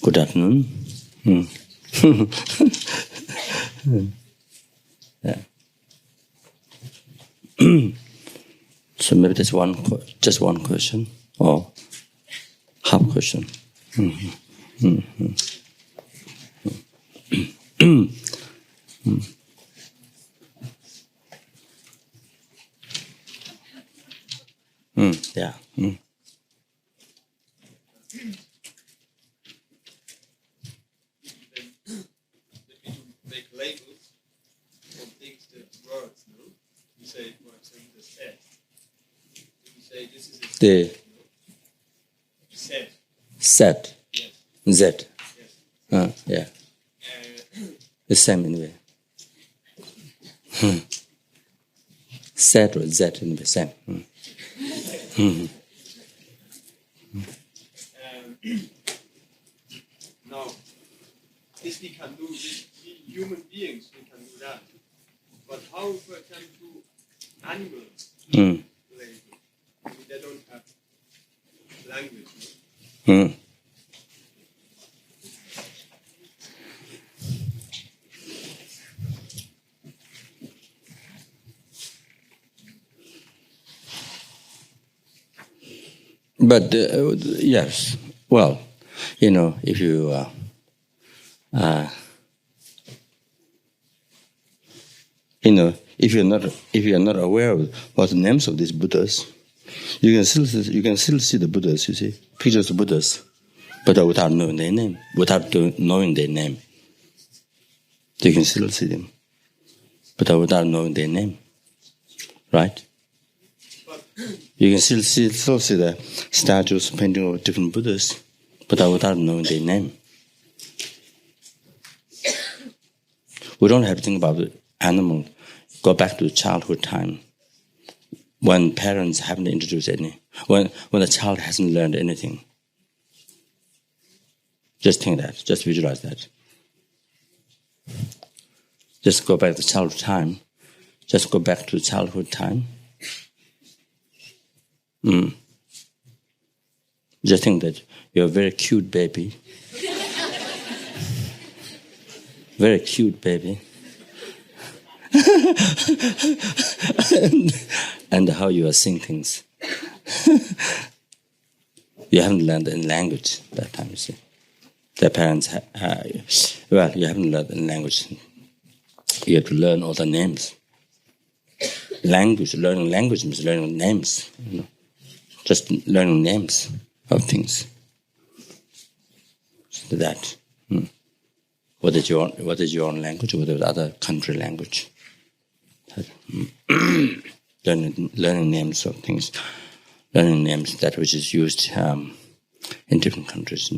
Good afternoon. Yeah. So maybe there's just one question or half question. Yeah. Make labels on things that words, no? You say, for example, the set. You say this is a set. The set. Set. Yes. Z. Yes. Yeah. The same anyway. Set or Z in the same. Now, this we can do with human beings, we can do that. But how, for example, do animals label? I mean, they don't have language, no? But yes, well, if you if you're not aware of what the names of these Buddhas, you can still see the Buddhas. You see pictures of Buddhas, but without knowing their name, you can still see them, but without knowing their name, right? You can still see the statues, painting of different Buddhas, but without knowing their name. We don't have to think about the animal. Go back to childhood time, when parents haven't introduced any, when the child hasn't learned anything. Just think that. Just visualize that. Just go back to childhood time. Just go back to childhood time. Just think that you're a very cute baby. Very cute baby. and how you are seeing things. You haven't learned any language that time, you see. Their parents, you haven't learned any language. You have to learn all the names. Learning language means learning names, Just learning names of things. So that. What is your own language? What is other country language? Learning names of things. Learning names that which is used in different countries.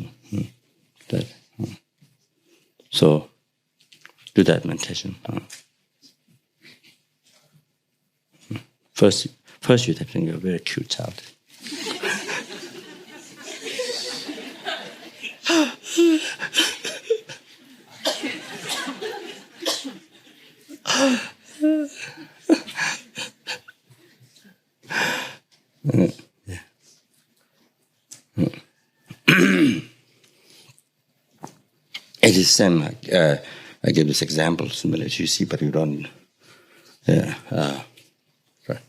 So do that meditation. First you have to think you're a very cute child. It is same. I give this example similar to you see, but you don't. Right.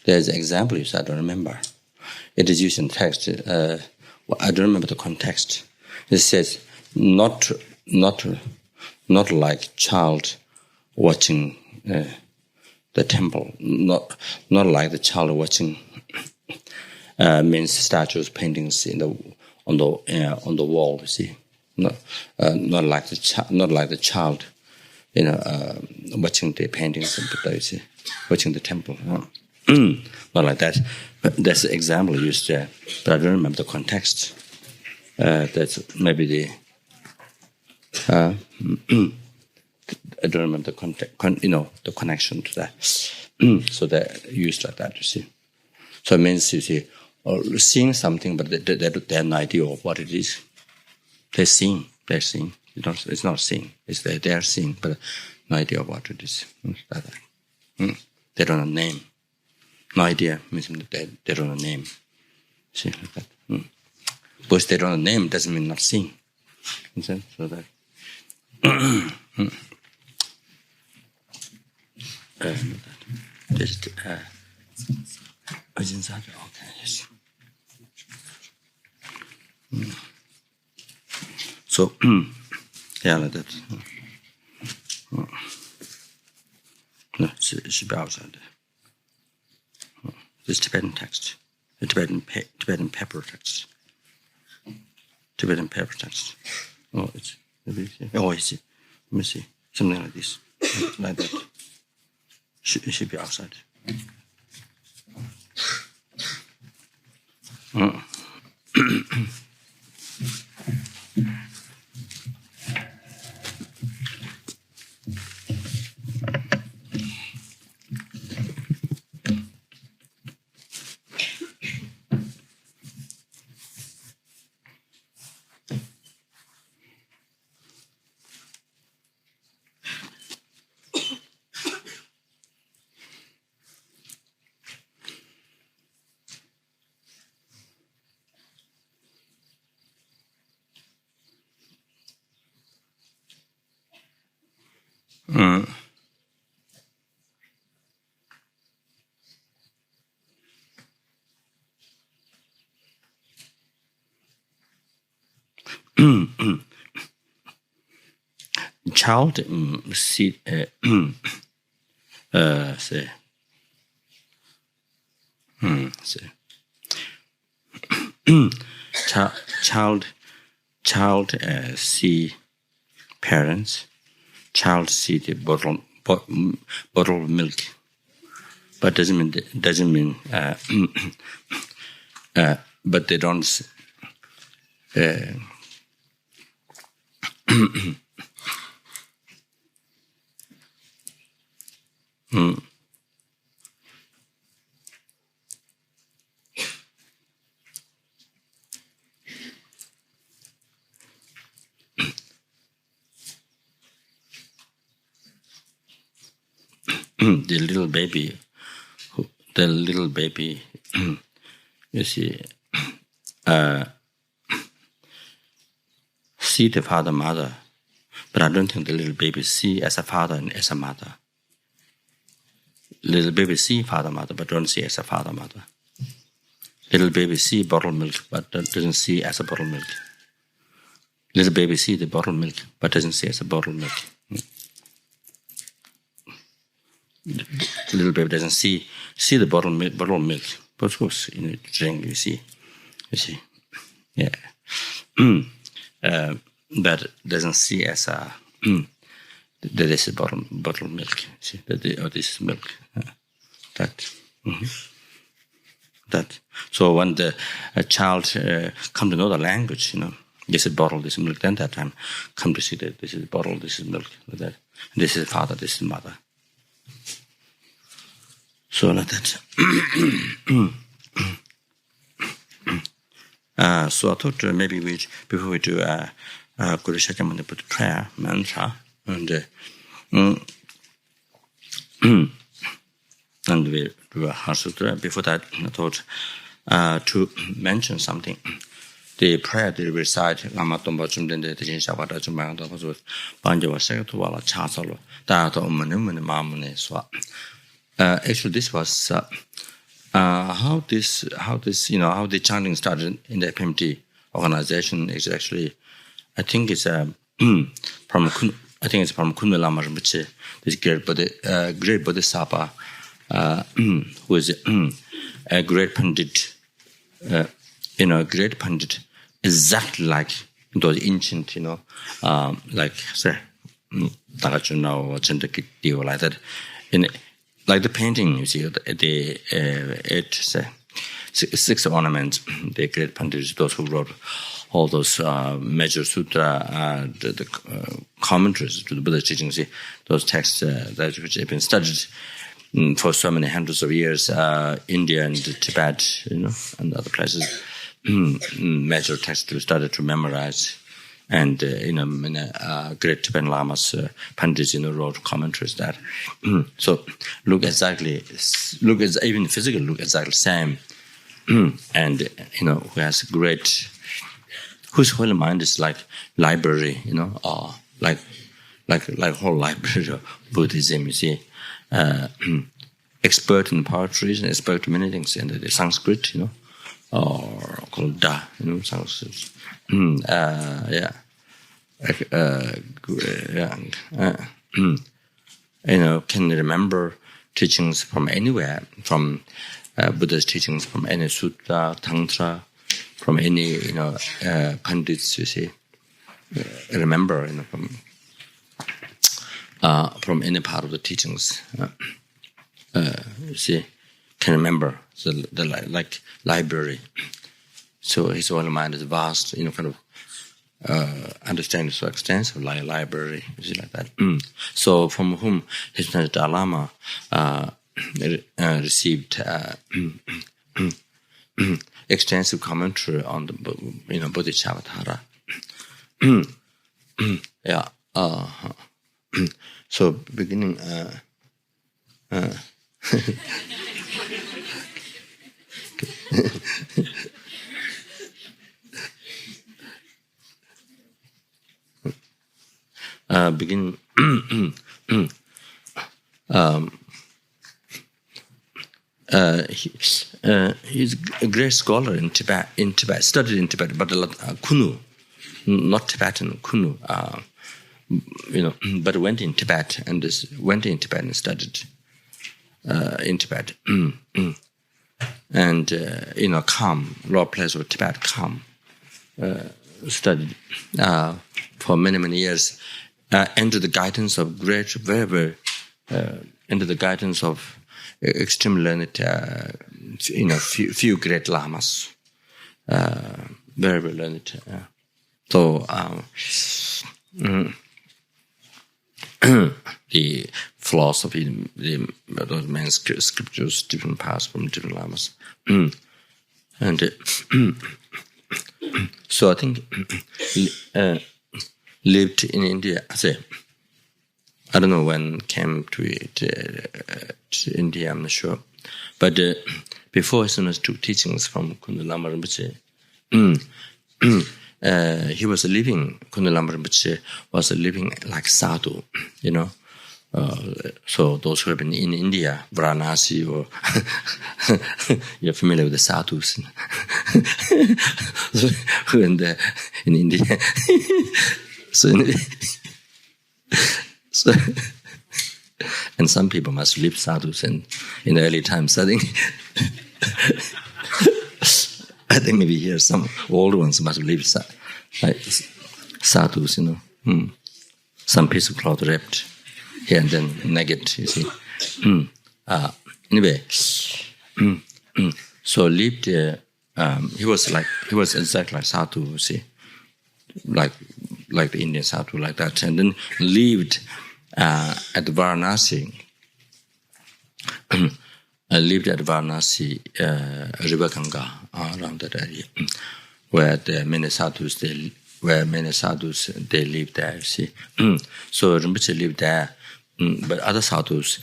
There's an example I don't remember. It is used in text. I don't remember the context. It says not like child watching the temple. Not like the child watching means statues, paintings on the wall. You see, not like the child. Watching the paintings of Buddha, you see, watching the temple. Not like that. But that's the example used there. But I don't remember the context. That's maybe the. I don't remember the context. The connection to that. So they're used like that. You see. So it means you see, seeing something, but they have no idea of what it is. They sing. It's not sing. It's they are sing, but no idea what it is. Like that. They don't have a name. No idea means they don't have a name. See, like that. Because they don't have a name doesn't mean not sing. So that. Just okay, yes. So yeah, like that. No, it should be outside. This Tibetan text, the Tibetan paper text. Tibetan paper text. Oh, it's I see. Let me see. Something like this, like that. It should be outside. Child see child see parents. Child see the bottle of milk, but doesn't mean but they don't. The little baby, you see, see the father, mother, but I don't think the little baby see as a father and as a mother. Little baby see father, mother, but don't see as a father, mother. Little baby see bottled milk, but doesn't see as a bottled milk. Little baby see the bottled milk, but doesn't see as a bottled milk. Little baby doesn't see the bottled milk, but of course, drink, you see, yeah. But doesn't see as a that this is bottled milk. See that this is milk. That. So when a child come to know the language, this is bottle, this is milk. Then that time come to see that this is bottle, this is milk. Like that. This is father, this is mother. So like that. So I thought maybe before we do Buddha Shakyamuni put prayer mantra and we do a Heart Sutra. Before that, I thought to mention something. The prayer they recite Lama Zopa Rinpoche the Buddhicharyavatara Chumbayang Banjawa Sekatuwala Chasalo Dato Umane Mamune Swa. Actually, this was how the chanting started in the FPMT organization is actually, I think it's from Khunu Lama Rinpoche, this great Bodhisattva, who is a great Pandit, great Pandit, exactly like those ancient, like say, Tagachuna or Chentakiti or like that. Like the painting, you see, the six ornaments, the great Pandits, those who wrote all those major sutra, the commentaries to the Buddha teachings, those texts which have been studied for so many hundreds of years, India and Tibet, and other places, major texts we started to memorize. And great Tibetan Lamas, Pandits, wrote commentaries that. So look exactly, even physically look exactly the same. And who has great, whose whole mind is like library, or like whole library of Buddhism. You see, expert in poetry and expert in many things in the Sanskrit, or called Da, Sanskrit. Can remember teachings from anywhere, from Buddha's teachings from any sutta, tantra, from any pandits. You see, remember from any part of the teachings. You see, can remember the like library. So his whole mind is vast, kind of understanding so extensive, like library, you see, like that. So from whom His Holiness the Dalai Lama received extensive commentary on the Bodhicharyvatara. So beginning. He's a great scholar in Tibet. Studied in Tibet, but Khunu, not Tibetan, Khunu. But went in Tibet and studied in Tibet. And Kham, lower place of Tibet, Kham, studied for many years. Under the guidance of under the guidance of extremely learned, few great lamas, very learned. So the philosophy, those main scriptures, different paths from different lamas, and so I think. Lived in India. I don't know when came to India. I'm not sure, but before he took teachings from Khunu Lama Rinpoche, he was living. Khunu Lama Rinpoche was living like sadhu, So those who have been in India, Varanasi, or you're familiar with the sadhus, who in India. So, and some people must live sadhus in the early times. I think maybe here some old ones must live sadhus. Some piece of cloth wrapped here and then naked. You see. Anyway, so lived. He was exactly like sadhu. You see, like the Indian sadhu, like that, and then lived at Varanasi. Lived at Varanasi, River Ganga, around that area, where many sadhus they live there. You see, so Rinpoche lived there, but other sadhus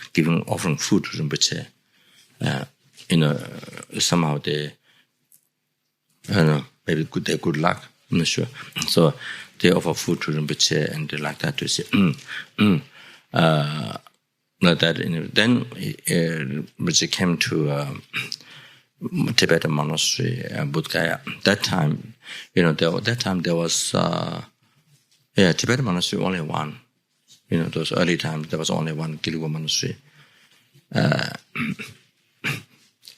offering food to Rinpoche. Somehow they, maybe they're good luck. I'm not sure. So they offer food to Rinpoche and they like that to see. Like that. Then Rinpoche came to Tibetan monastery, Bodh That time, there was Tibetan monastery only one. Those early times there was only one Gilwa monastery.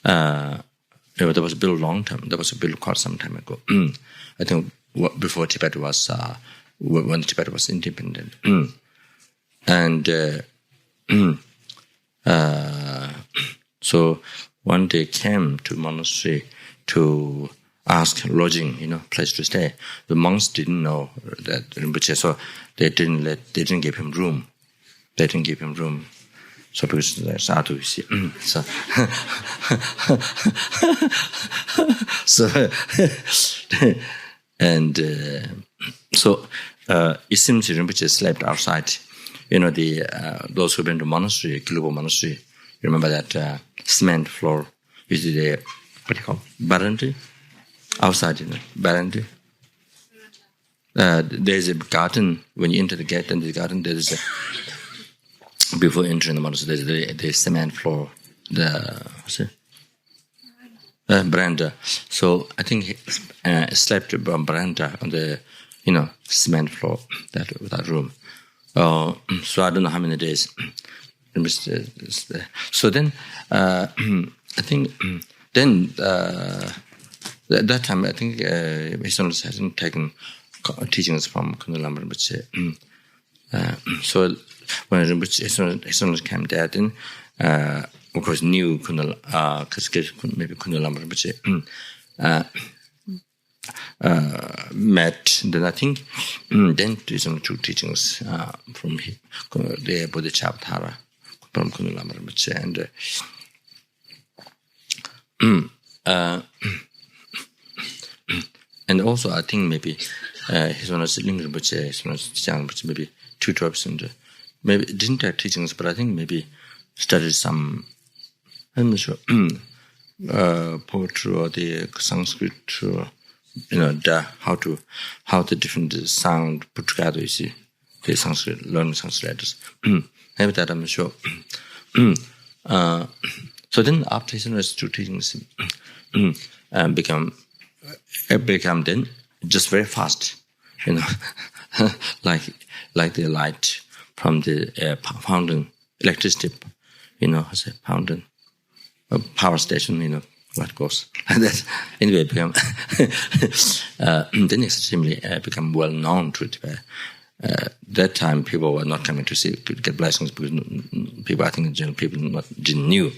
There was built long time. There was built quite some time ago. I think before Tibet was when Tibet was independent. And so one day came to monastery to ask lodging, place to stay. The monks didn't know that Rinpoche, so they didn't give him room. They didn't give him room. So because sadhu, you see, And so it seems Rinpoche slept outside. Those who've been to monastery, Khunu Monastery, remember that cement floor, usually the, what do you call it? Barandi? Outside, barandi. There's a garden. When you enter the gate and the garden, there is before entering the monastery, there's the cement floor, veranda. So I think he slept on veranda on the, cement floor, that room. So I don't know how many days. So then, I think, then at that time, I think His Holiness hasn't taken teachings from Khunu Lama Rinpoche. So when His Holiness came there, then of course knew maybe Khunu Lama Rinpoche met. Then I think then His Holiness took teachings from the Bodhicharyavatar from Khunu Lama Rinpoche, and also I think maybe His Holiness Ling Rinpoche, His Holiness Jiang Rinpoche, maybe 2 drops, and maybe didn't take teachings, but I think maybe studied some, I'm not sure, poetry or the Sanskrit, or, how the different sound put together. You see, the Sanskrit, learning Sanskrit letters. Maybe that I'm not sure. So then after His Holiness two teachings, become then just very fast, like the light from the fountain, electricity, as a fountain, a power station, what goes. And that anyway become then extremely become well known to Tibet. That time people were not coming to get blessings because people, I think in general, people didn't knew.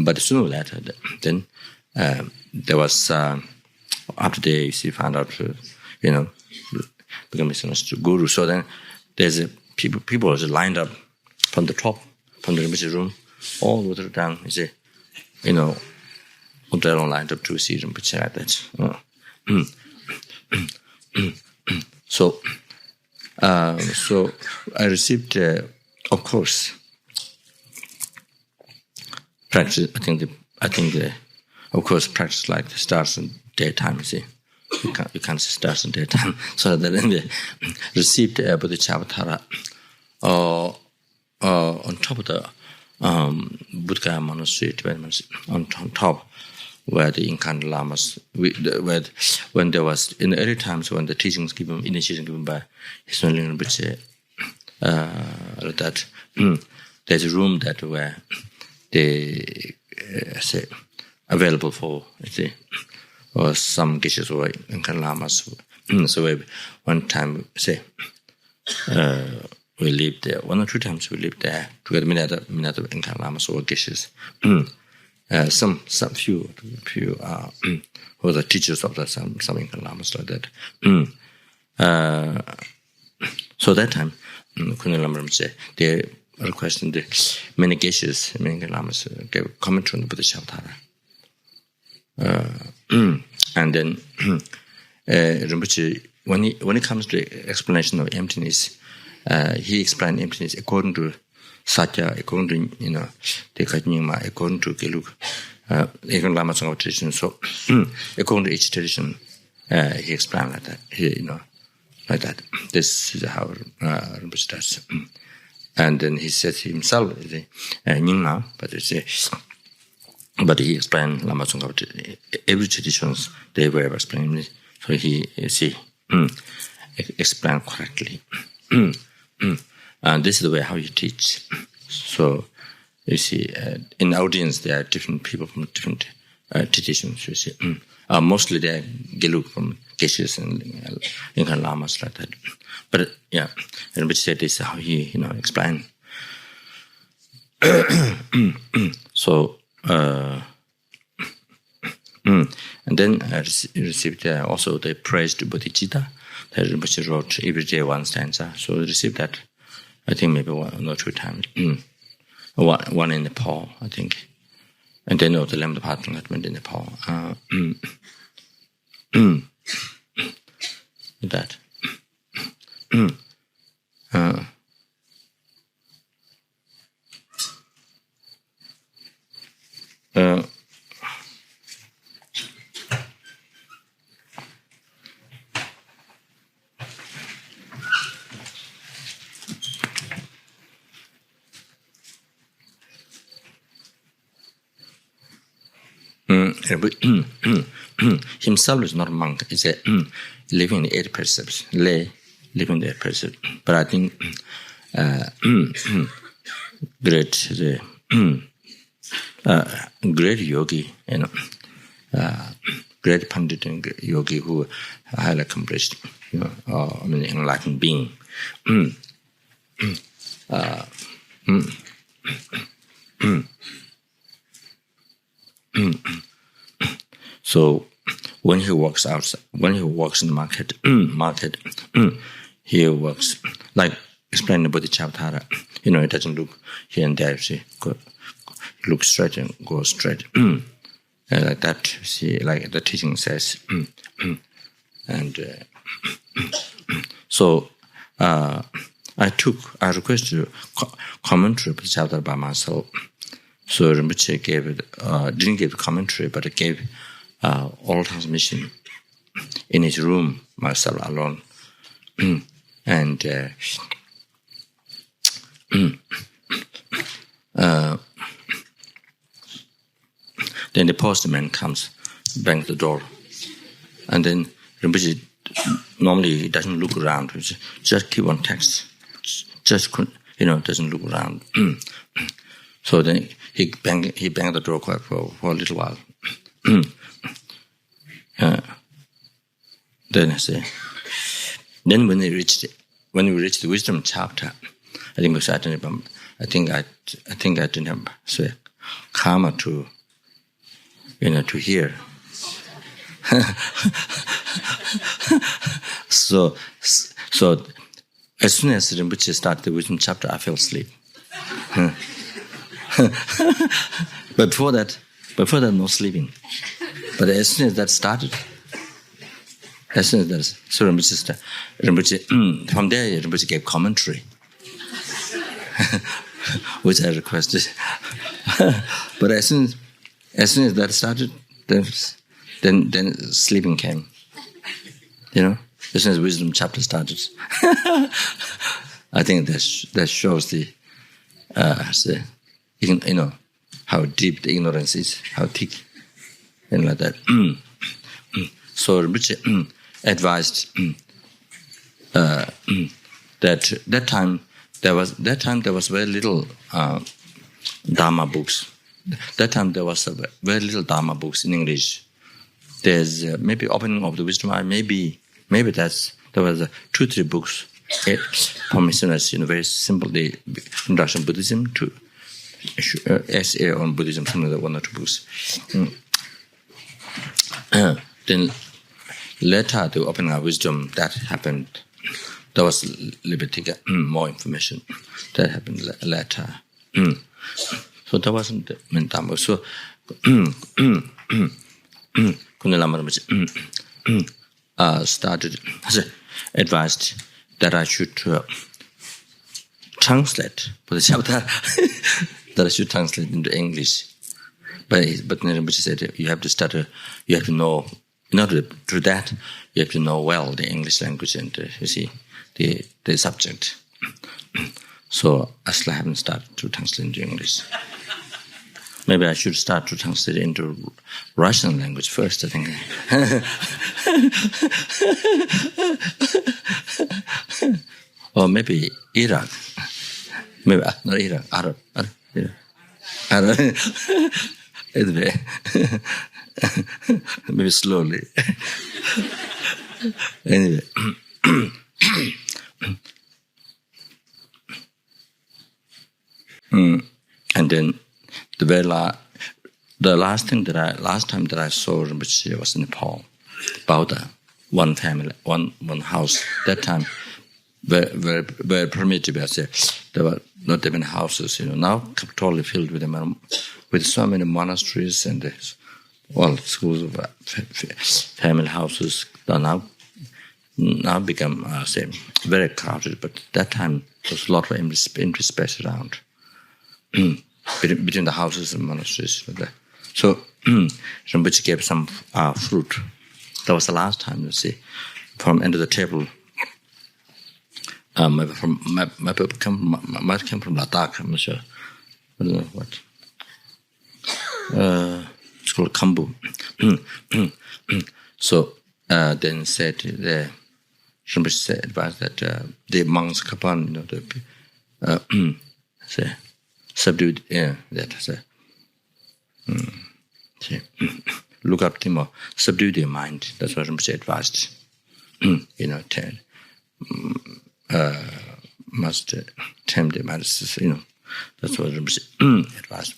But sooner or later, then there was after they found out, become a guru. So then there's people was lined up from the top, from the Rinpoche room, all the way down. You see, they're all lined up to see Rinpoche like that. So I received, of course, practice. I think of course, practice like the stars in daytime. You see, you can't see stars in daytime. So then we received Buddhicharyavatar on top of the Buddha Monastery, on top, where the incarnate lamas, when there was in the early times when the teachings initiation given by His Holiness Rinpoche, that there's a room that where they say available for or some geshes or incarnate lamas. So one time we lived there. 1 or 2 times we lived there together. Many other incarnate lamas or geshes. Some few who are the teachers of some incarnate lamas like that. So that time, Khunu Lama Rinpoche, they requested many geshes, many incarnate lamas gave commentary on the Buddhism. And then Rinpoche, when it comes to explanation of emptiness, he explained emptiness according to Satya, according to the Kajnyingma, according to Gelug, even Lama Zopa tradition. So according to each tradition, he explained like that. Like that. This is how Rinpoche does. And then he says himself, Nyingma, but he explained Lama Zopa every traditions they were explaining. So he explained correctly. And this is the way how you teach. So you see, in the audience there are different people from different traditions. You see, mostly they're Gelug from Geshes and incarnate lamas like that. But yeah, Rinpoche said this is how he explained. So and then I received also the praise to Bodhicitta that Rinpoche wrote every day 1 stanza. So I received that, I think maybe 1 or 2 times. One in Nepal, I think. And then the Lam department went in Nepal. himself is not a monk. He's a living in the 8 precepts, lay living in the 8 precepts. But I think great yogi, great pandit and yogi who highly accomplished, enlightened being. So when he walks outside, when he walks in the market, he walks like explain the Bodhicharyavatara. It doesn't look here and there. See, look straight and go straight. Like that. See, like the teaching says. And so I requested commentary of Bodhicharyavatara by myself. So Rinpoche didn't give commentary, but gave oral transmission in his room, myself alone. And then the postman comes, bangs the door, and then Rinpoche normally he doesn't look around, just keep on text, just doesn't look around. So then he banged the door quite for a little while. Then I say, then when we reached the wisdom chapter, I think I didn't have karma to hear. So as soon as Rinpoche started the wisdom chapter, I fell asleep. But before that, no sleeping. But as soon as that started, so Rinpoche, from there Rinpoche gave commentary, which I requested. But as soon as that started, then sleeping came. As soon as wisdom chapter started, I think that shows how deep the ignorance is, how thick, and like that. So Rinpoche advised that time there was very little Dharma books. That time there was very little Dharma books in English. There's maybe opening of the wisdom eye. Maybe there was 2-3 books from missionaries. Very simple. The introduction to Buddhism to essay on Buddhism, something like 1 or 2 books. Then later, the opening of wisdom, that happened. There was a little bit more information. That happened later. So that wasn't the main Dhamma. So Khunu Lama Rinpoche advised that I should translate Bodhisattva, that I should translate into English. But Rinpoche said you have to know. In order to do that, you have to know well the English language and the subject. So I still haven't started to translate into English. Maybe I should start to translate into Russian language first, I think. Or maybe Iraq. Maybe not Iraq, Arab. Anyway, maybe slowly. Anyway. And then the last time that I saw Rinpoche was in Nepal, Bauta, one family, one house. That time, very primitive. I say there were not even houses. Now totally filled with them, with so many monasteries and all schools of family houses. That now become very crowded. But that time there was a lot of empty space around. Between the houses and monasteries. So Rinpoche gave some fruit. That was the last time, from under the table. Might come from Ladakh, I'm not sure. I don't know what. It's called Kambu. So then said the Rinpoche said advised that the monks Kopan, say subdued, that say, look up to more, subdue their mind. That's what Rinpoche advised. Must tame their mind. That's what Rinpoche advised.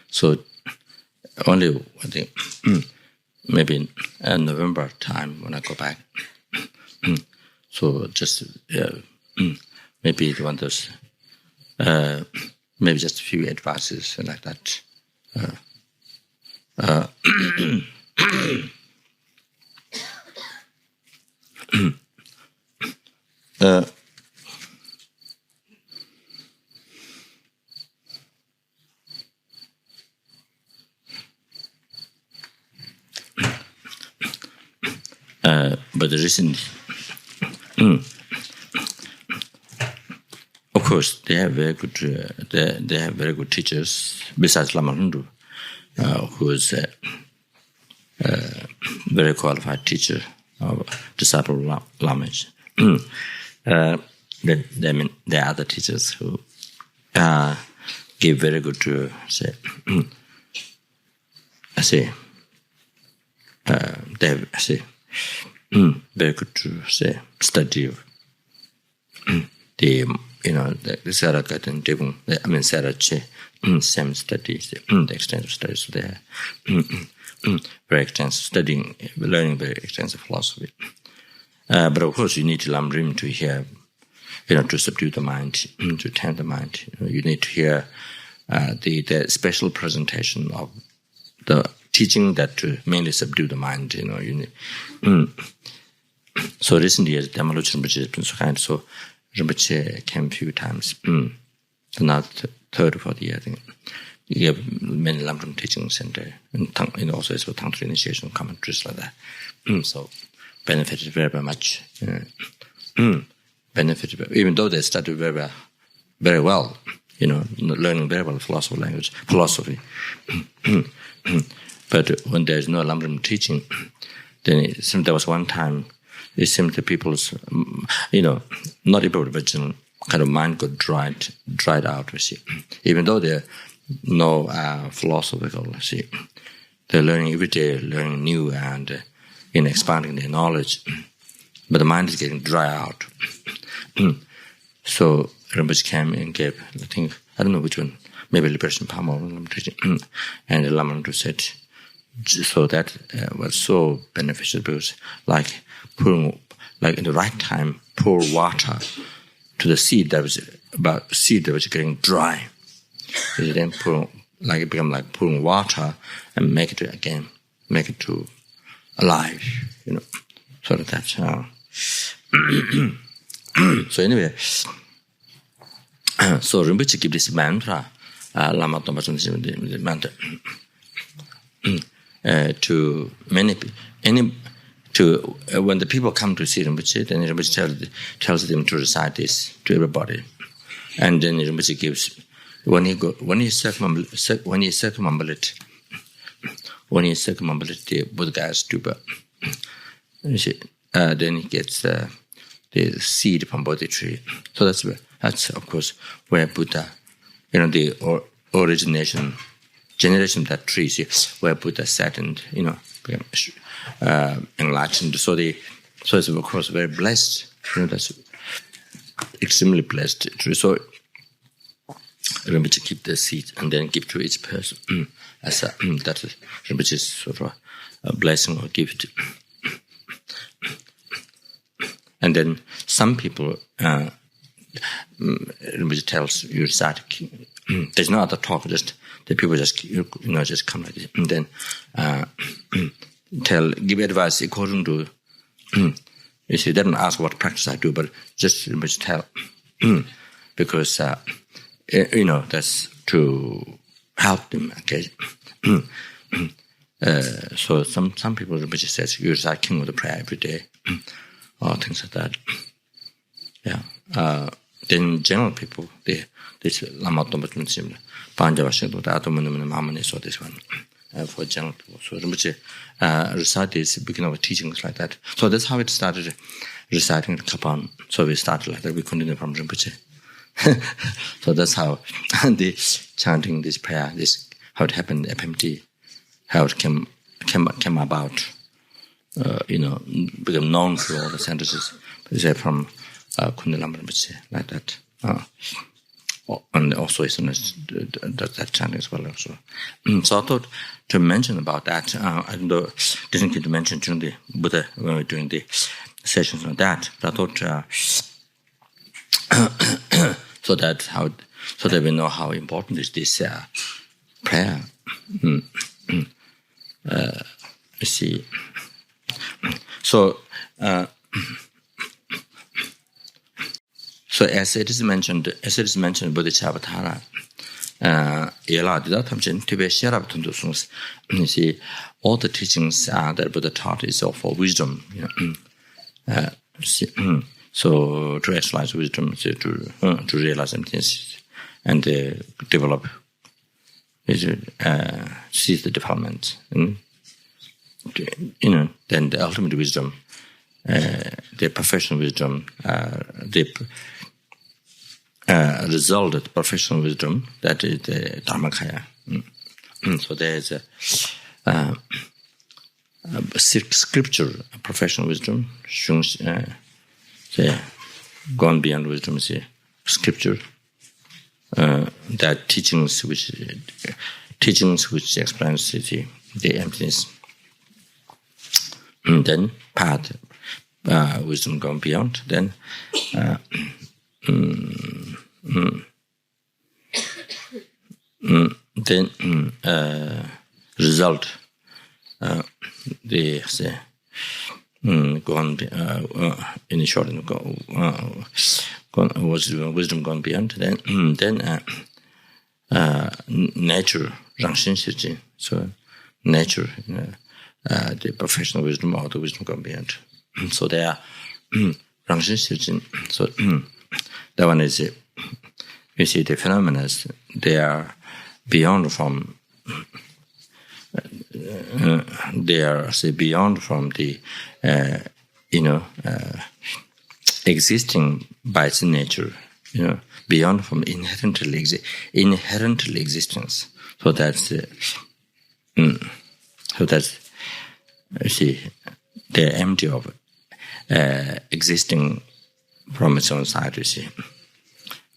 So only I think maybe in November time when I go back. So just maybe one of those maybe just a few advices like that. But recently, of course, they have very good. They have very good teachers. Besides Lama Rinpoche, who is a very qualified teacher of disciple Lamas. There are other teachers who give very good they have very good study of the Sarakat and Devon. Sarache, same studies, the extensive studies. So they are very extensive studying, learning very extensive philosophy. But of course, you need lam-rim to hear, to subdue the mind, to tame the mind. You need to hear the special presentation of the teaching that to mainly subdue the mind. You need. So recently, as Dhammaluch Rinpoche has been so kind, so Rinpoche came a few times. Not third or fourth year, I think. You gave many lam-rim teachings and also as for tantra initiation commentaries like that. So benefited very, very much. Benefited, even though they studied very, very well, learning very well philosophy. But when there is no lam-rim teaching, then it seemed there was one time, it seemed the people's, not able to vigilant, kind of mind got dried out, you see. Even though they're no philosophical, you see. They're learning every day, learning new and expanding their knowledge. But the mind is getting dry out. So Rinpoche came and gave, I don't know which one, maybe Liberation Palma, and the Lama Rinpoche said, so that was so beneficial because like in the right time, pour water to the seed that was getting dry. You then it become like pouring water and make it to alive, sort of that. So anyway, so Rinpoche give this mantra, Lama Zopa Rinpoche mantra, to many when the people come to see Rinpoche, then Rinpoche tells them to recite this to everybody, and then Rinpoche gives when he circumambulate the Buddha stupa, then he gets the seed from Bodhi tree. So that's of course where Buddha, the generation of that tree, see, where Buddha sat and became enlightened. So it's of course very blessed. That's extremely blessed tree. So remember to keep the seed and then give to each person as that is Rinpoche's sort of a blessing or gift. And then some people, Rinpoche tells you recite. There's no other talk, just the people just come like this, and then give advice according to. You see, they don't ask what practice I do, but just Rinpoche tell, because that's to help them. Okay. So some people Rinpoche says you recite King of the Prayer every day, or things like that. Then general people, this Lama Zopa Rinpoche, Panjavashing, the Atoman Mamani, so this one. For general people. So Rinpoche recited is beginning of teachings like that. So that's how it started, reciting the Kopan. So we started like that, we continue from Rinpoche. So that's how the chanting, this prayer, this how it happened, FPMT, how it came about, become known for all the sentences, from Khunu Lama Rinpoche, like that. And also it's that chanting as well. Also. So I thought to mention about that. I didn't get to mention during the Buddha when we were doing the sessions on that. But I thought so that we know how important is this prayer. You see. So as it is mentioned, Buddhicharyavatara, you see, all the teachings that Buddha taught is all for wisdom. So to actualize wisdom, to realize emptiness, and develop, seize the development, then the ultimate wisdom, the professional wisdom, the result of professional wisdom, that is the Dharmakaya. So there is a scripture, professional wisdom, gone beyond wisdom is a scripture. That teachings which explains the emptiness. And then path, wisdom gone beyond. Then result, they say, gone in short, wisdom gone beyond. Then nature, rangshin shijin. So nature, the professional wisdom or the wisdom gone beyond. So they are rangshin shijin. So that one is, you see, the phenomena, they are beyond from. They are beyond from the existing by its nature, beyond from inherently existence. So that's you see, they're empty of existing from its own side, you see,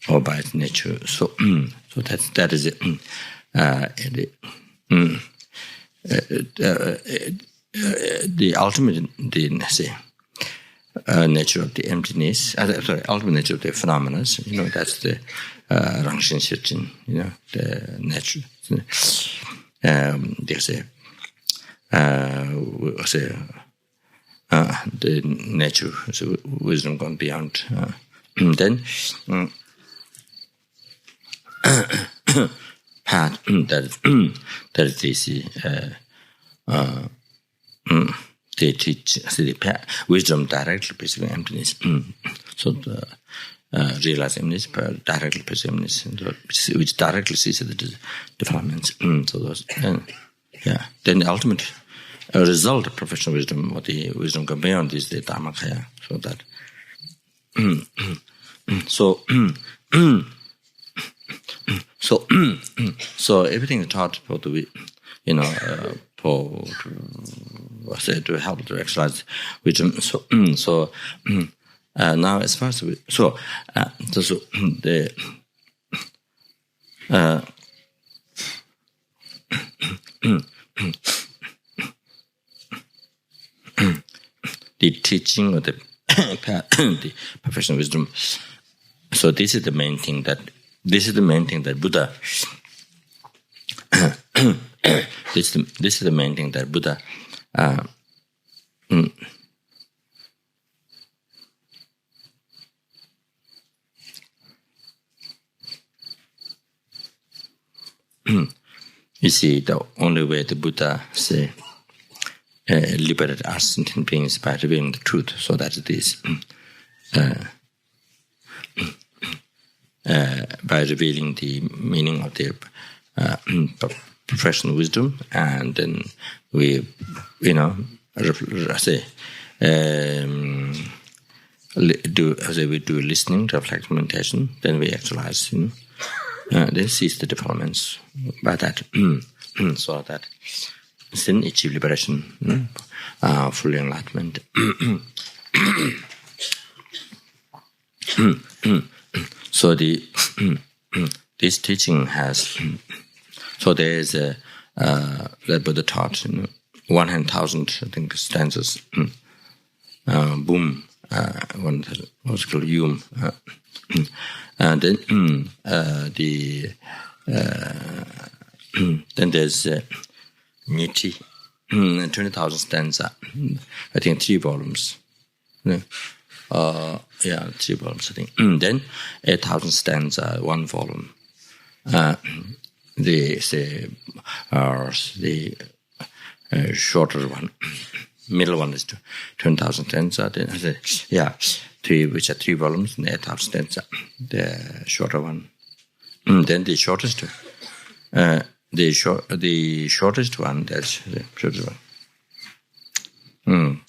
or by its nature. So that is it. The ultimate, nature of the emptiness. Ultimate nature of the phenomena. That's the rangshin shirjin. The nature. There's the nature, so wisdom gone beyond. Then path that is they teach the wisdom directly perceiving emptiness. So the realize emptiness, directly perceive emptiness, which directly sees the developments. So those, then the ultimate result of professional wisdom, what the wisdom gone beyond, is the Dharmakaya. So that. So everything is taught for the, to help to actualize wisdom. So now as far as the the teaching of the professional wisdom. So this is the main thing that Buddha. This is the main thing that Buddha. You see, the only way the Buddha say liberate us sentient beings by revealing the truth. So that it is by revealing the meaning of their professional wisdom, and then we, we do listening, reflection, meditation. Then we actualize. Then seize the developments by that, so that then achieve liberation, full enlightenment. So this teaching has. So there is that Buddha taught 100,000, I think, stanzas. Boom, one was called Yum. And then then there's Niti, 20,000 stanza. I think 3 volumes. 3 volumes, I think. Then 8,000 stanza, 1 volume. The shorter one, middle one is 20,000 stanza. Then which are 3 volumes and 8,000 stanza. The shorter one. Then the shortest, the shortest one. That's the shortest one.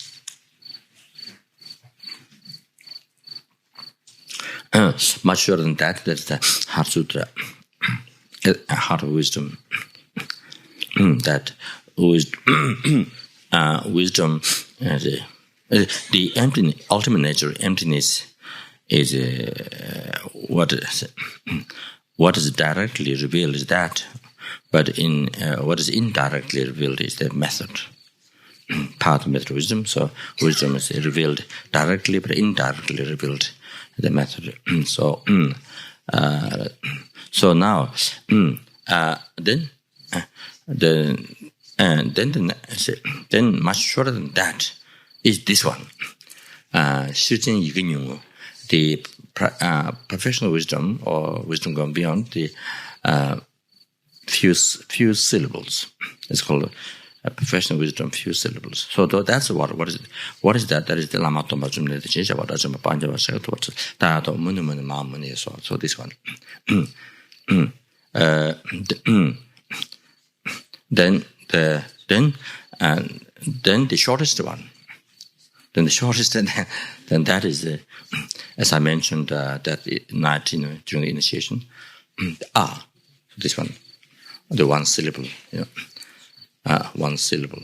Much shorter than that. That's the Heart Sutra. Heart of wisdom. That wisdom, the emptiness, ultimate nature, emptiness, is what is directly revealed is that, but in what is indirectly revealed is the method, path, method, wisdom. So wisdom is revealed directly, but indirectly revealed the method. So now, then much shorter than that is this one. The professional wisdom, or wisdom going beyond the few syllables. It's called professional wisdom, few syllables. So that's what is it? What is that? That is the Lama Zopa Rinpoche. So this one. Then the shortest one. Then the shortest, then that is as I mentioned that night during the initiation. This one, the 1 syllable. 1 syllable.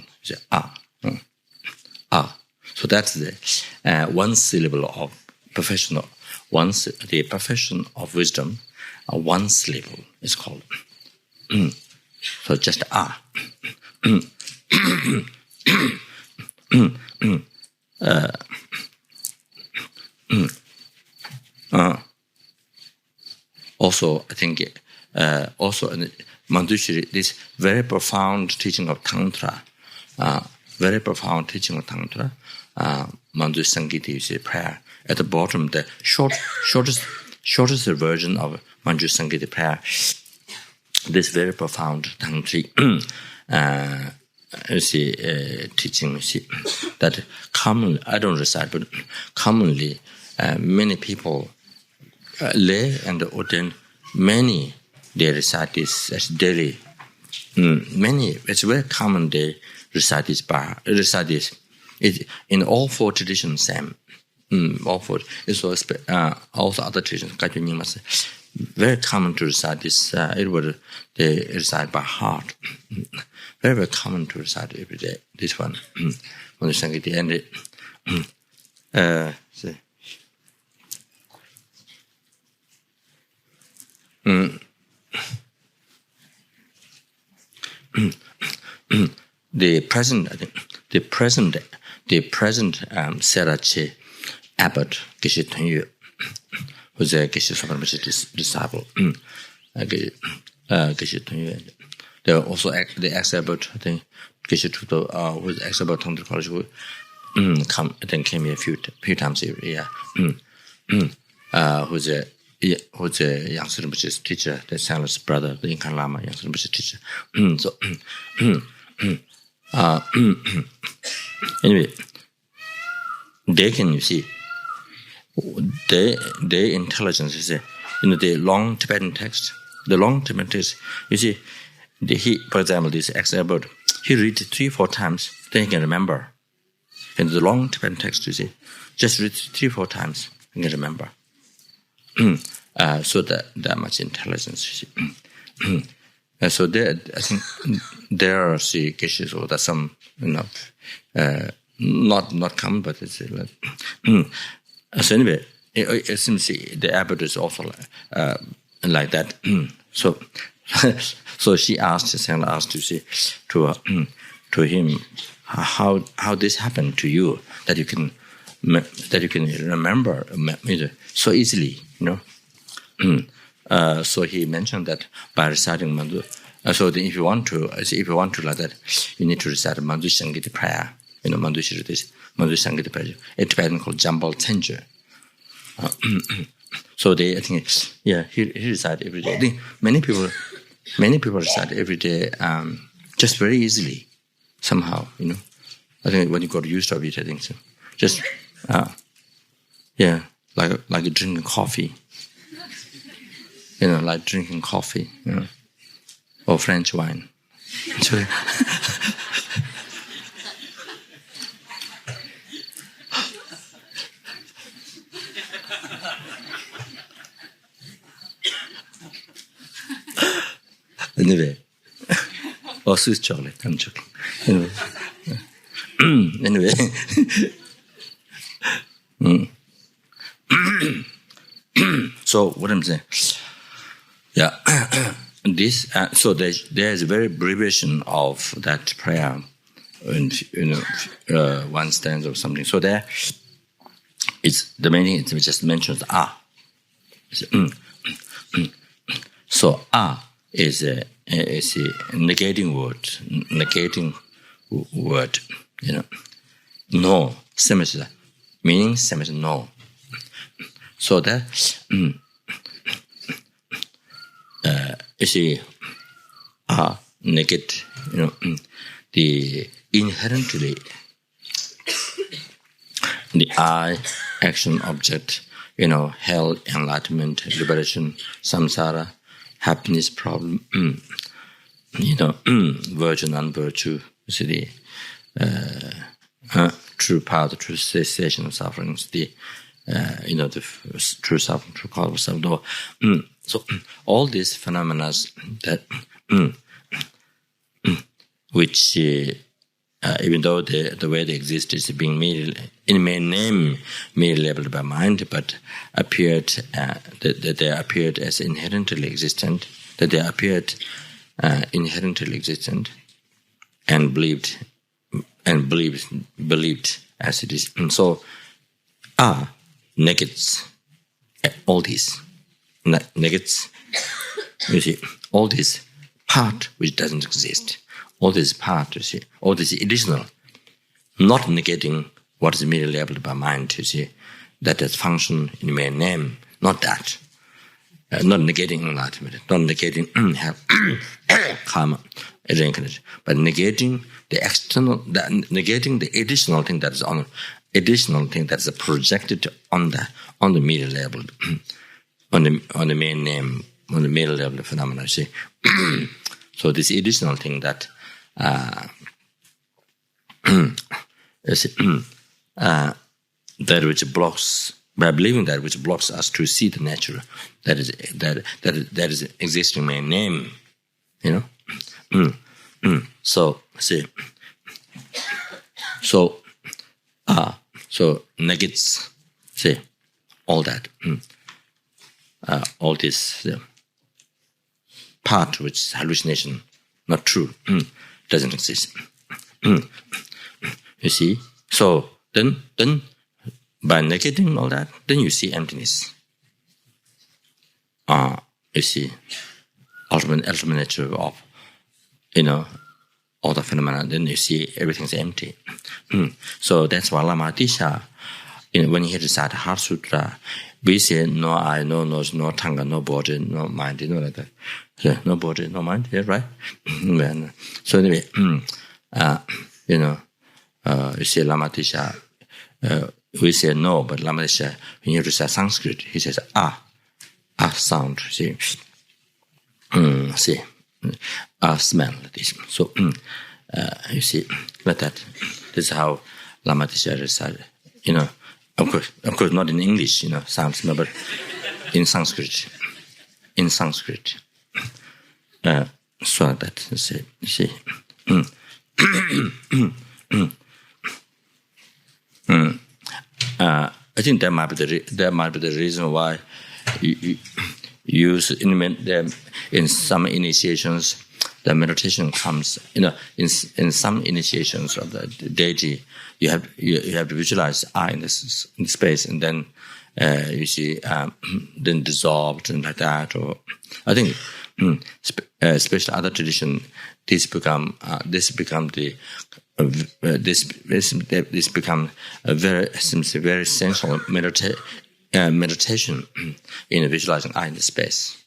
So that's the 1 syllable of professional. The profession of wisdom. 1 syllable is called. So just also, I think also in Manjushri, this very profound teaching of Tantra, Manjushri Sangita, you see, prayer. At the bottom, the shortest version of Manjushri Sangita prayer. This very profound tantric teaching, that commonly, I don't recite, but commonly many people, lay and ordained, many they recite this as daily. Many, it's very common they recite this. It, in all 4 traditions, same. All 4. It's also other traditions. Very common to recite this. They recite by heart. Very, very common to recite every day. This one. When the Sangita ended. The present, I think, the present Serache abbot Geshe Tengyu, who's a Geshe Sopa Rinpoche's disciple. Geshe Tengyu. There are also the ex-abbot, I think, Geshe Tuto, who was ex-abbot Tantra College, who came here a few times a year. Who's a Yangtze Rinpoche's teacher, the Sangla's brother, the Incan Lama, Yangtze Rinpoche's teacher. Anyway, they can, you see, their intelligence is the long Tibetan text. The long Tibetan text, you see, for example, this example, he read 3-4 times, then he can remember. In the long Tibetan text, you see, just read 3-4 times, and can remember. So that much intelligence, you see. So there, I think there are cases or that some, not common, but it's like. So anyway, it seems the abbot is also like that. So, so she asked to him how this happened to you that you can remember so easily, So he mentioned that by reciting Mandu. So then if you want to like that, you need to recite Mandu Shangita prayer. Mandu Shangita prayer. A Tibetan called Jambal Tenje. So I think, he recite every day. I think many people recite every day, just very easily, somehow, I think when you got used to it, I think so. Just, like drinking coffee. Like drinking coffee, or French wine. So, anyway, or Swiss chocolate, I'm joking. Anyway. So what I'm saying, this. So there is a very abbreviation of that prayer, one stanza or something. So there, it's the main thing. It just mentions So is a negating word. No, semester, meaning semester no. So that you see, negate, the inherently the I, action, object, hell, enlightenment, liberation, samsara, happiness, problem, virtue, non-virtue, you see the true path, true cessation of sufferings, the true suffering, true cause of suffering. So all these phenomena that which even though the way they exist is being in main name merely labeled by mind, but appeared that they appeared as inherently existent, and believed as it is. And so negates all these. Negates, you see, all this part which doesn't exist. All this part, you see, all this additional, not negating what is merely labeled by mind, you see, that has function in the main name, not that. Not negating enlightenment, not negating karma, reincarnation, but negating the external, negating the additional thing that is projected on the merely labeled. On the main name, on the middle level of phenomena, you see. So this additional thing that that which blocks, by believing that which blocks us to see the nature that is existing main name, So see, so negates, see, all that. All this part which is hallucination, not true, doesn't exist. You see? So then by negating all that, then you see emptiness. You see ultimate nature of all the phenomena. Then you see everything's empty. So that's why Lama Tisha, when he recited Heart Sutra, we say no I, no nose, no tongue, no body, no mind, like that. Yeah, no body, no mind, yeah, right? So anyway, you see Lama Tisha, we say no, but Lama Tisha, when you recite Sanskrit, he says sound, see, smell. This. So you see, like that. This is how Lama teacher said. Of course, not in English. Sounds, but in Sanskrit. So that see. I think that might be the reason why you use in some initiations the meditation comes. In some initiations of the deity, you have to visualize I in this space, and then you see then dissolved and like that. Or I think especially other tradition, this become a very essential meditation in visualizing I in the space.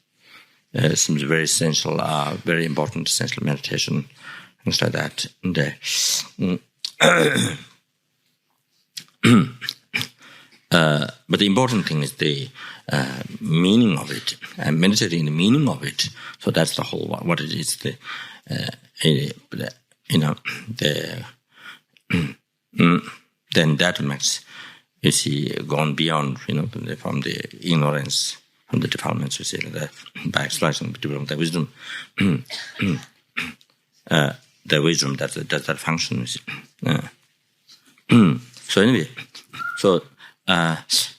Seems very essential, very important essential meditation, things like that. But the important thing is the meaning of it, and meditating the meaning of it. So that's the whole what it is. Then that makes you see gone beyond from the ignorance, from the defilements, you see, by exercising the wisdom, the wisdom does that function. You see. So anyway,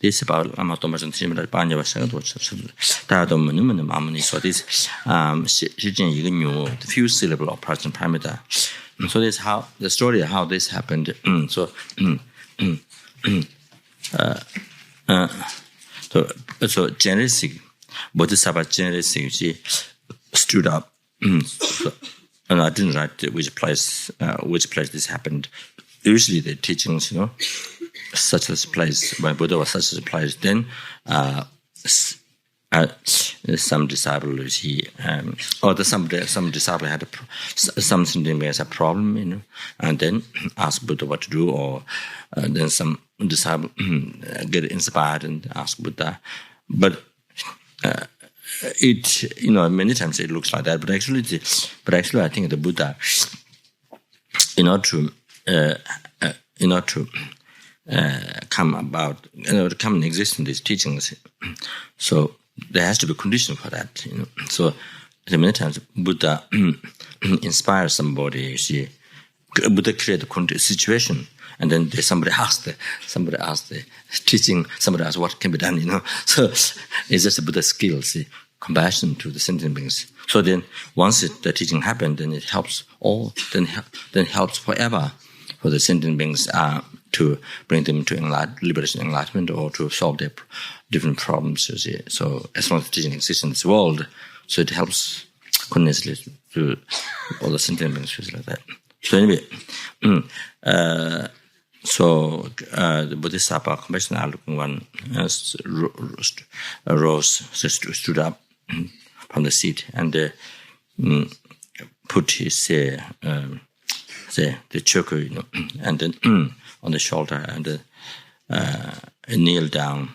this is about Lama Zopa Rinpoche Panya Vashaga. So this the few syllable of present parameter. So this is how the story of how this happened. So Chenrezig, Bodhisattva Chenrezig, you see, stood up. And I didn't write which place this happened. Usually the teachings, such as place, when Buddha was such as a place, then some disciple, some disciple had something as a problem, and then ask Buddha what to do, or then some disciple get inspired and ask Buddha. But many times it looks like that. But actually, I think the Buddha, in order to come about, to come and exist in these teachings, so there has to be a condition for that. So many times Buddha inspires somebody. You see, Buddha create a situation, and then somebody asked the teaching. Somebody asked what can be done. So it's just a Buddha skill. See, compassion to the sentient beings. So then, once the teaching happened, then it helps all. Then helps forever for the sentient beings to bring them to liberation, enlightenment, or to solve their different problems. You see. So as long as the teaching exists in this world, so it helps continuously to all the sentient beings like that. So anyway, the Bodhisattva compassionate looking one stood up from the seat and put his the choker, and then on the shoulder, and kneel down.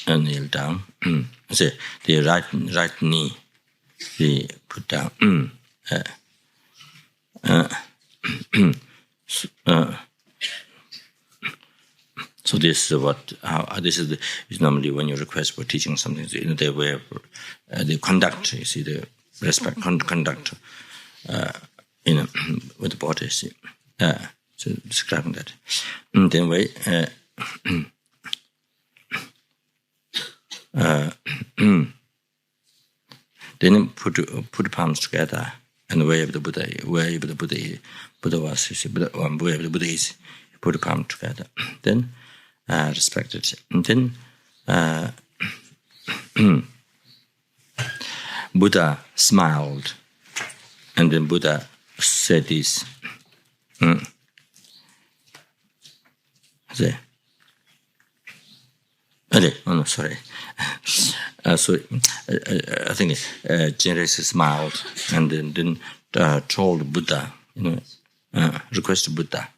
Kneel down. The right knee, he put down. So this is is normally when you request for teaching something, the way of the conduct. You see, the respect conduct, with the body. See, so describing that. Then way. Then put palms together and wave the Buddha. Wherever the Buddha was, you see, wherever the Buddha is, you put the palm together. Then respect it. And then Buddha smiled, and then Buddha said this. Sorry. So I think Chenrezig smiled and then told Buddha, requested Buddha.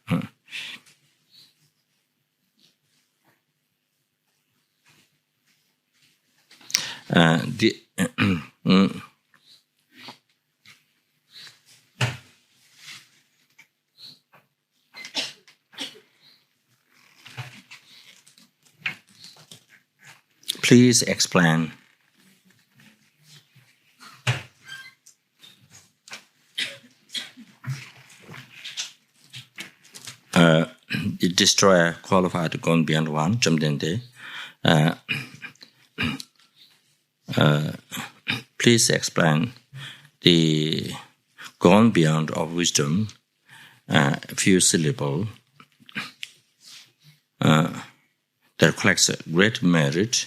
Please explain. The destroyer qualified gone beyond one, Jamdende. Please explain the gone beyond of wisdom, few syllable that collects a great merit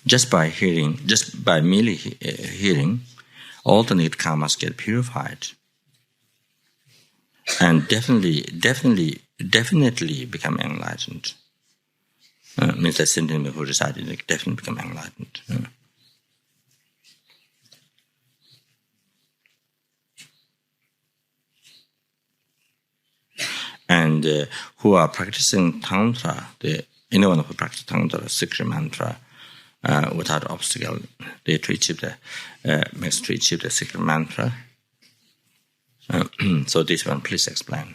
just by hearing, just by merely hearing, all the need karmas get purified, and definitely become enlightened. Means that sentient being who recited definitely become enlightened. And who are practicing Tantra, anyone who practices Tantra, secret mantra, without obstacle, they to achieve the secret mantra. So this one, please explain.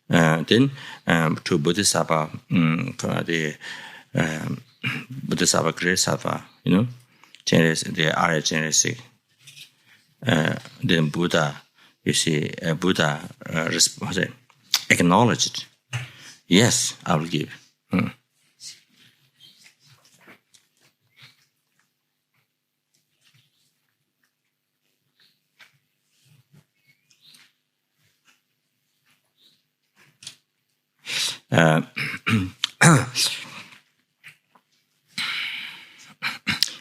Then to Bodhisattva, Bodhisattva Chenrezig, the Arya Chenrezig. Then Buddha, you see, Buddha acknowledged, yes, I will give.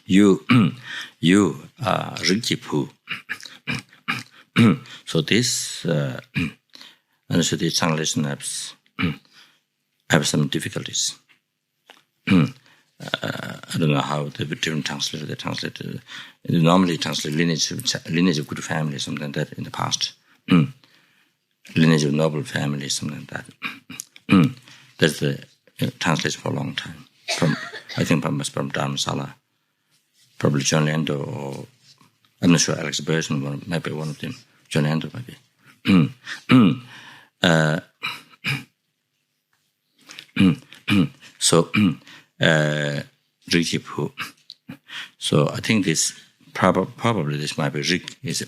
You Rikipu. So this and the translation have some difficulties. I don't know how the different translators they translate. They normally translate lineage of good family, something like that in the past. Lineage of noble family, something like that. That's the translation for a long time. I think from Dharamsala, probably John Lando, or I'm not sure, Alex Burton, maybe one of them. John Lando, maybe. So, Rikipu. So I think this probably this might be Rik is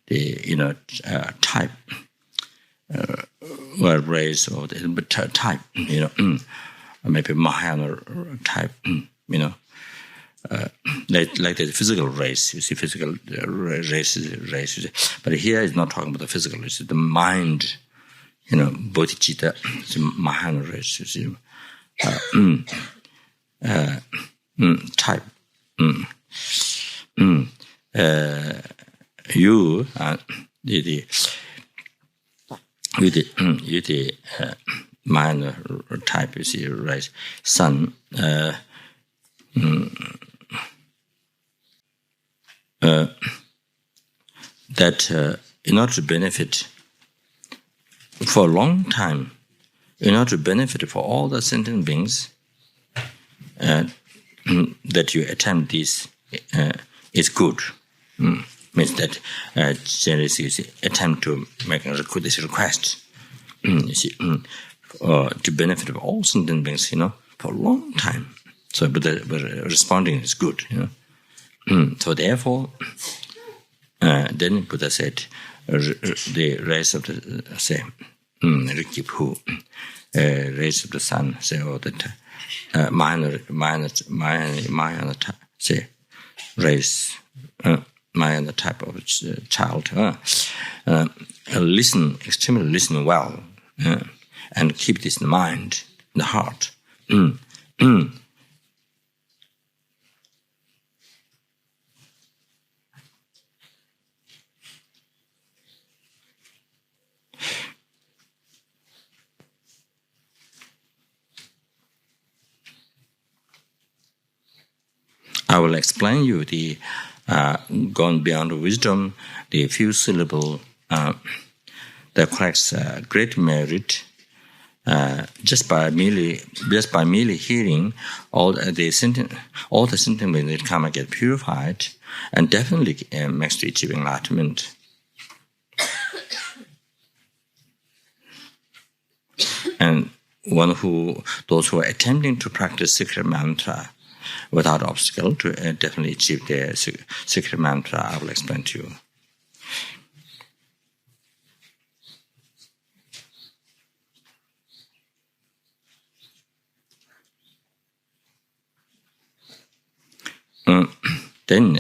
the type. Or race or type, or maybe Mahayana type, like the physical race. You see, physical race, but here it's not talking about the physical race. It's the mind, Bodhicitta, it's Mahayana race. You see, type. You the minor type, you see, right? Son, that in order to benefit for a long time, in order to benefit for all the sentient beings, that you attempt this is good. Means that generously attempt to make this request, you see, to benefit of all sentient beings, for a long time. So, but responding is good, So therefore, then Buddha said, the rays of the Rikipu, rays of the sun, say, or that minor say, rays. Mahayana type of child, extremely listen well, and keep this in mind, in the heart. I will explain you the gone beyond wisdom, the few syllable that collects great merit just by merely hearing, all the sentient beings in karma get purified, and definitely makes to achieve enlightenment. And those who are attempting to practice secret mantra without obstacle to definitely achieve their secret mantra, I will explain to you. Then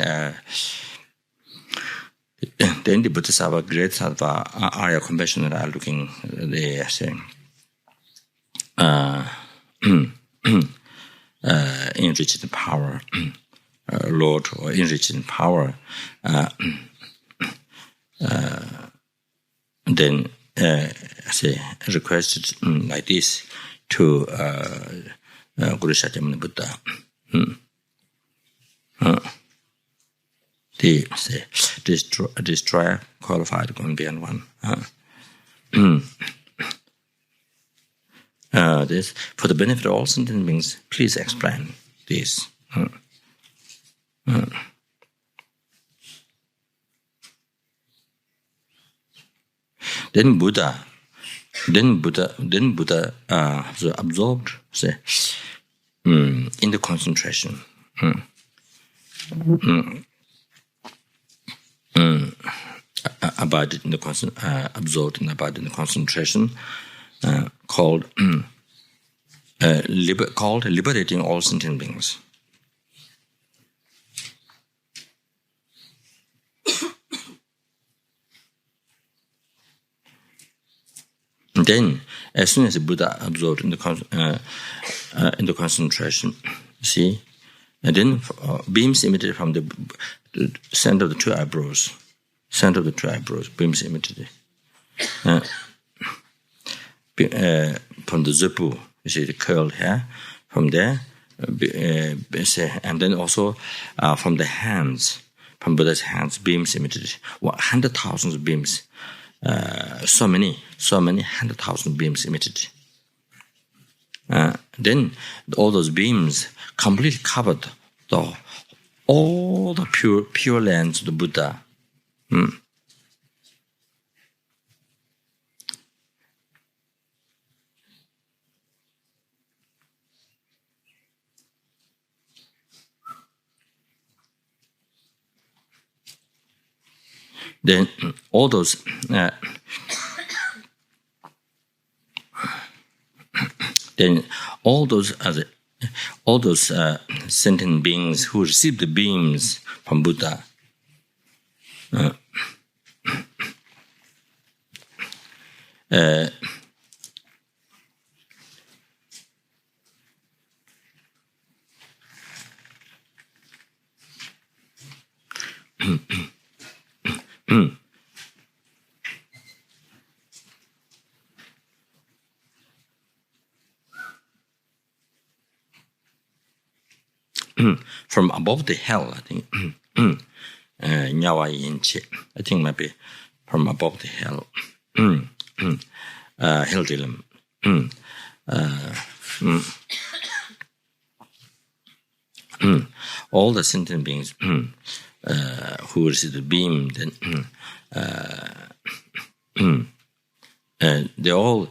the Bodhisattva, great Sattva, Arya compassionate are looking, they say, enriched in power, Lord, or enriched in power, then say requested like this to Buddha Shakyamuni Buddha. The say destroyer qualified going beyond one. This for the benefit of all sentient beings, please explain this. Then Buddha so absorbed, say, in the concentration. Abided in the absorbed and abided in the concentration, called liberating all sentient beings. Then, as soon as the Buddha absorbed in the concentration, see, and then beams emitted from the center of the two eyebrows. Center of the two eyebrows, beams emitted. From the zupu, you see the curled hair, from there, and then also from the hands, from Buddha's hands, beams emitted. 100,000 beams, so many 100,000 beams emitted. Then all those beams completely covered all the pure lands of the Buddha. Then all those sentient beings who received the beams from Buddha, from above the hell, I think. Nyawa Yinche, I think maybe from above the hell. Hell realm. All the sentient beings who receive the beam, then they all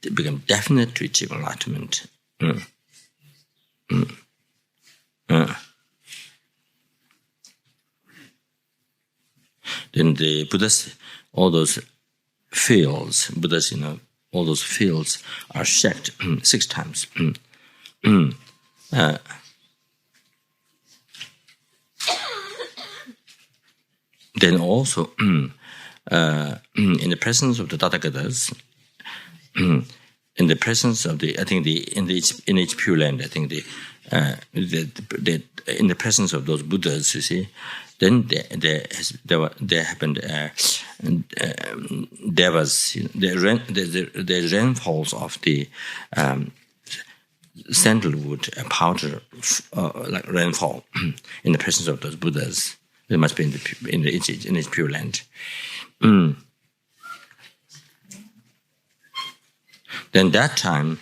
become definite to achieve enlightenment. Then the Buddhas, all those fields, Buddhas, all those fields are checked 6 times. Then also, in the presence of the Tathagatas, in the presence of in each Pure Land, I think in the presence of those Buddhas, you see, then there happened devas, the rainfalls of the sandalwood powder, like rainfall, in the presence of those Buddhas. It must be in its Pure Land. Then that time,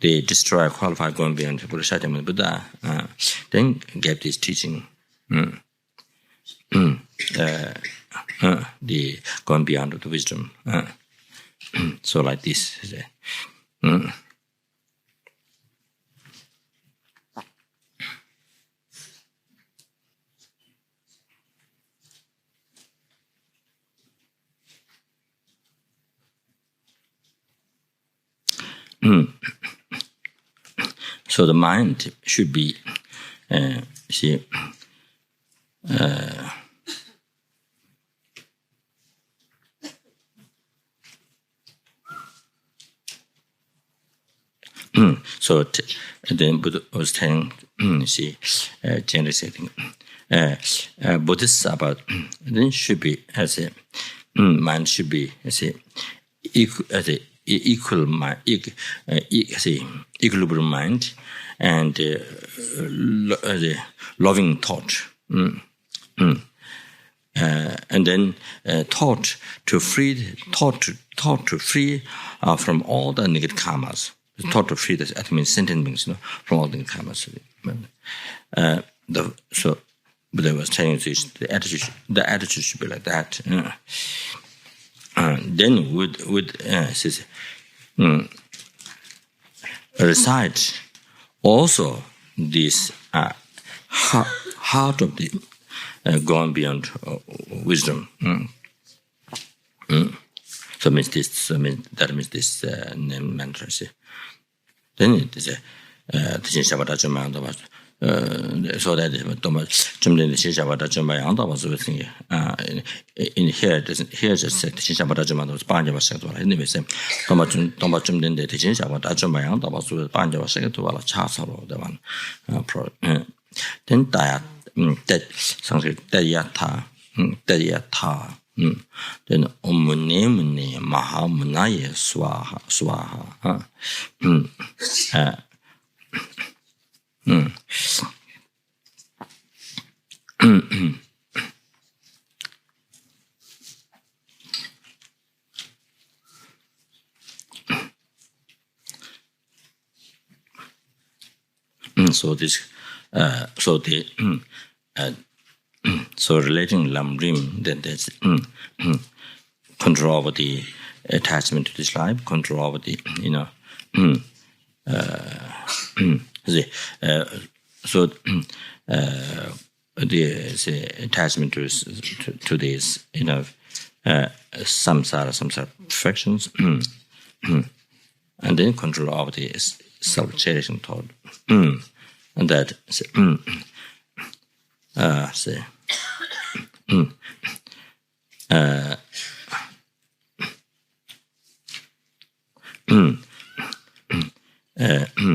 the destroyer qualified going beyond Buddha Shakyamuni Buddha, then gave this teaching, the going beyond the wisdom. So like this. So the mind should be, so then Buddha was telling, Chenrezig, Bodhisattva then should be as a mind should be as a equal mind, equilibrium mind, and the loving thought, and then thought to free from all the negative karmas. Thought to free that means sentient beings, from all the karmas. So Buddha was telling this, the attitude should be like that. Then would recite also this heart of the going beyond wisdom. So means this. So that means this name mantra. Then it is teaching Shabbat Jumanda. So that in here just said teaching Shabbat Jumanda was Panja Sector. Anyway, Tomachum then the teaching Shabbat Jumayanda was Panja Sector, Chasaro, the one. Then that Sanskrit Dayata. Then Mune Maha Munaye Swaha. So this, so relating lam-rim, then there's control over the attachment to this life, control over the the attachment to these samsara perfections, and then control over the self-cherishing thought, and that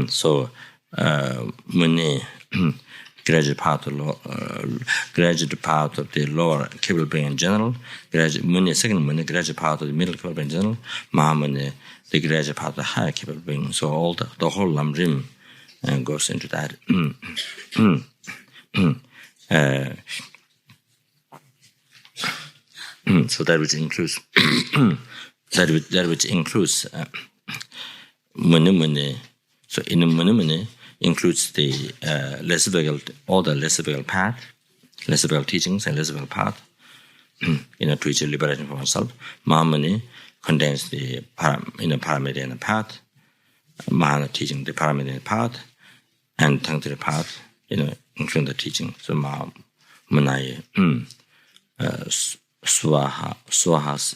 so Muni graduate part of the lower capable brain in general, Muni second Muni graduate part of the middle capable brain in general, Mahamuni the graduate part of the higher capable brain. So all the whole lam-rim goes into that. So that which includes that which includes Muni. So in the Muni includes the all the less difficult path, less difficult teachings and less difficult path, to achieve liberation for oneself. Mahamuni contains the paramedian path, Mahana teaching the paramedian path, and Tangtiri path, including the teaching. So Mahamunaya, Swahas,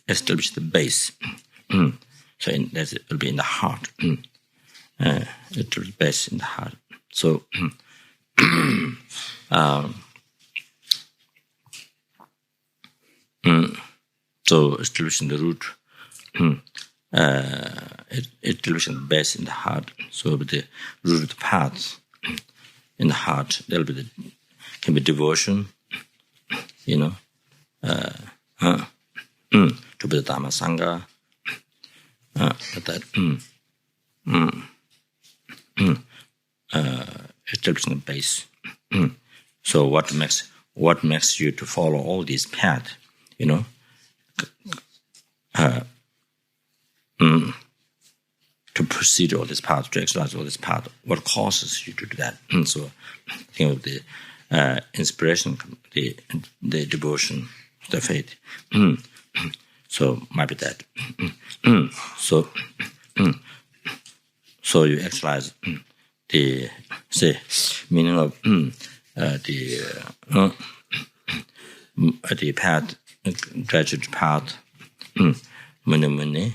establish the base. So that will be in the heart. It will be best in the heart. So, so establishing the root, establishing the base in the heart. So with the root of the path in the heart, there will be can be devotion, to Buddha Dhamma Sangha. Establishing the base. So what makes you to follow all these paths? to proceed all this path, to exercise all this path. What causes you to do that? So think of the inspiration, the devotion, the faith. So might be that. So you exercise the meaning of the path, graduate path, muni,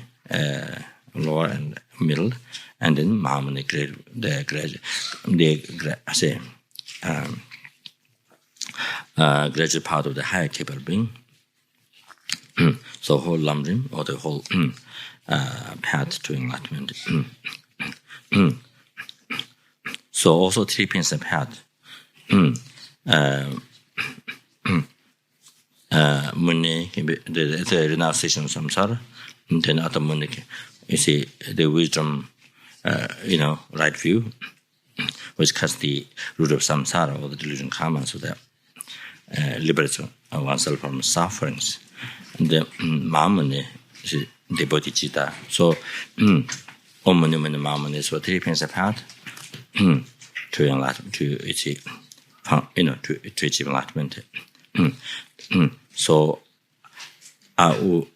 lower and middle, and then Mahamuni graduate part of the higher capable being. So whole lam-rim, or the whole path to enlightenment. So also 3 pins of path. Muni can be the renunciation of samsara, and then other muni, you see the wisdom, right view, which cuts the root of samsara or the delusion karma, so that liberates oneself from sufferings. And the Mahamuni is the Bodhicitta. So Om Muni Muni Mahamuni, so 3 pins of path to enlightenment, to achieve, to achieve enlightenment. So Om,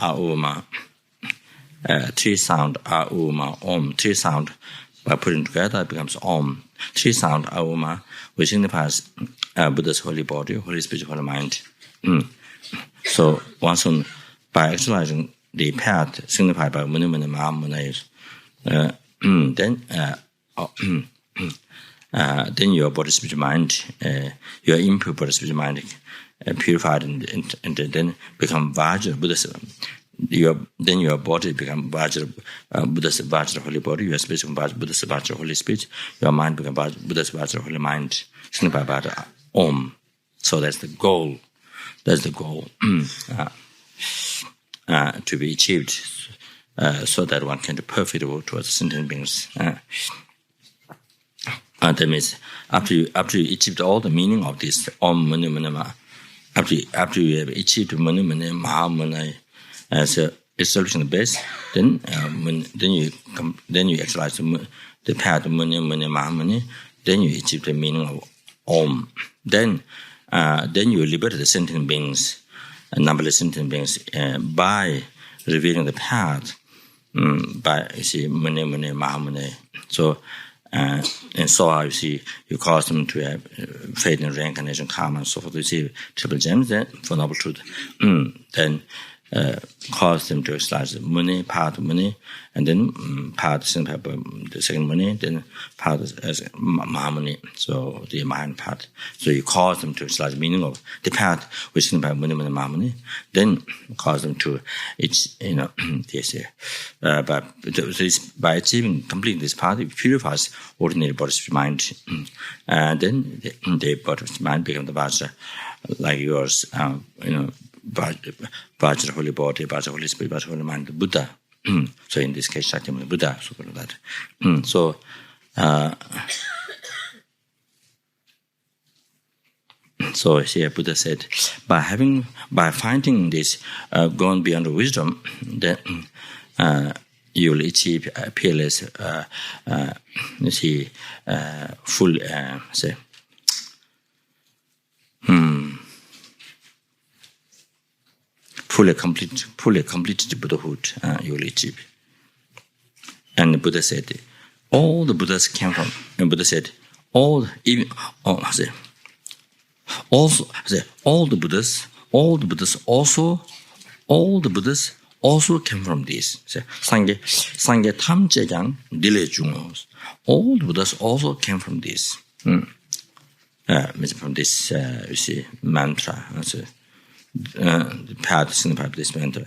Auma, 3 sound, Auma, Om, 3 sound, by putting together it becomes Om. 3 sound, Auma, which signifies Buddha's holy body, holy speech, holy mind. So once by actualizing the path signified by Muni Muni Mahamuni, then your body, speech, mind, your impure body, speech, mind, purified and then become Vajra, Buddhism. Then your body become Vajra, Buddha's Vajra, holy body. Your speech becomes Buddha's Vajra, holy speech. Your mind becomes Buddha's Vajra, holy mind. Signified by the Om. So that's the goal. That's the goal to be achieved, so that one can do perfect work towards sentient beings. That means after you achieved all the meaning of this Om Muni Muni Ma, after you have achieved Muni Muni Maha Muni as a establishing the base, then you actualize the path Muni Muni Maha Muni. Then you achieve the meaning of Om. Then you liberate the sentient beings, numberless sentient beings, by revealing the path, by Muni Muni Mahamuni. So and so you see, you cause them to have faith in reincarnation, karma, and so forth. You see triple gems, then for noble truth. Then cause them to exercise Muni, path Muni, and then path the second Muni, then path as Mahamuni, so the mind path. So you cause them to exercise the meaning of the path, which is by Muni Muni Mahamuni, then cause them to, by achieving, completing this path, it purifies ordinary body, mind, and then the body, mind becomes the Vajra, like yours, Vajra, holy body, Vajra, holy spirit, Vajra, holy mind, the Buddha. So in this case, Shakyamuni, Buddha, so that. So here Buddha said, by finding this, going beyond wisdom, then you will achieve peerless, full, fully completed Buddhahood you will achieve. And the Buddha said, all the Buddhas came from. And Buddha said, all the Buddhas also came from this. Sangye tam jejang dile jungos. All the Buddhas also came from this. From this, you see, mantra. The path signified by this mantra.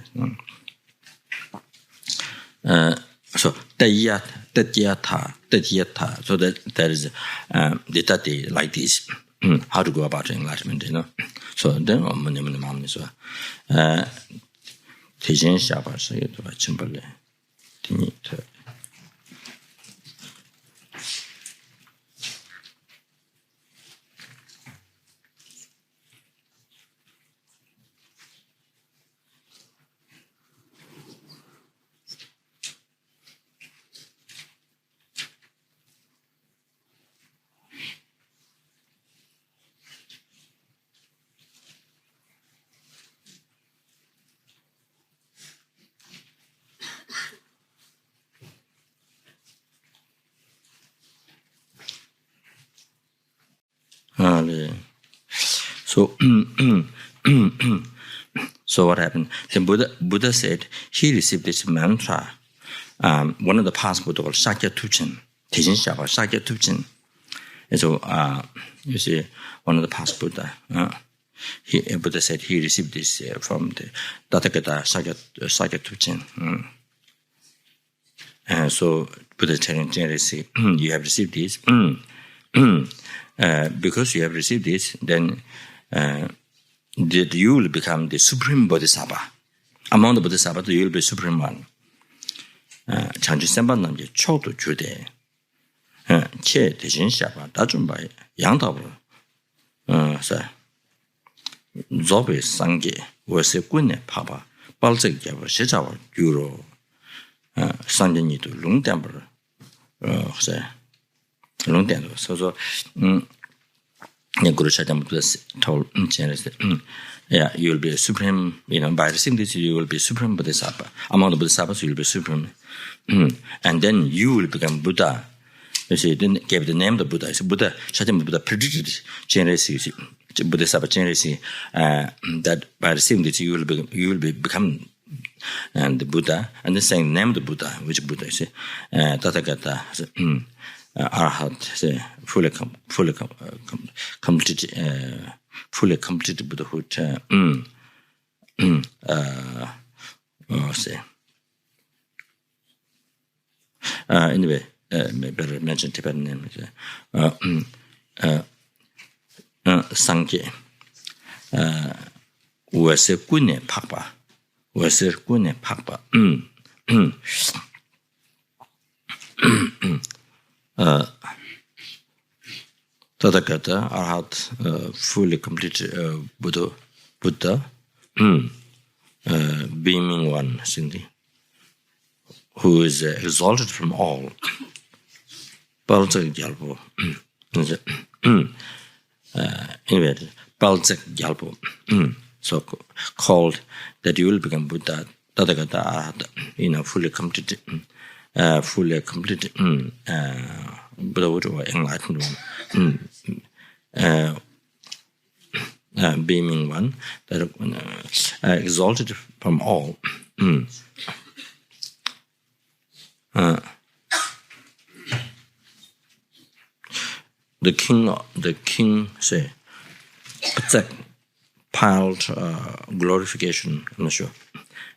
So tatyata. So that is the tati like this. How to go about enlightenment, So then Muni Muni Mahamuni so Tijin Shaba so you do a chimbale. So, so what happened? The Buddha said he received this mantra. One of the past Buddha called Shakyamuni, Teaching Shaba Shakyamuni. And so, you see, one of the past Buddha, Buddha said he received this from the Tathagata Shakyamuni. So, Buddha Chenrezig, you have received this. Because you have received this, then that you will become the supreme Bodhisattva. Among the Bodhisattvas, you will be supreme one. 장주 선반남제 초도 주대. 제 대신 샤바 다좀바 양답으로. 자. 조베 상계 월세 군에 파바 발적이고 시자와 유로 상전이도 롱담으로. 자. 롱담으로. 그래서 Guru Shakyamuni told Chenrezig, yeah, you will be a supreme, by receiving this, you will be supreme Bodhisattva. Among the Bodhisattvas, you will be supreme. And then you will become Buddha. You see, then gave the name of Buddha. So Buddha, Shakyamuni Buddha predicted Chenrezig, Bodhisattva Chenrezig, that by receiving this, you will become the Buddha. And then saying the name of the Buddha, which Buddha, you see, Tathagata, Arhat, fully completed Buddhahood. Anyway, better mention Tibetan name. Sangye. Wase Gune Pakpa. Wase Gune Pakpa. Tathagata Arhat, fully completed Buddha, beaming one, who is exalted from all. Balzak Gyalpo. Anyway, Balzak Gyalpo. So called that you will become Buddha, Tathagata Arhat, fully completed. Buddha or enlightened one, beaming one, that exalted from all. The king say, piled glorification. I'm not sure.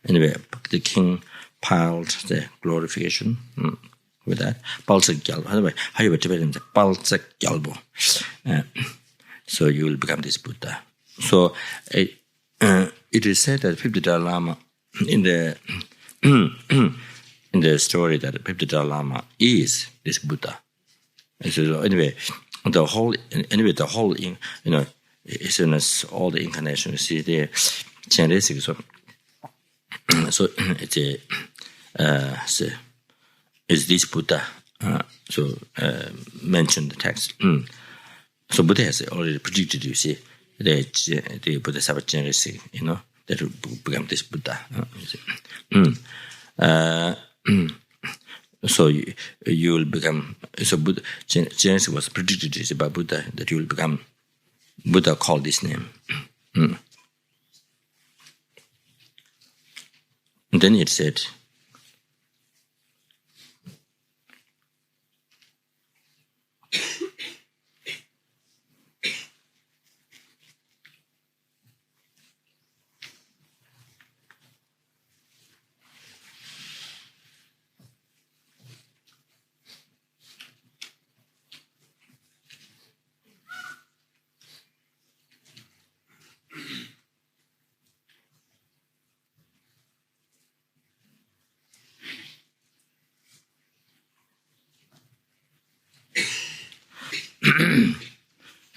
Anyway, the king piled the glorification with that. Balzak Gyalbo. How you Tibetan? Balzak Gyalbo. So you will become this Buddha. So it is said that 50 Dalai Lama in the in the story that 50 Dalai Lama is this Buddha. So anyway, the whole as soon as all the incarnations you see there, Chenrezig. So it's is this Buddha? So mentioned the text. So Buddha has already predicted, you see, the Bodhisattva Chenrezig, that will become this Buddha. So you will become. So Buddha Chenrezig was predicted by Buddha that you will become. Buddha called this name. And then it said,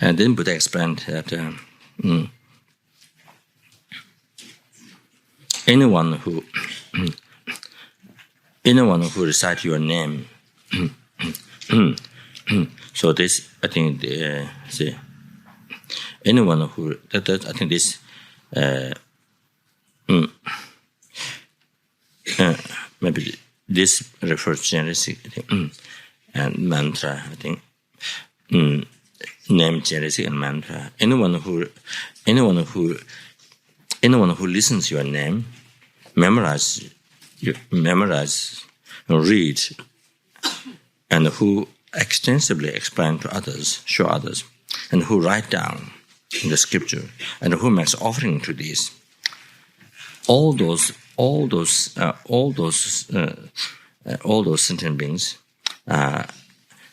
and then Buddha explained that anyone who recites your name, so this I think anyone who I think this maybe this refers to Chenrezig and mantra I think. name Chenrezig and mantra. Anyone who listens your name, memorize, read, and who extensively explain to others, show others, and who write down in the scripture, and who makes offering to these. All those sentient beings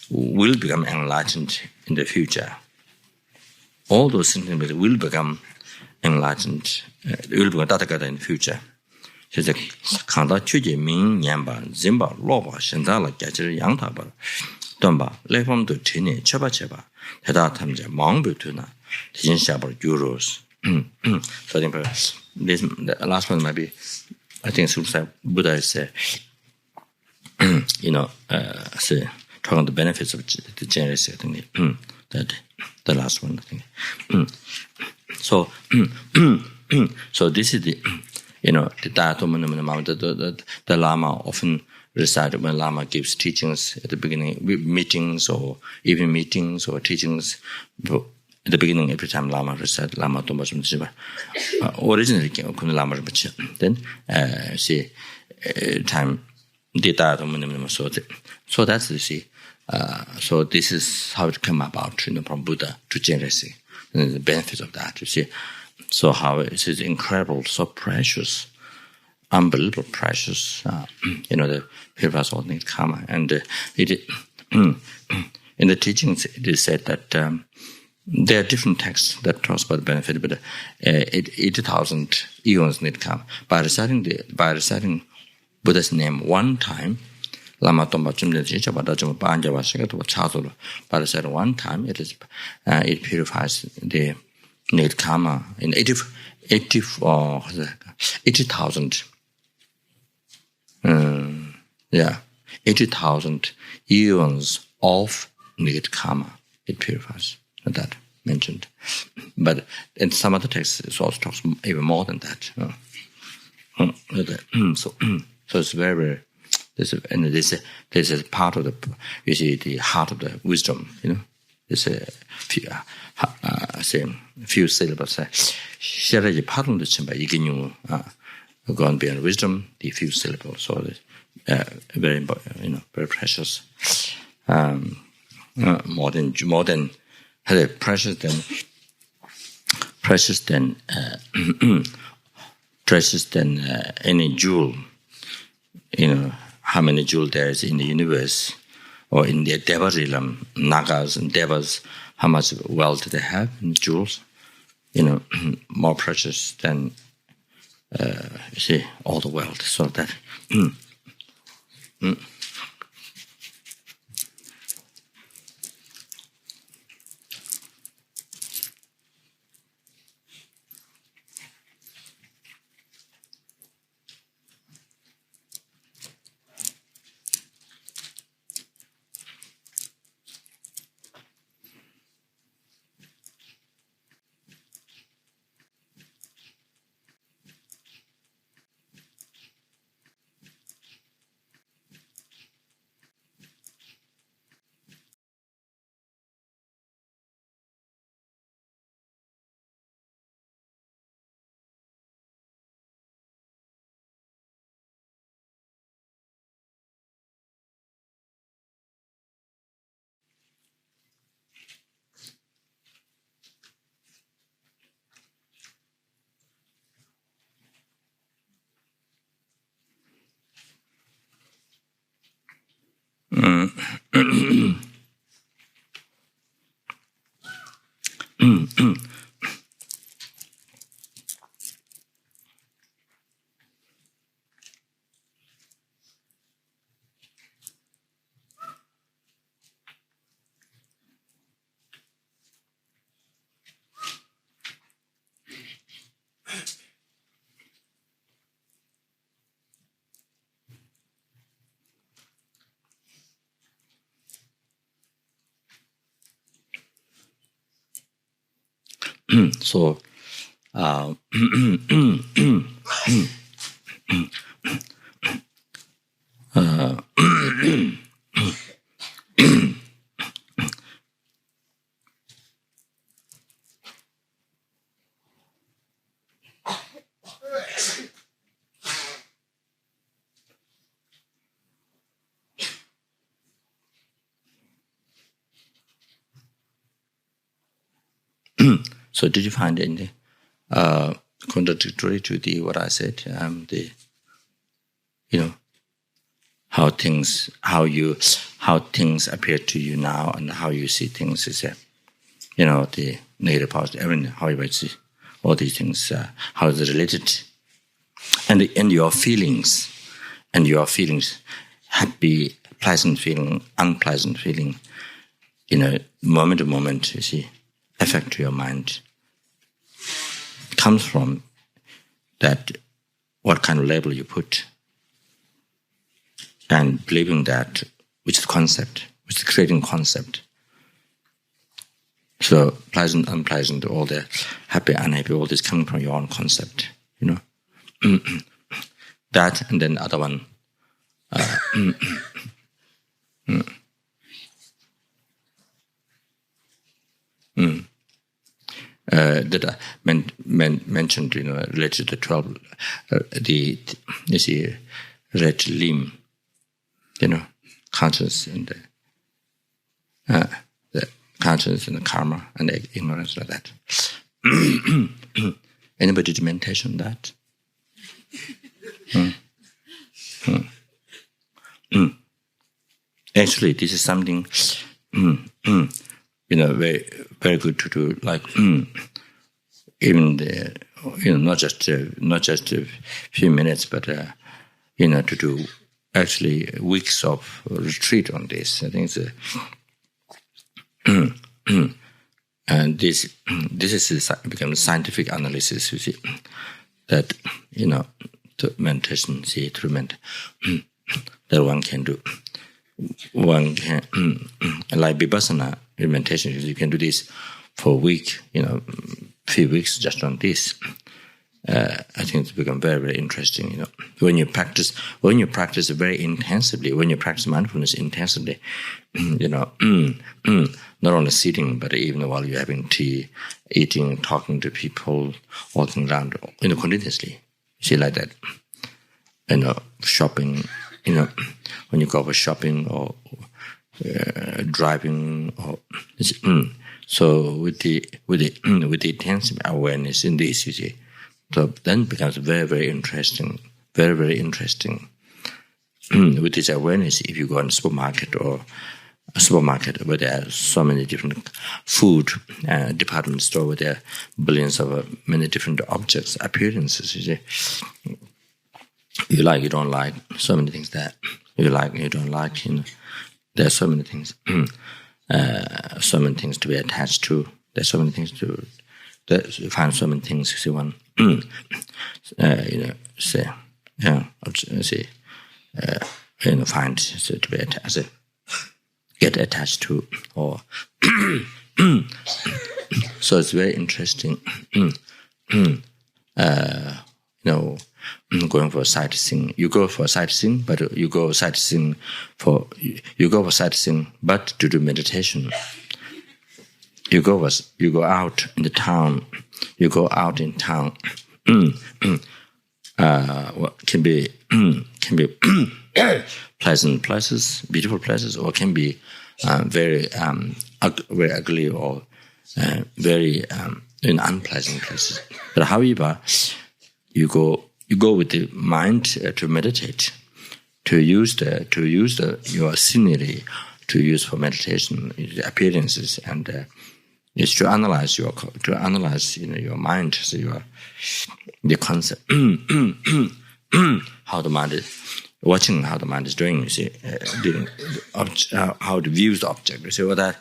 will become enlightened in the future. All those sentient beings will become enlightened, will become Tathagata in the future. So the Kanda Chuji Ming Nyamba Zimba Loba Shendala Gachir Yangtaba Domba Lefam to Tini Cheba Cheba Heda Tamja Mangbu Tuna Tijin Shabar Euros. So I think this the last one might be, I think Buddha is say talking the benefits of the Chenrezig, I think that the last one, I think. So this is the the Lama often recite when Lama gives teachings at the beginning, meetings or even meetings or teachings. At the beginning, every time Lama recite Lama Zopa Rinpoche, originally Khunu Lama Rinpoche. Then time so that's so this is how it came about, from Buddha to Chenrezig, and the benefits of that. You see, so how it is incredible, so precious, unbelievable precious. The purifies all need karma, and in the teachings it is said that there are different texts that talk about the benefit, but 80,000 eons need karma. By reciting Buddha's name one time, Lama Zopa Rinpoche, by reciting one time, it purifies the need karma in 80,000. 80,000 eons of need karma. It purifies. That mentioned, but in some other texts it also talks even more than that. So it's very, this is part of the, you see, the heart of the wisdom. It's a few syllables. Sharaji parum the chimba yiginyu gone beyond wisdom. The few syllables, so very very precious. More than precious than any jewel. How many jewels there is in the universe, or in the Deva realm, Nagas and Devas, how much wealth they have in jewels. More precious than you see all the wealth. So that. So, So did you find any contradictory to what I said? How things appear to you now and how you see things is the negative, positive, everything, how you see all these things, how is it related, and your feelings, happy, pleasant feeling, unpleasant feeling, moment to moment, you see, affect your mind. It comes from that, what kind of label you put, and believing that, which is concept, which is creating concept. So pleasant, unpleasant, all the happy, unhappy, all this coming from your own concept, That, and then the other one, that I mentioned, related to the 12, red limb, conscience and the conscience and the karma and the ignorance like that. Anybody did meditation on that? Actually, this is something very, very good to do. Like even the not just a few minutes, but to do actually weeks of retreat on this. I think it's and this is become scientific analysis. You see that the meditation, through meditation that one can do. One can like vipassana meditation. You can do this for a week, few weeks just on this. I think it's become very, very interesting. When you practice very intensively, when you practice mindfulness intensively, not only sitting, but even while you're having tea, eating, talking to people, walking around, continuously. See, like that. Shopping. When you go for shopping or driving, or so with the intensive awareness in this, you see. So then it becomes very, very interesting, very, very interesting. With this awareness, if you go in a supermarket where there are so many different food department store, where there are billions of many different objects, appearances, you see. You like, you don't like, so many things there. You like, you don't like, there are so many things, so many things to be attached to. There's so many things you find so many things, you see, one, find to be attached, get attached to, or so it's very interesting. Going for sightseeing, you go for sightseeing, but you go for sightseeing, but to do meditation. You go out in the town. You go out in town. Can be pleasant places, beautiful places, or can be very ugly or very unpleasant places. But however, you go with the mind to meditate, to use your scenery to use for meditation, the appearances, and is to analyze your mind, so the concept, how the mind is watching, how the mind is doing. You see, how it views the object. You see what that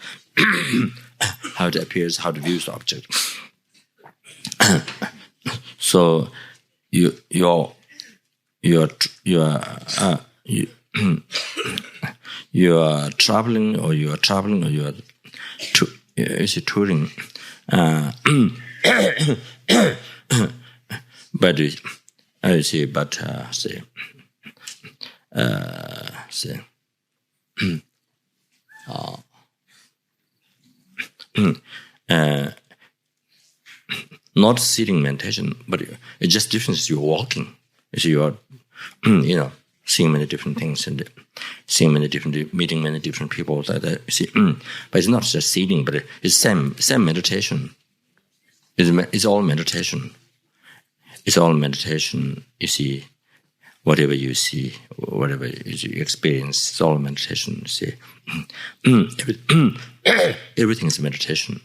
how it appears, how it views the object. So you are traveling, or you are touring, but I see, but not sitting meditation, but it's just difference. You're walking. So you are, seeing many different things and meeting many different people. Like that. You see, but it's not just sitting, but it's same meditation. It's all meditation. It's all meditation. You see, whatever you see, whatever you experience, it's all meditation. You see, everything is meditation.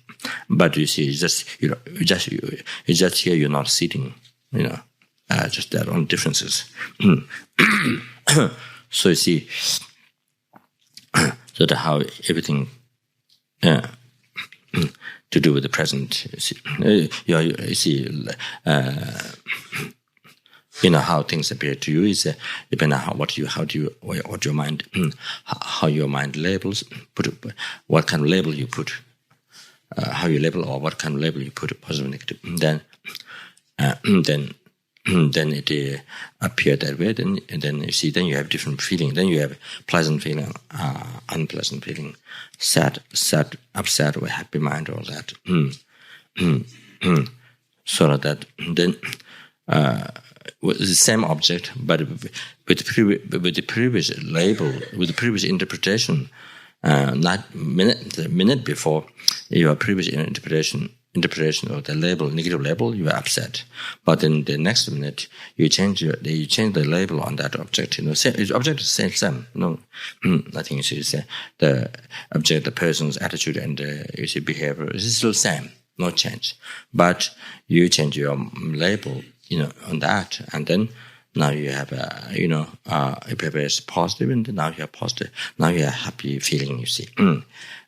But you see, it's just here. You're not sitting. Just their own differences. So you see, so that how everything to do with the present. You see, how things appear to you is depending on what your mind, how your mind labels, what kind of label you put, how you label or what kind of label you put, positive, negative. Then it appear that way. Then you see. Then you have different feeling. Then you have pleasant feeling, unpleasant feeling, sad, upset, or happy mind, all that. So that then with the same object, but with the previous label, with the previous interpretation, not minute before your previous interpretation of the label, negative label, you are upset. But in the next minute, you change the label on that object. The object is the same. No, nothing. You see, the object, the person's attitude, and you see behavior is still the same. No change. But you change your label, on that, and then now you have if it's positive, and now you have positive. Now you have happy feeling. You see.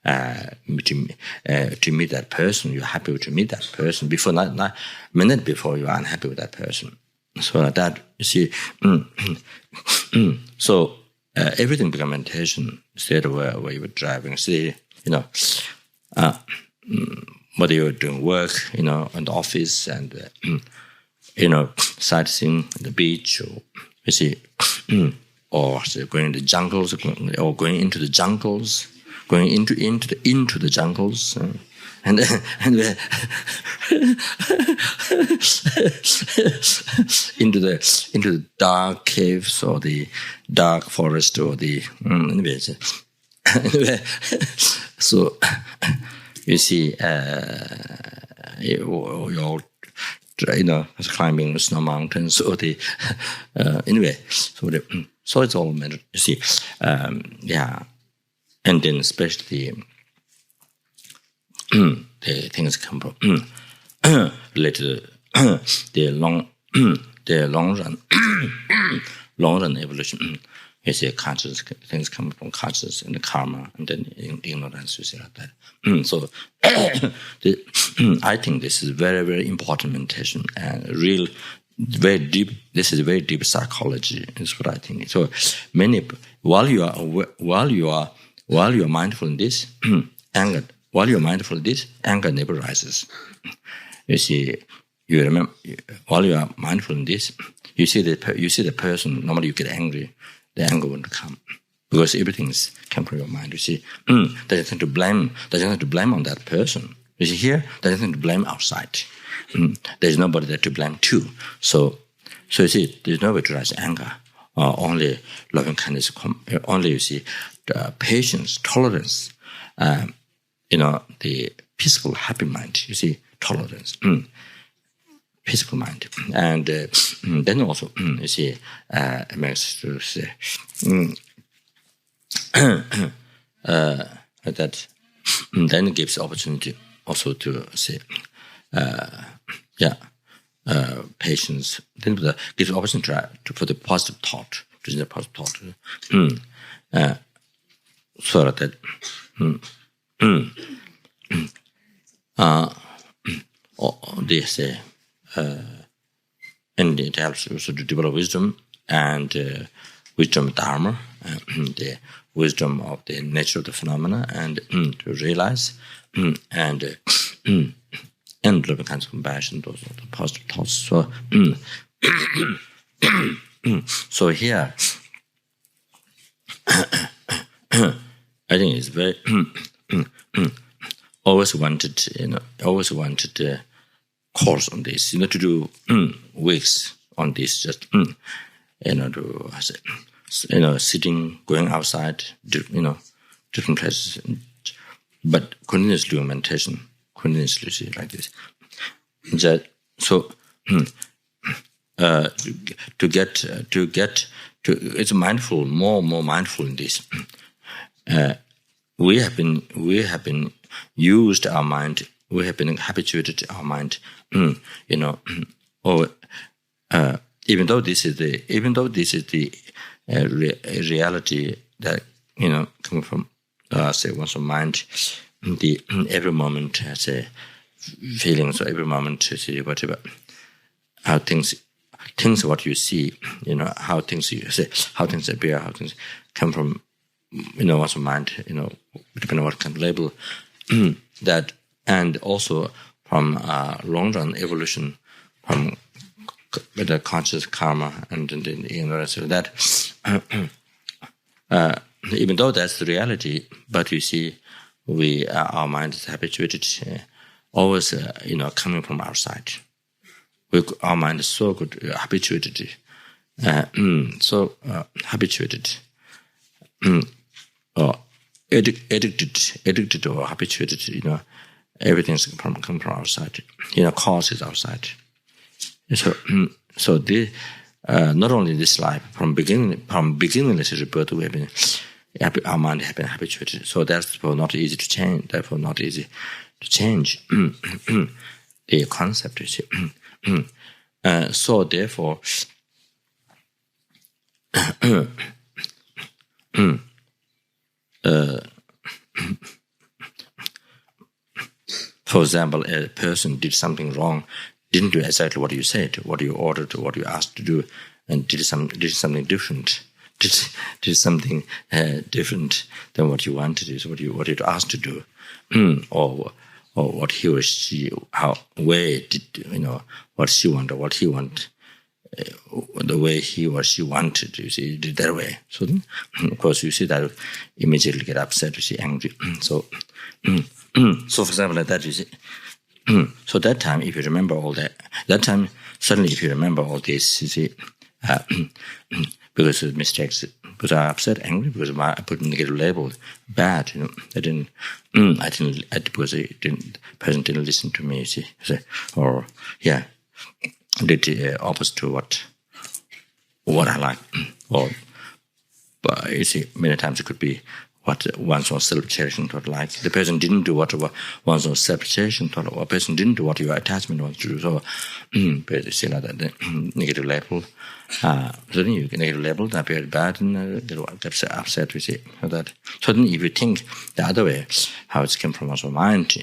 To meet that person, you're happy to meet that person. Before, not minute before, you are unhappy with that person. So that you see. So everything becomes meditation. Instead of where you were driving, see, whether you're doing work, in the office, and sightseeing at the beach, or you see, or going to the jungles, or going into the jungles. Going into the jungles, and into the dark caves or the dark forest or the anyway. So you see, you're climbing snow mountains or the anyway. So it's all matter. You see, And then especially the things come from related to the long run evolution. You see, conscious things come from conscious and the karma, and then ignorance. You see like that. So I think this is very, very important meditation and very deep. This is very deep psychology. Is what I think. So while you're mindful in this, anger. While you're mindful in this, anger never rises. You see, you remember. While you are mindful in this, you see the person. Normally, you get angry. The anger won't come because everything comes from your mind. You see, there's nothing to blame. There's nothing to blame on that person. You see, here there's nothing to blame outside. There's nobody there to blame too. So you see, there's no way to rise anger. Only loving kindness. Only you see. Patience, tolerance, the peaceful, happy mind. You see, tolerance, peaceful mind, and then also you see, makes to say that then gives opportunity also to say, patience. Then gives opportunity for the positive thought, to the positive thought. So that they say, and it helps also to develop wisdom and wisdom dharma, the wisdom of the nature of the phenomena, and to realize and loving kinds of compassion, those are the positive thoughts. So, so here. I think it's very always wanted a course on this, to do weeks on this, just to sitting, going outside, different places, but continuously doing meditation, continuously like this. that so to get it's mindful, more mindful in this. We have been used our mind. We have been habituated our mind. Even though this is the reality that coming from say one's mind, the every moment has a feeling. So every moment, see whatever, how things what you see, how things you say, how things appear, how things come from, one's mind, depending on what kind of label that, and also from long run evolution, from the conscious karma and the ignorance of that. Even though that's the reality, but you see, our mind is habituated, always, coming from outside. Our mind is so good, habituated, habituated, or addicted or habituated. Everything's come from outside. Cause is outside. So this, not only this life, from beginningless rebirth, we have been, our mind has been habituated. So therefore not easy to change. Therefore not easy to change the concept. You see. So therefore, for example, a person did something wrong, didn't do exactly what you said, what you ordered, what you asked to do, and did something different. Did something different than what you wanted, is what you asked to do, or what he or she, what she wanted, or what he wanted, the way he or she wanted. You see, did that way. So then, of course, you see that immediately get upset, you see, angry. So for example, like that, you see. So that time, if you remember all that, suddenly if you remember all this, you see, because of mistakes, because I upset, angry, because I put a negative label, bad, because the person didn't listen to me, you see, or, did the opposite to what I like, or, but you see, many times it could be what one's own self-cherishing thought like. The person didn't do what one's own self-cherishing thought, or a person didn't do what your attachment wants to do. So, but you see like that, the negative label. So then you get negative label, that appears bad, and get upset, we see. That. So then if you think the other way, how it's come from one's own mind,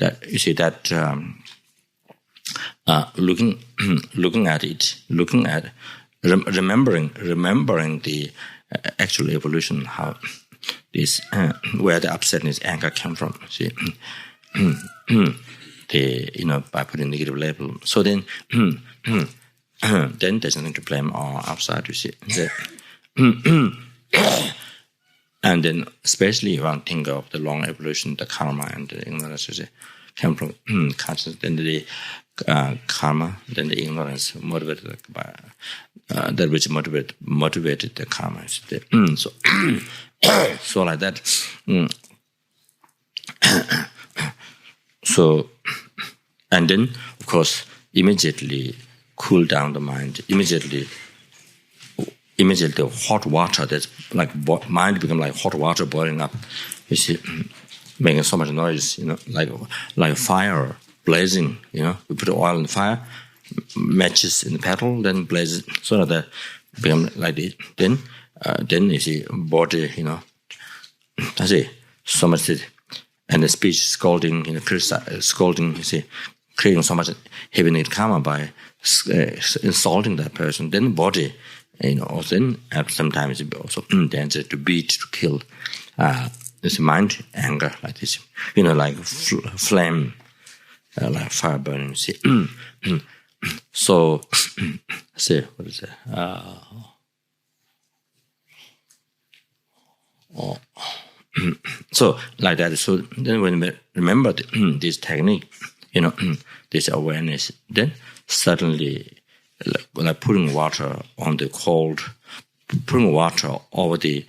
that you see that looking at it, remembering the actual evolution, how this where the upsetness, anger came from. See, by putting negative label. So then, then there's nothing to blame or outside. You see, and then especially if one think of the long evolution, the karma and the ignorance, you see, came from consciousness. Then the karma, then the ignorance motivated by that which motivated the karma. So like that. So, and then of course immediately cool down the mind. Immediately hot water. That's like mind become like hot water boiling up. You see, making so much noise. Like fire blazing. We put oil in the fire, matches in the petal, then blazes, so that become like this. Then you see body, I see so much, and the speech scolding, scolding, you see, creating so much heavy negative karma by insulting that person. Then body, then sometimes it also danger to beat, to kill. This mind anger like this, like flame, like fire burning. See. So, see, what is it? So, like that. So, then when we remember this technique, this awareness, then suddenly, like putting water on the cold, putting water over the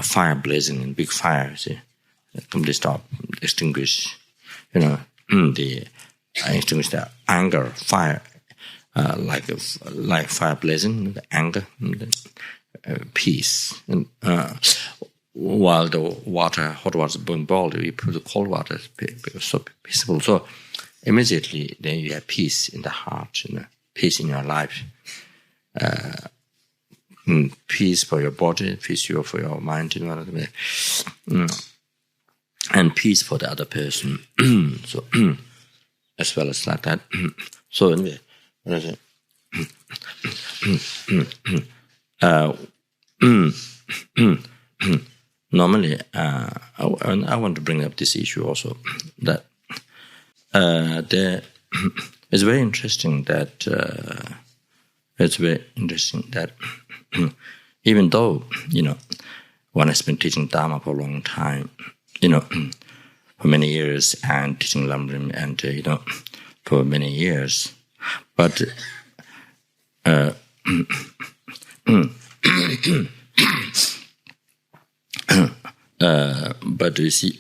fire blazing in big fire, see, completely stop, extinguish, the extinguish the anger, fire, like fire blazing, the anger, peace. And, while the hot water is being boiled, you put the cold water, it's so peaceful. So immediately, then you have peace in the heart, peace in your life, peace for your body, peace for your mind, and peace for the other person. So as well as like that. So anyway, what is it? Normally, I want to bring up this issue also, that it's very interesting that even though, one has been teaching Dharma for a long time, for many years, and teaching lam-rim, and, for many years, but but you see,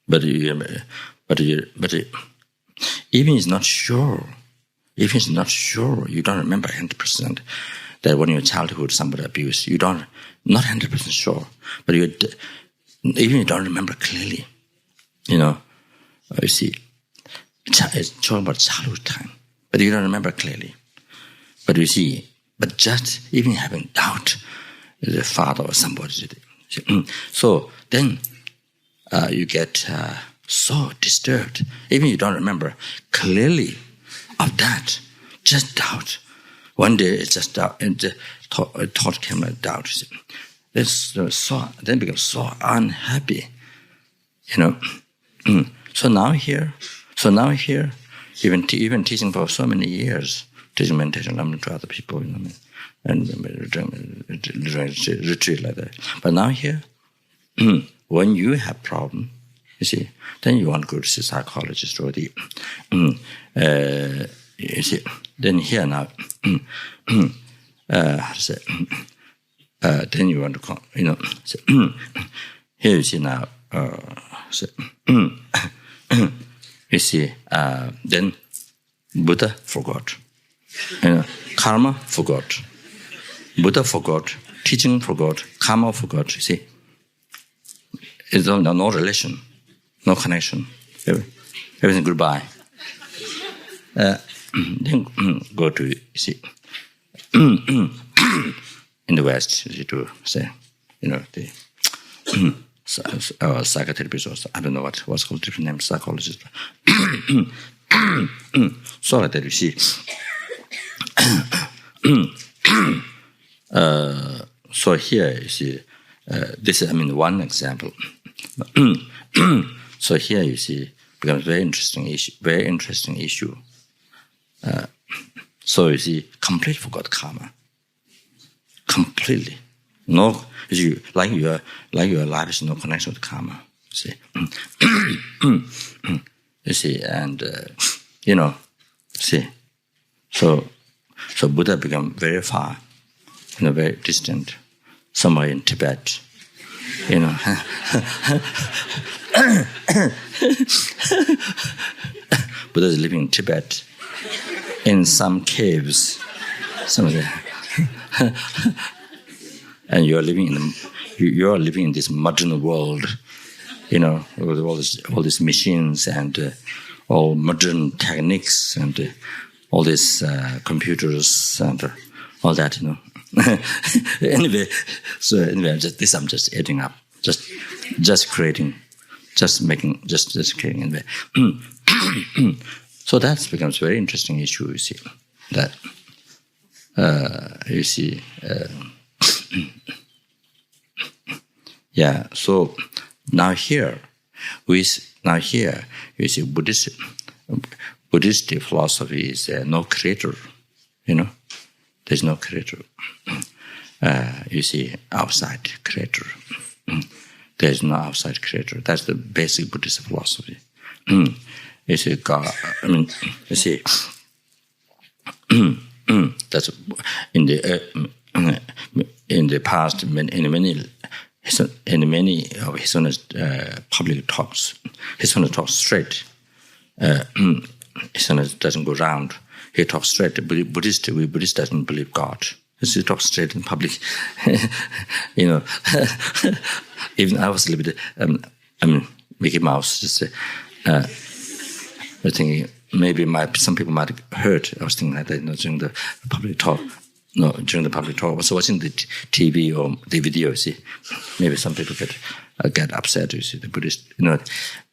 but even is not sure. If it's not sure, you don't remember 100% that when in your childhood somebody abused you. Not 100% sure, but even you don't remember clearly. You see, it's talking about childhood time, but you don't remember clearly. But you see, but just even having doubt, the father or somebody did it. So then you get so disturbed. Even you don't remember clearly of that, just doubt. One day it's just doubt, and the thought came like doubt. Then become so unhappy, So now here, even teaching for so many years, teaching meditation to other people, and retreat like that. But now here, when you have problem, you see, then you want to go to see psychologist or the, you see, then here now, how to say, then you want to come, here you see now, you see, then Buddha forgot, karma forgot, Buddha forgot, teaching forgot, karma forgot, you see. It's no relation, no connection. Everything goodbye. Then go to, you see, in the West, you see, to say, the psychotherapist also, I don't know what's called different name, psychologist. So like that, you see. So here, you see, this is, one example. So here, you see, becomes very interesting issue. So you see, completely forgot karma. Completely. No, you like your life is no connection with karma. You see. You see, and see. So Buddha become very far, very distant, somewhere in Tibet, Buddha is living in Tibet, in some caves, and you are living in this modern world, with all these machines and all modern techniques and all these computers and all that, Anyway, I'm just adding up, just creating, just creating. Anyway. So that becomes a very interesting issue, you see, that, you see, so now here, you see, Buddhist philosophy is no creator, there's no creator. You see, outside creator. There's no outside creator. That's the basic Buddhist philosophy. You see, God, you see, that's in the past, in many in many of his Holiness public talks, his Holiness talks straight. His Holiness doesn't go round. He talks straight. We Buddhists doesn't believe God. He talks straight in public. Even I was a little bit, Mickey Mouse. Just, I was thinking maybe some people might have heard. I was thinking like that during the public talk. No, during the public talk, I was watching the TV or the video. See, maybe some people get upset. You see, the Buddhist, it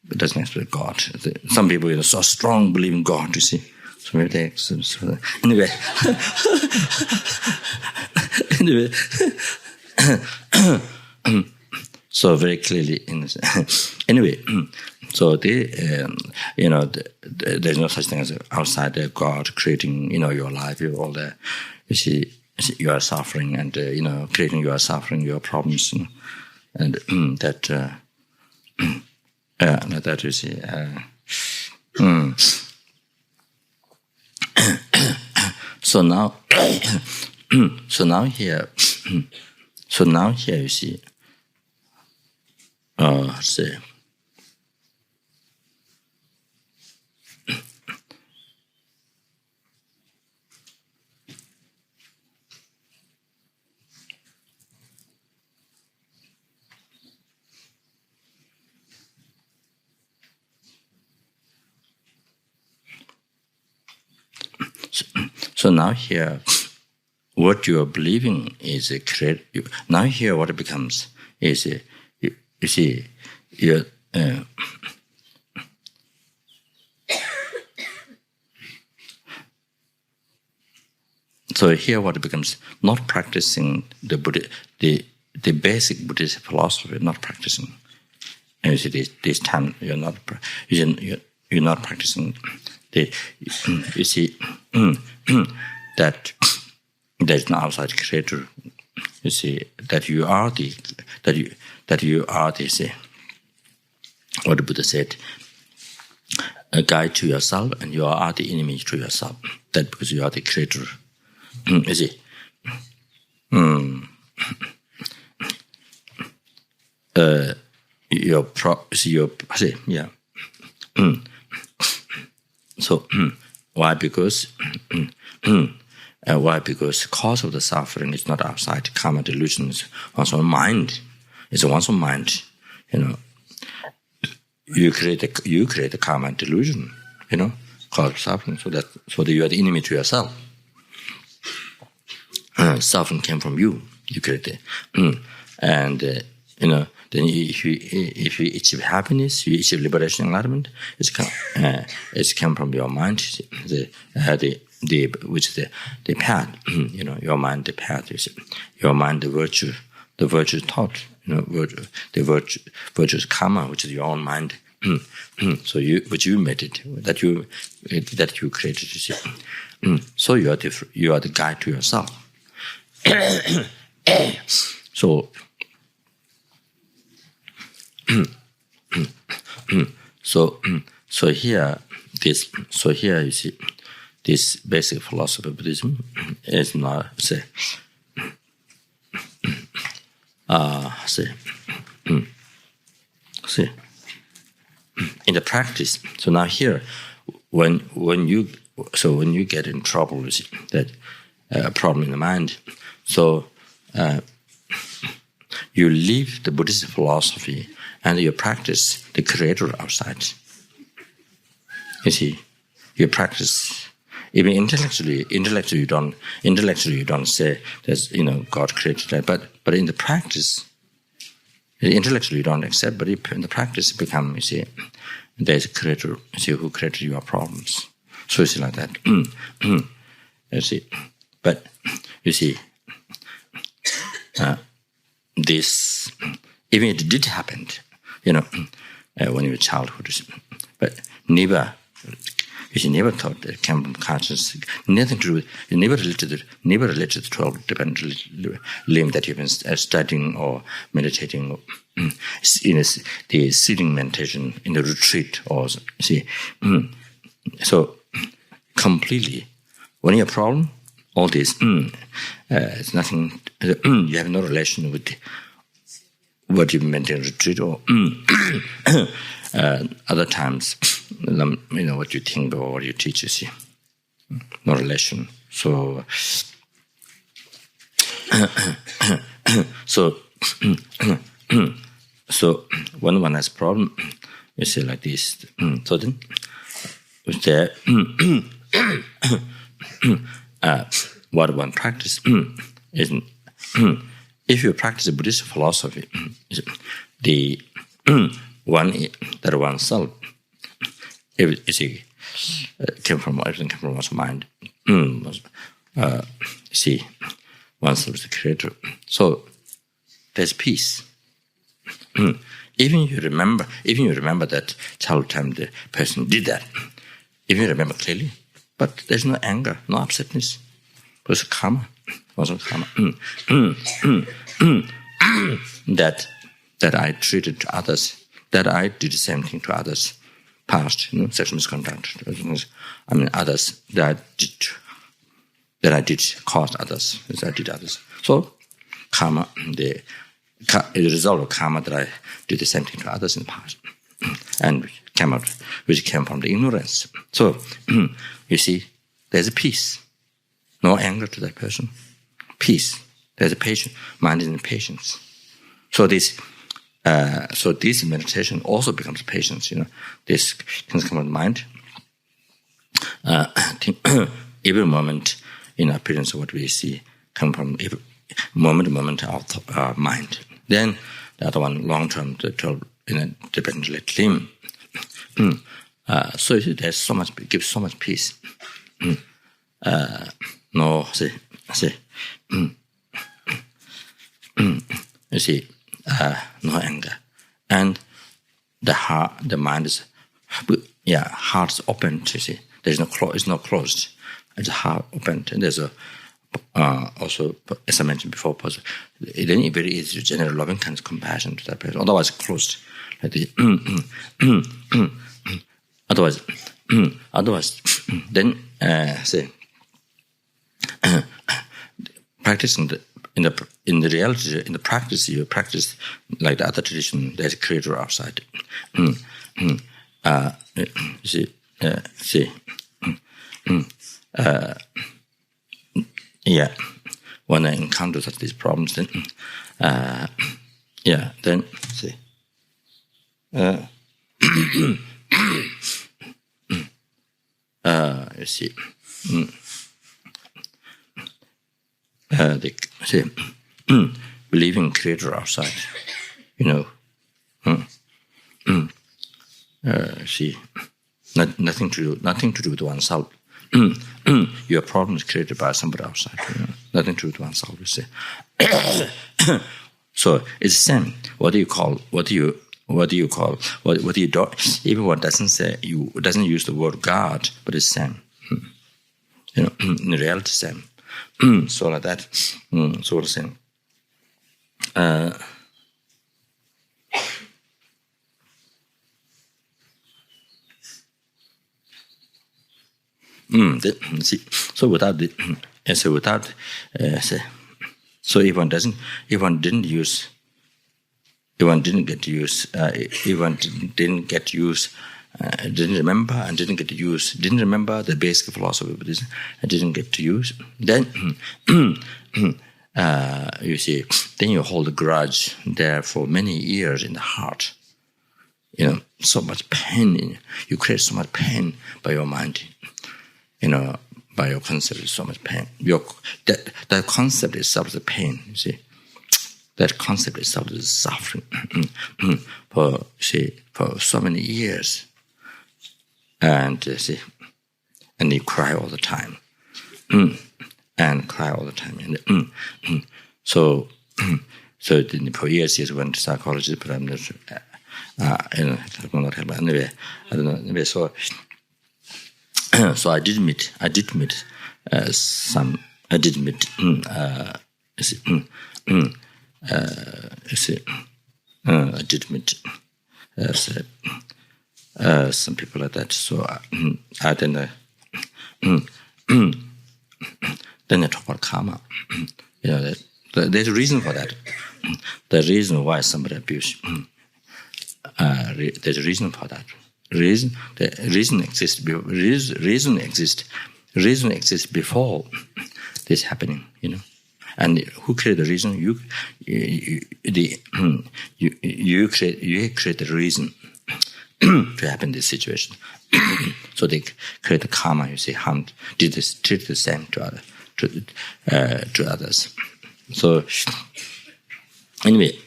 doesn't explain God. Some people, so strong believe in God. You see, so maybe they. Anyway, so very clearly, anyway, so there's no such thing as outside God creating, your life, all that. You see, you are suffering, and creating your suffering, your problems, and that you see. So now here you see. Say. So now here, what you are believing is a create. Now here, what it becomes is you see, so here what it becomes, not practicing the basic Buddhist philosophy, not practicing. And you see, this time you're not practicing. You see that there's an outside creator. You see that you are the what the Buddha said, a guide to yourself, and you are the enemy to yourself. That because you are the creator. You see. So why? Because why? Because the cause of the suffering is not outside karma delusions. One's own mind. It's one's own mind. You create the karma delusion. Cause suffering. So that you are the enemy to yourself. Suffering came from you. You create it, and then if you achieve happiness, you achieve liberation, enlightenment. It's come from your mind. Which is the path. Your mind, the path. You see, your mind, the virtue thought. The virtuous karma, which is your own mind. So which you made it, that you created. You see, so you are the guide to yourself. So. So here you see, this basic philosophy of Buddhism is not in the practice. So now here, when you get in trouble, you see, that problem in the mind, so you leave the Buddhist philosophy and you practice the creator outside. You see, you practice even intellectually you don't say that God created that, but in the practice, intellectually you don't accept, but in the practice it becomes, you see, there's a creator, you see, who created your problems. So it's like that. You see, but you see, this, even it did happen, when you were childhood, but never thought that it came from consciousness. Nothing to do with it. Never related to 12 dependent limb that you've been studying or meditating, or the sitting meditation in the retreat, or see. So completely, when you have a problem, all this, it's nothing. You have no relation with what you maintain retreat, or other times, what you think or what you teach, you see. No relation. So, so when one has a problem, you say like this. So then, what one practice is, if you practice Buddhist philosophy, the oneself, everything came from one's mind. See, oneself is the creator. So there's peace. Even you remember that childhood time the person did that. Even you remember clearly, but there's no anger, no upsetness. There's karma. Also karma. That I treated to others, that I did the same thing to others, past, sexual misconduct. Others that I did cause others, as I did others. So karma, the result of karma that I did the same thing to others in the past, and which came from the ignorance. So you see, there's a peace, no anger to that person. Peace. There's a patience, mind is in patience. So this meditation also becomes patience. This can come from the mind. Every moment in appearance of what we see come from every moment of mind. Then the other one, long term, the 12 dependently limb. So there's so much, it gives so much peace. No, you see, no anger, and the mind is, heart's open. You see, there's no it's not closed. It's heart open, and there's also, as I mentioned before, it ain't very easy to generate loving kind of compassion to that person. Otherwise, closed. Like the, otherwise, then practicing in the reality, in the practice, you practice like the other tradition. There's a creator outside. When I encounter such these problems, then see. You see. Believing creator outside, see, nothing to do with oneself. Your problem is created by somebody outside. Nothing to do with oneself. You see. So it's the same. What do you do? Everyone doesn't use the word God, but it's same. In reality, same. So like that. So the same. See, so without so if one didn't remember the basic philosophy of Buddhism, and didn't get to use, then you see, then you hold a grudge there for many years in the heart. So much pain. You create so much pain by your mind. By your concept, so much pain. That concept itself is a pain. You see, that concept itself is suffering for so many years, and and you cry all the time, and cry all the time, so for years went to psychologist, but I'm not. Not help anyway. I don't know. Anyway, so I did meet some. I did meet. I did meet some people like that. So then I talk about karma. There's a reason for that. the reason why somebody abuse, there's a reason for that. Reason exists before this happening, And who create the reason? You create the reason to happen this situation. So they create the karma. You see, treat the same to others. So anyway,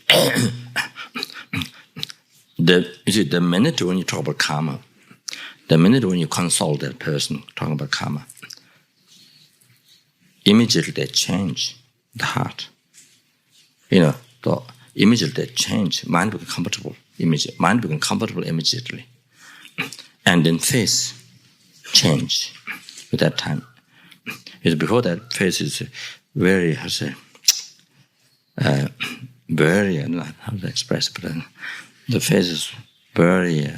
the minute when you talk about karma, the minute when you consult that person talking about karma, immediately they change the heart. Immediately they change. Mind becomes comfortable immediately. And then face change at that time. Before that, face is very, very, I don't know how to express it, but the face is very,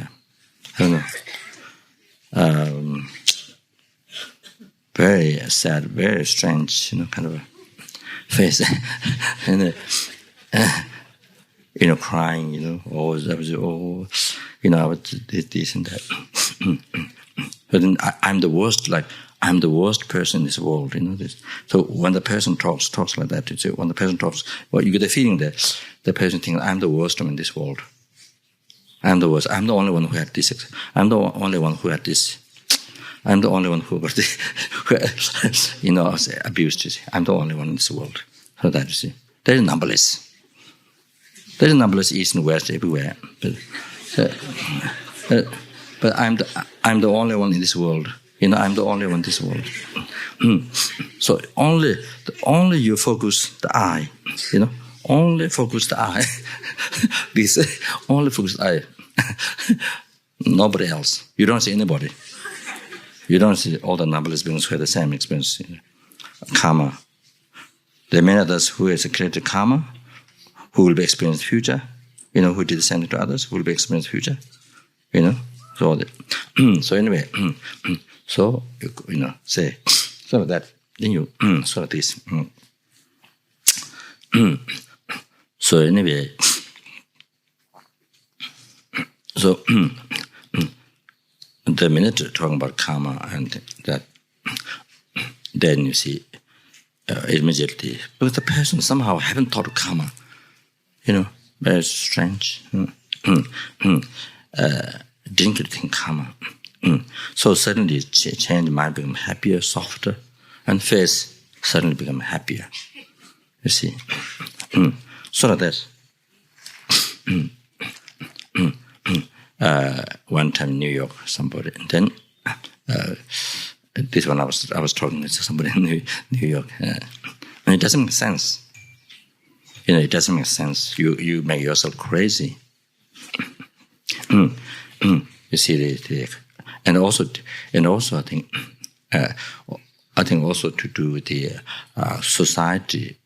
very sad, very strange, kind of a face. And, crying, always, I was this and that. But then I'm the worst, I'm the worst person in this world, this. So when the person talks like that, when the person talks, well, you get the feeling that the person thinks, I'm the worst one in this world. I'm the worst. I'm the only one who had this. I'm the only one who had this. I'm the only one who got this, abused. I'm the only one in this world. So that, you see, there is numberless. There is numberless east and west everywhere. But I'm the only one in this world. I'm the only one in this world. So only you focus the eye. Only focus the eye. Only focus the eye. Nobody else. You don't see anybody. You don't see all the numberless beings who have the same experience. Karma. There are many others who has created karma, who will be experiencing future. Who did the same to others, who will be experiencing future. So anyway, so say so that then you so this. So anyway, so the minute talking about karma and that, then you see immediately, because the person somehow haven't thought of karma, very strange. Didn't get to think karma. So suddenly change, mind become happier, softer, and face suddenly become happier. You see, so like that. One time in New York, somebody, and then this one I was talking with somebody in New York, and it doesn't make sense. It doesn't make sense. You make yourself crazy. You see, and also I think also to do with the society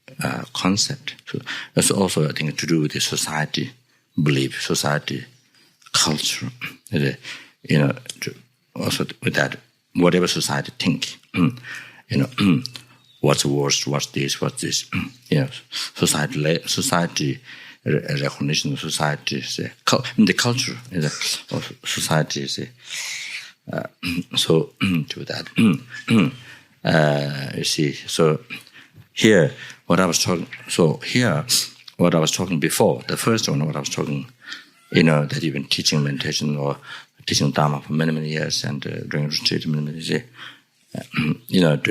concept. So that's also I think to do with the society belief, society culture. Also with that, whatever society think, what's worst, what's this, society recognition, society, the culture, society, so to that. You see, so here what I was talking. So here, what I was talking before, the first one, what I was talking, that you've been teaching meditation or teaching Dharma for many, many years, and doing retreat many, many years. I've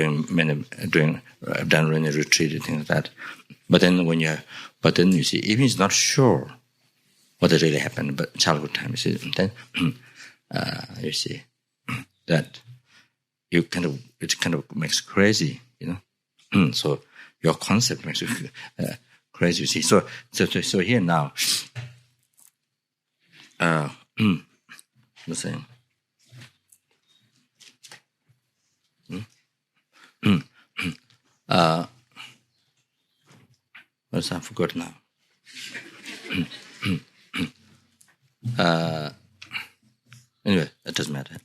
done many retreat and things like that. But then you see, even it's not sure what really happened, but childhood time, you see, then you see that it kind of makes crazy, So your concept makes you crazy, you see. So here now, the same. What's I forgot now? Anyway, that doesn't matter.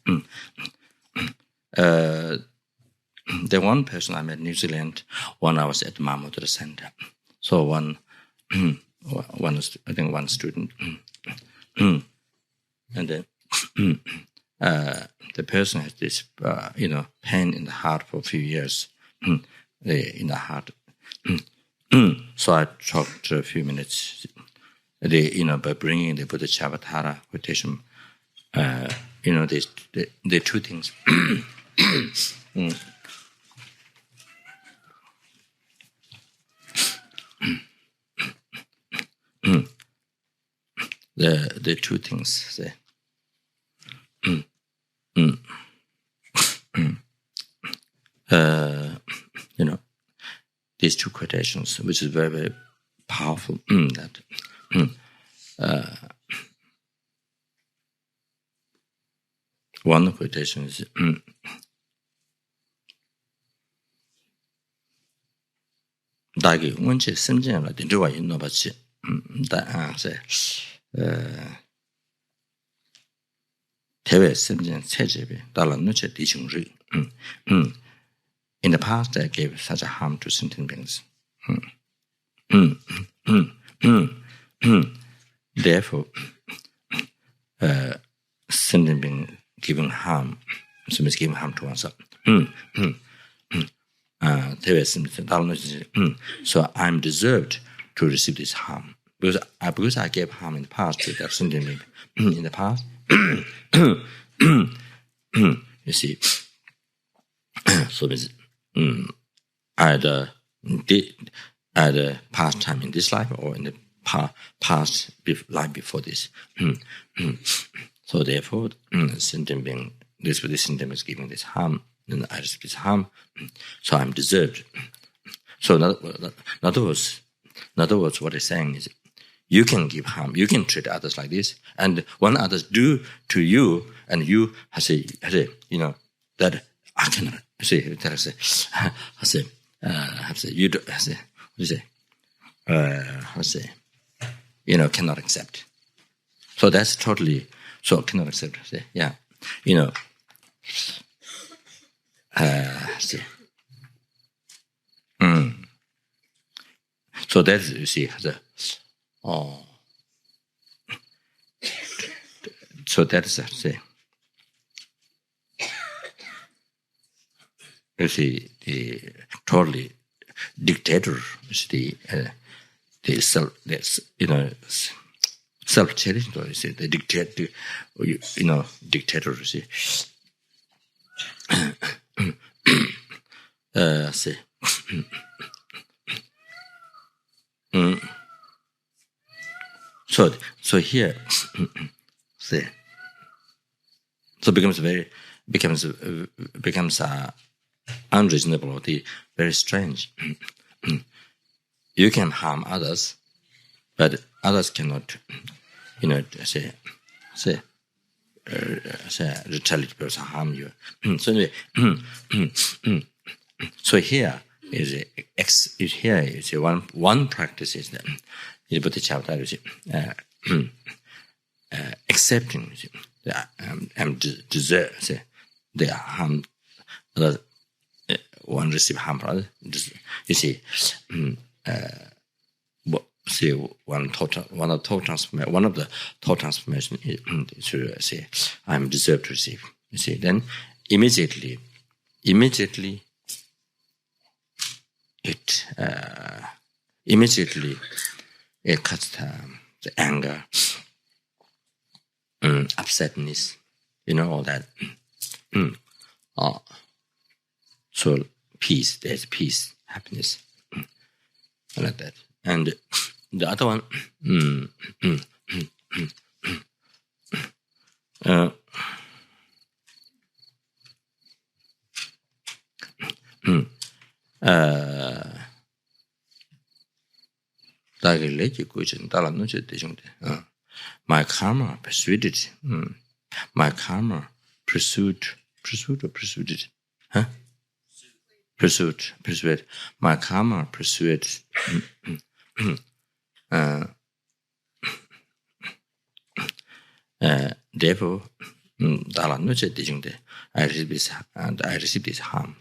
The one person I met in New Zealand when I was at the Mahamudra Center. So one I think one student, and then the person has this, pain in the heart for a few years, in the heart. So I talked a few minutes, by bringing the Bodhicharyavatar quotation, the two things. The two things. These two quotations, which is very, very powerful. One quotation is 다기 원체 심진을 된주와 있는 것이 대외 심진 체제비 달라노체 디중리. In the past, I gave such a harm to sentient beings. Therefore, sentient being giving harm, so means giving harm to oneself. So I'm deserved to receive this harm because I gave harm in the past to that sentient being. In the past, you see, so means either past time in this life or in the past life before this. So therefore, sentient being, this sentient being is giving this harm, and I receive this harm, so I'm deserved. So in other words, what he's saying is, you can give harm, you can treat others like this, and when others do to you, and you say, that I cannot say, you do, cannot accept. So that's totally, so cannot accept. Yeah, So that's, you see, so that is, you see, the totally dictator is the self-challenge, you see, the dictator, dictator, you see. So here, see, so becomes unreasonable, very strange. You can harm others, but others cannot, retaliate person harm you. So anyway, so here is one practice is that in Bodhicharyavatar accepting deserve the harm, one receive harm from others. You see, one of the thought transformation is to say, I'm deserved to receive. You see, then immediately it cuts the anger, upsetness, all that. So peace, there's peace, happiness, like that. And the other one, my karma persuaded, my karma pursued, huh? Pursued. My karma pursued. Therefore, I receive this harm.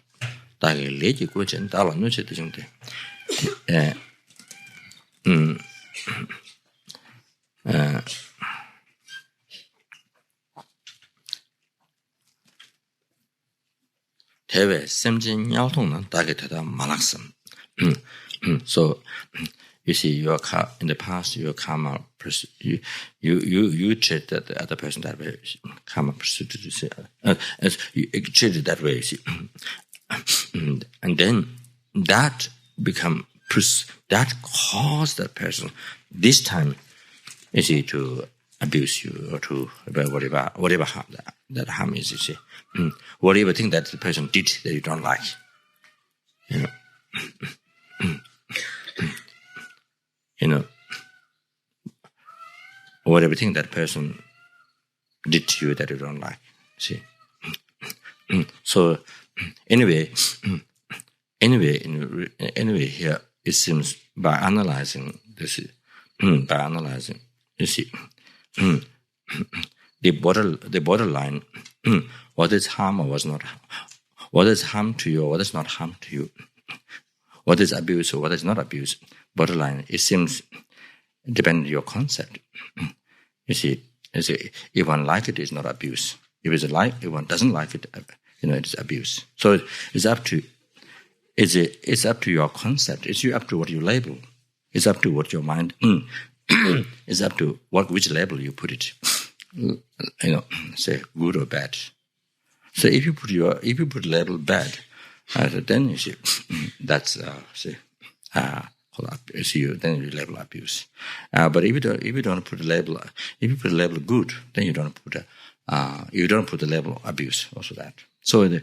Teve semjin yaltong na dagetada malaksam. So you see, in the past, your karma, you treat that the other person that way. Karma pursuit, you see, you treat it that way. You see, and then that cause that person this time, you see, to abuse you or to whatever harm that harm is. You see, whatever thing that the person did that you don't like, you know. You know, whatever thing that person did to you that you don't like. See, so anyway, here it seems by analyzing this, you see, the borderline, what is harm or what is not, what is harm to you or what is not harm to you, what is abuse or what is not abuse. Borderline, it seems, depending on your concept. You see, if one like it, it's not abuse. If one doesn't like it, it's abuse. So it's up to your concept. It's up to what you label. It's up to what your mind. It's up to which label you put it. Say good or bad. So if you put label bad, then you see that's then you label abuse. But if you don't put the label, if you put the label good, then you don't put the label abuse. Also that. So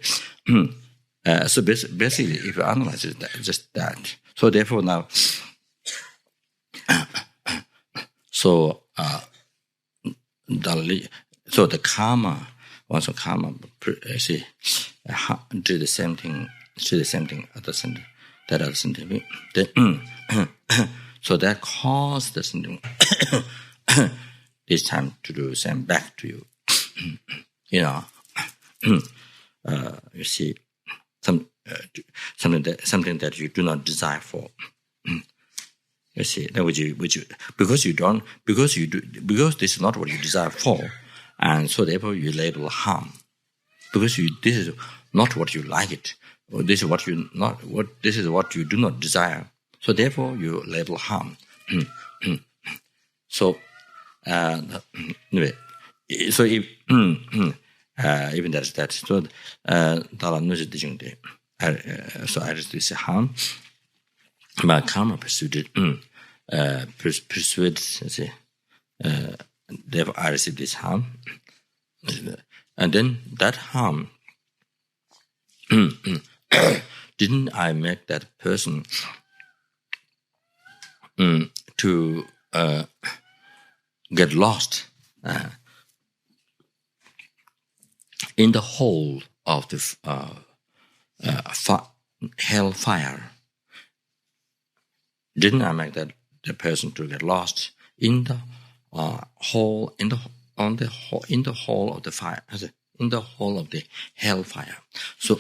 so basically, if you analyze it, just that. So therefore now, the karma, once karma, do the same thing at the center. That other sentiment. So that caused the sentiment this time to do the same back to you. You see, something that you do not desire for. You see, because this is not what you desire for, and so therefore you label harm. Because this is not what you like it. Or this is what you do not desire. So therefore you label harm. So anyway, so if even that is that. So Dalai knows it. So I just say harm. But karma persuaded. Therefore I receive this harm, and then that harm. Didn't I make that person to get lost in the hole of the hellfire? Didn't I make the person to get lost in the hole of the fire? In the hole of the hellfire. So,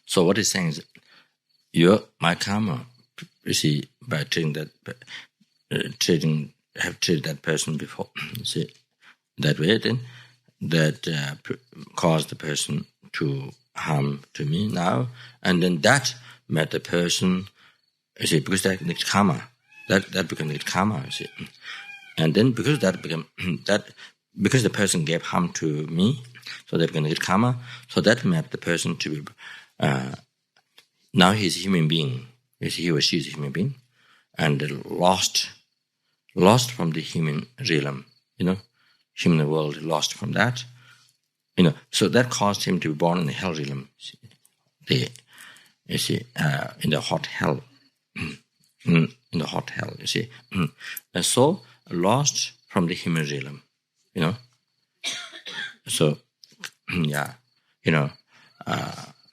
so what he's saying is, my karma, you see, by treating have treated that person before, you see, that way, then that caused the person to harm to me now, and then that made the person, you see, because that needs karma. That became karma, you see. And then because because the person gave harm to me, so that became karma, so that made the person to be, now he's a human being, he or she is a human being, and lost from the human realm, human world, lost from that, so that caused him to be born in the hell realm, in the hot hell. In the hot hell, you see. And so lost from the human realm, So,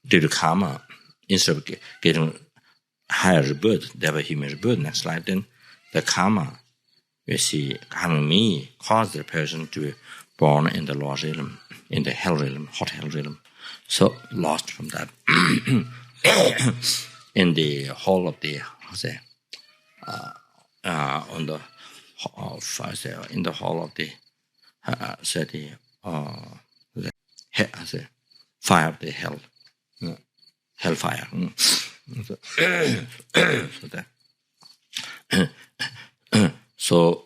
due to karma, instead of getting higher rebirth, they have a human rebirth next life, then the karma, you see, harming me, caused the person to be born in the lower realm, in the hell realm, hot hell realm. So lost from that. in the hall of the in the hall of the fire of the hellfire. So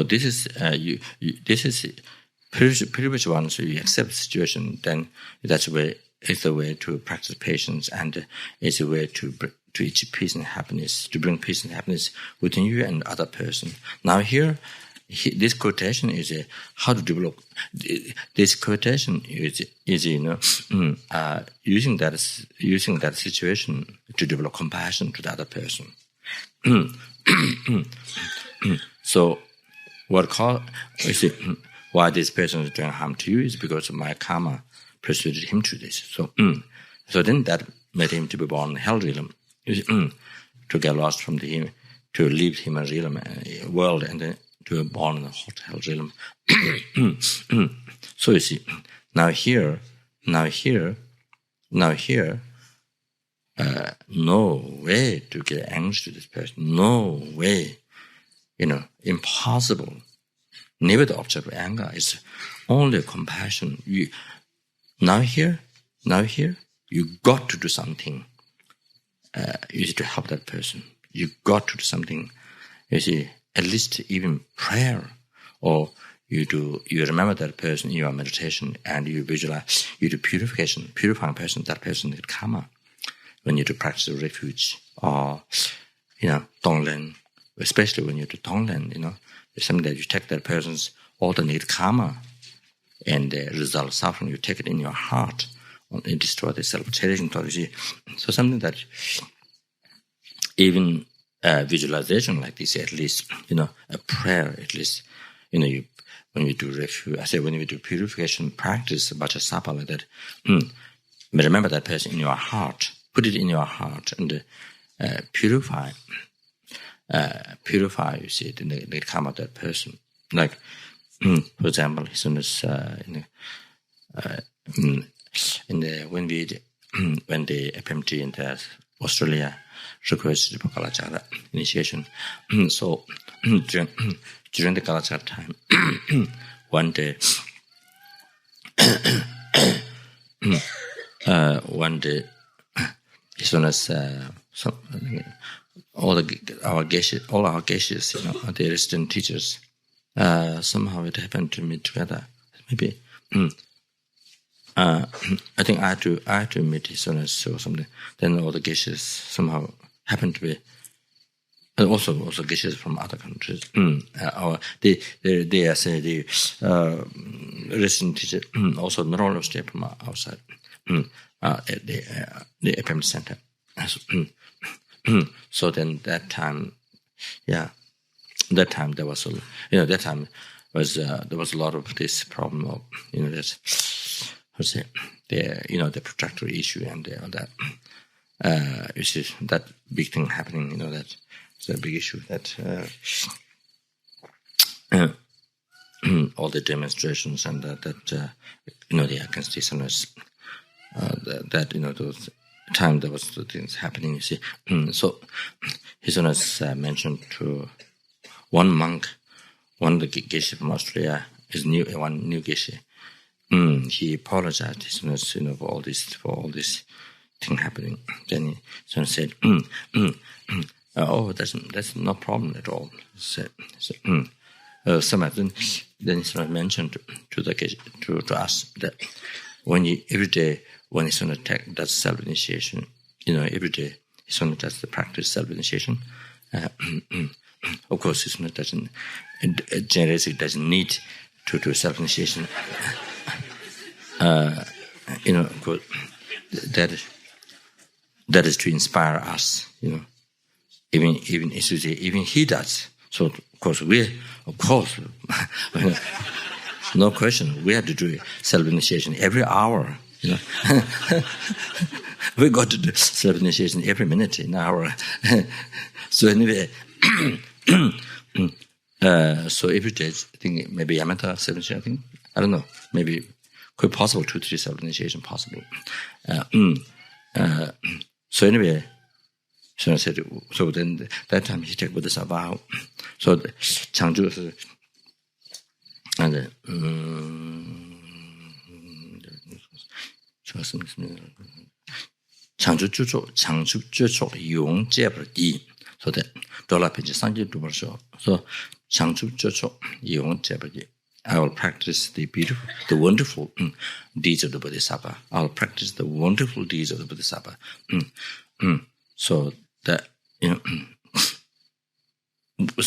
this is this is pretty much once you accept the situation, then that's where it's a way to practice patience, and it's a way to achieve peace and happiness, to bring peace and happiness within you and other person. Now here, this quotation is how to develop. This quotation is using that situation to develop compassion to the other person. So, why this person is doing harm to you is because my karma persuaded him to this. So then that made him to be born in hell realm, to get lost from to leave human realm world and then to be born in the hot hell realm. So you see, now here, no way to get angry to this person. No way, impossible. Never the object of anger is only compassion. Now here, you got to do something. You see, to help that person. You got to do something. You see, at least even prayer, or you remember that person in your meditation, and you visualize, you do purifying person, that person with karma. When you do practice of refuge, or Tonglen, especially when you do Tonglen, it's something that you take that person's alternate karma and result suffering, you take it in your heart and destroy the self-cherishing thought. So something that even visualization like this, at least, a prayer, at least, when we do refuge, I say when we do purification practice, Vajrasattva like that, remember that person in your heart, put it in your heart and purify, you see, the karma of that person. Like, for example, when the FPMT in Australia requested for Kalachara initiation, so during the Kalachara time, one day, as soon as all our geshes, the resident teachers, somehow it happened to meet together. Maybe I think I had to meet as soon as or something. Then all the geshes somehow happened to be, and also geshes from other countries. They say the resident teacher also not all stay from outside. At the FPMT center. So then that time there was there was a lot of this problem of the protractor issue and all that. You see that big thing happening. That's a big issue. That all the demonstrations and that the against dissonance. Those time there was the things happening. You see, so His Holiness mentioned to one monk, one of the geshe from Australia, one new geshe. He apologized, His Holiness, for all this thing happening. Then His Holiness said, "Oh, that's no problem at all." Then His Holiness mentioned to the geshe, to us that every day. When His Holiness does self-initiation, every day His Holiness does the practice self-initiation. Of course, His Holiness Chenrezig doesn't need to do self-initiation. Of course, that is to inspire us. Even he does. So of course no question, we have to do self-initiation every hour. We got to do self-initiation every minute in an hour. So anyway, so every day, I think maybe Yamata 7, I think. I don't know. Maybe quite possible 2-3 self-initiation possible. So anyway, so I said, so then that time he took Buddhist vow. So Changju is, and Changju Jucho Yung Jebra Di. So that Dollar Page Sanji Dubershaw. So Changju Jucho Yung Jebra Di. I will practice the beautiful, the wonderful deeds of the Bodhisattva. I will practice the wonderful deeds of the Bodhisattva. So that, the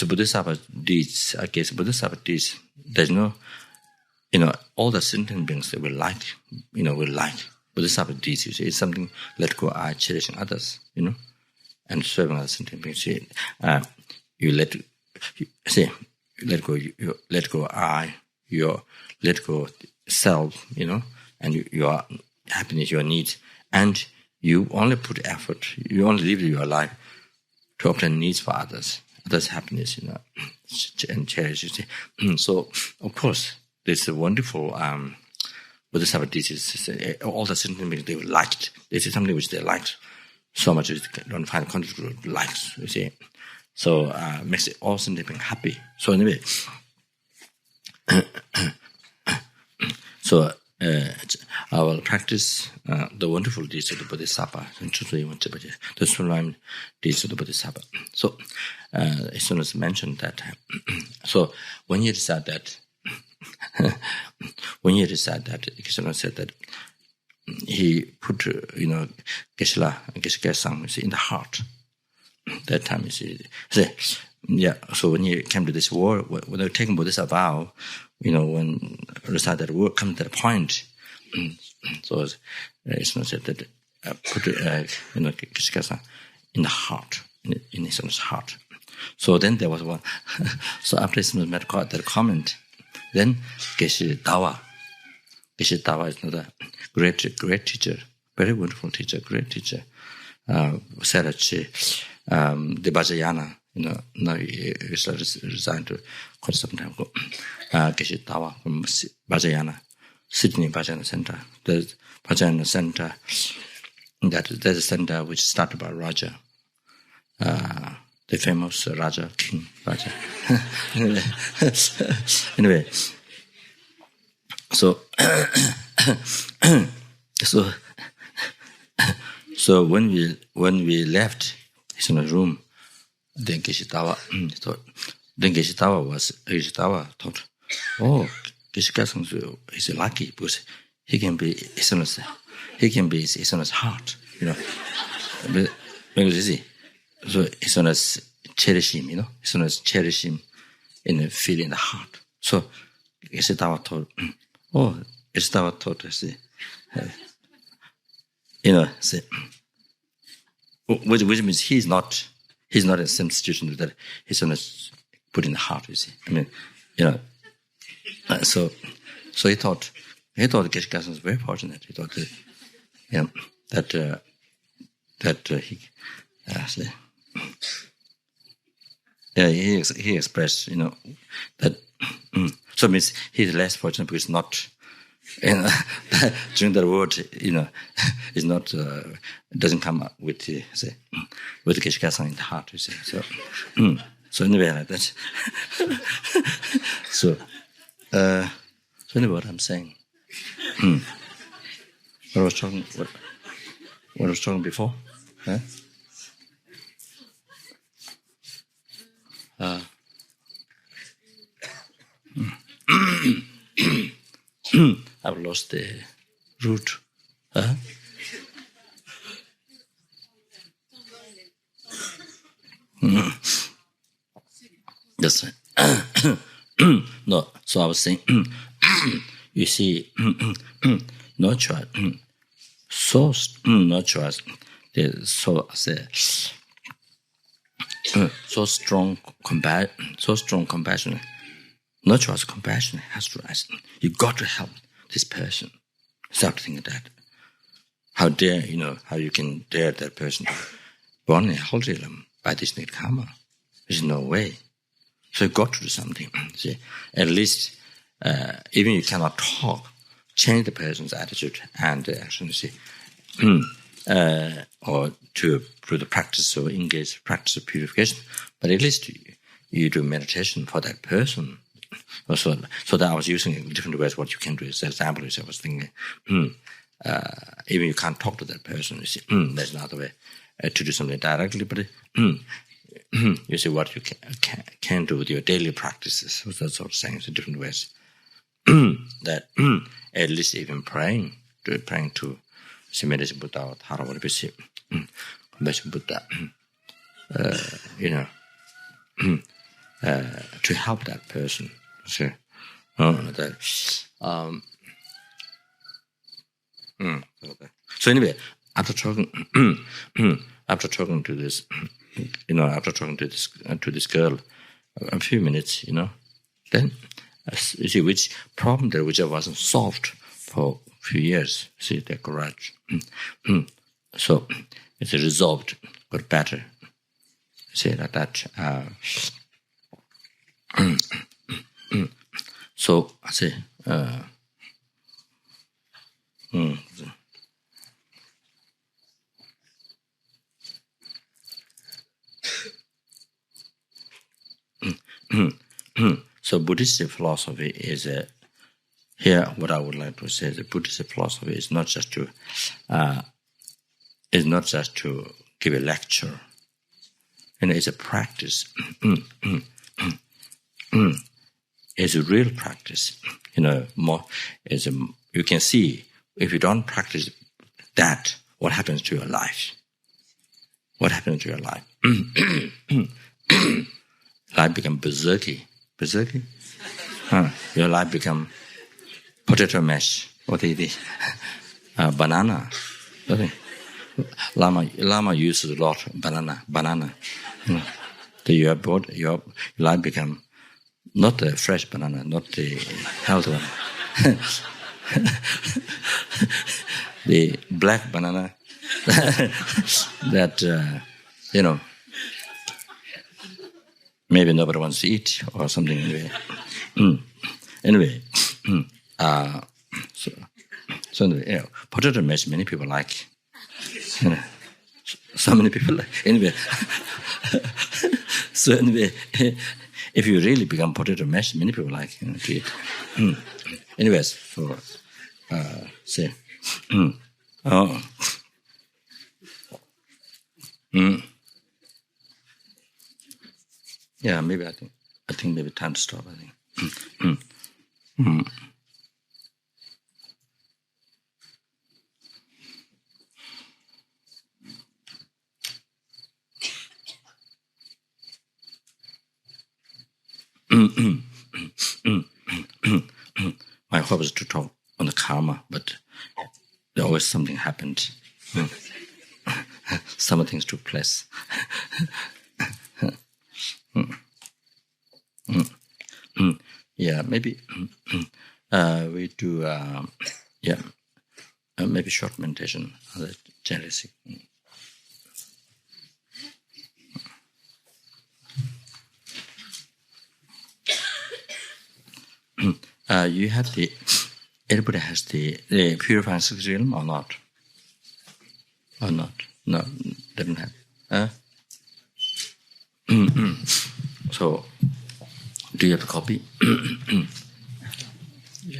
Bodhisattva deeds, I guess Bodhisattva deeds, there's no, all the sentient beings that we like, we like. Bodhisattva deeds, you see, it's something, let go I, cherishing others, and serving other sentient beings. You let go I, your let go self, and your happiness, your needs, and you only put effort, you only live your life to obtain needs for others' happiness, and cherish, you see. So, of course, there's a wonderful, Bodhisattva teaches, all the sentient beings, they liked. This is something which they liked so much, they don't find contrary to likes, you see. So, makes it all sentient beings happy. So anyway, so I will practice the wonderful deeds of the Bodhisattva, the sublime deeds of the Bodhisattva. So, as soon as mentioned that, so when you decide that, Kisana said that he put, Geshe-Gesang in the heart. That time, you see. So when he came to this word, when they were taking Buddhist vow, when recite that word, come to that point. So it's not said that put Geshe-Gesang in the heart, in his own heart. So then there was one. So after Islam met that comment, then Geshe-Dawa. Geshe-Dawa is another great teacher, very wonderful teacher, great teacher. Said that the Vajrayana, now he resigned to quite some time ago. Geshe-Dawa from Vajrayana, Sydney Vajrayana Center. The Vajrayana Center, there's a center which started by Raja, the famous Raja, King Raja. Anyway, so when we left his room, then Geshe-Dawa thought, oh, Geshe-Gesang is lucky because he can be his own heart, Because you see, so his own cherish him, his own cherish him and feel in the heart. So Geshe-Dawa thought, oh, Geshe-Dawa thought, which means he's not in the same situation that he's going to put in the heart, you see. So he thought Geshe-Gesang was very fortunate. He thought that he he expressed, that so it means he's less fortunate because not during that word, is not doesn't come up with Geshe-Gesang in the heart, you see. So anyway, like that. So anyway, what I'm saying. What I was talking before, huh? I've lost the route. Huh? That's right. No, so I was saying, you see, no choice. No choice. There's so strong compassion. No choice, compassion has to rise. You got to help this person. Start thinking that. How you can dare that person to born in holy lamb by this negative karma? There's no way. So you got to do something. See, at least, even you cannot talk, change the person's attitude and action. See, or to the practice or engage practice of purification, but at least you do meditation for that person. So that I was using different ways. What you can do is, for example, I was thinking, even you can't talk to that person. You see, there's another way to do something directly, but you see what you can do with your daily practices. So that sort of thing, so different ways. That at least even praying to meditation Buddha, meditation Buddha, to help that person. So, so anyway, after talking to this, after talking to this girl, a few minutes, then you see which problem there which wasn't solved for a few years. See the courage. So it's resolved, got better. See that. So I say. So Buddhist philosophy is here. What I would like to say is the Buddhist philosophy is not just to give a lecture. It's a practice. It's a real practice. You can see if you don't practice that, what happens to your life? What happens to your life? Life become berserky. Berserky? Your life become potato mash. What is it? Banana. Lama uses a lot of banana. Your life become not the fresh banana, not the healthy one. The black banana that, maybe nobody wants to eat or something anyway. So anyway, potato mash many people like. So many people like. Anyway. So anyway, if you really become potato mash, many people like to eat. Anyways, so say. Yeah, maybe I think maybe time to stop. I think. My hope is to talk on the karma, but there always something happened. Some things took place. Yeah, maybe we do. Maybe short meditation on the Chenrezig. You have everybody has the purifying sixth realm or not? Or not? No, doesn't have. So, do you have a copy? You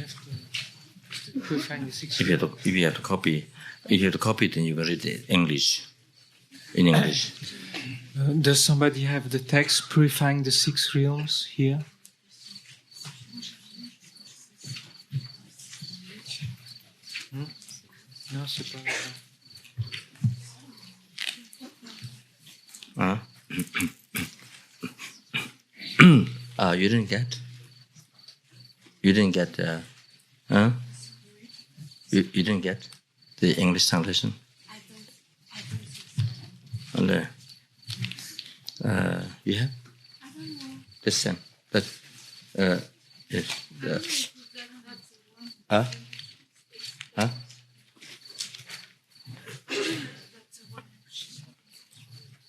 have to purifying the sixth realm. If you have the copy, then you can read it in English. Does somebody have the text purifying the six realms here? No, c'est pas you didn't get? You didn't get? You didn't get the English translation? I don't. You have? I don't know. The same. But yes.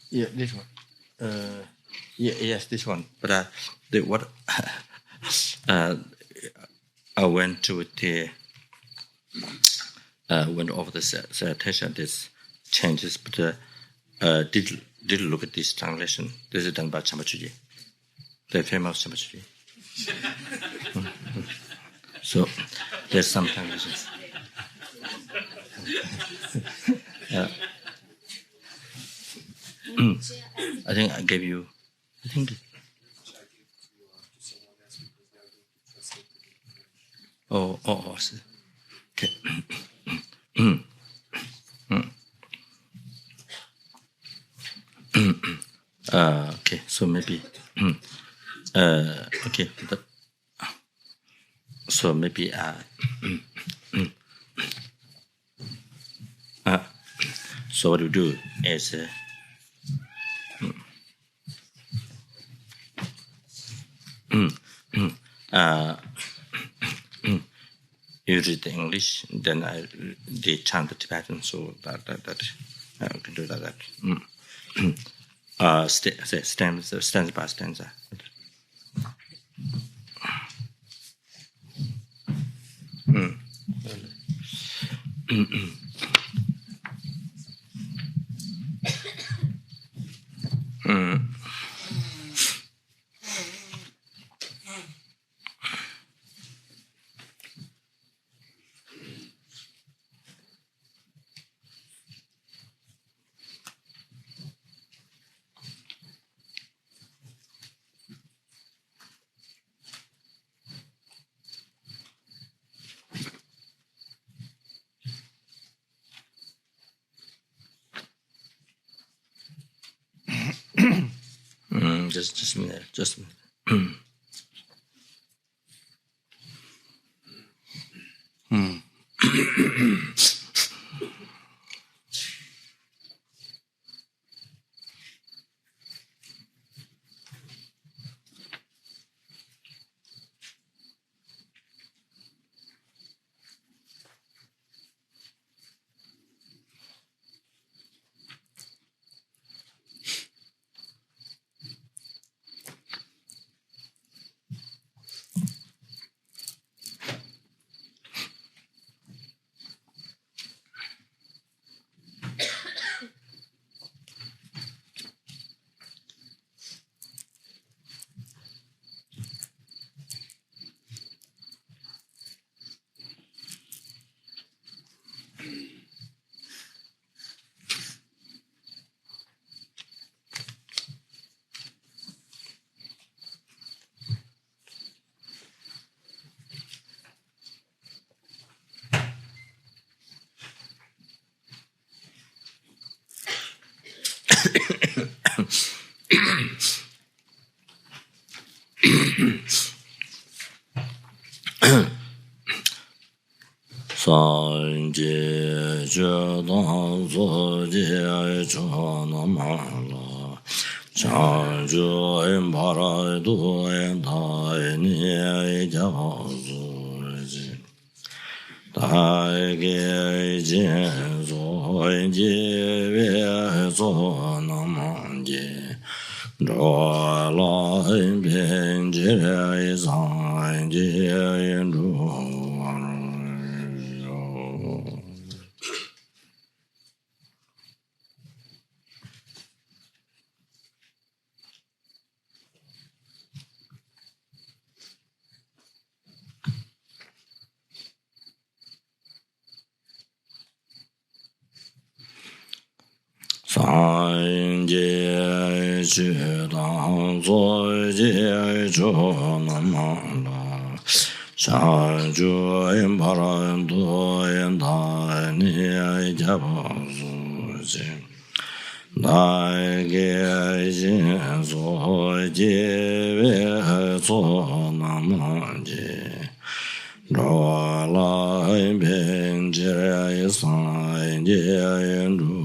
Yeah, this one. Yes, this one. But I went to went over the citation. This changes, but did look at this translation. This is done by Chambachuji, the famous Chambachuji. So there's some translations. I think I gave you. I think. Oh. Okay. Okay. So maybe. Okay. But, so maybe. So what you do is. You read the English, then they chant the Tibetan, so that I can do that. Stanza by stanza. Just a minute. Just a minute. Sanje Jodan Zoje Chonamala Chanjo Embara Do Enda Jazuji Taige Jenzo Enje Zo Namanje Dola Benje Zanje Endu Sanje Chudang Zoje Chonamala Shanju Emparando Endani Jabazuji Daige Zoje Zonamaji Dola Benjira Sanje Endu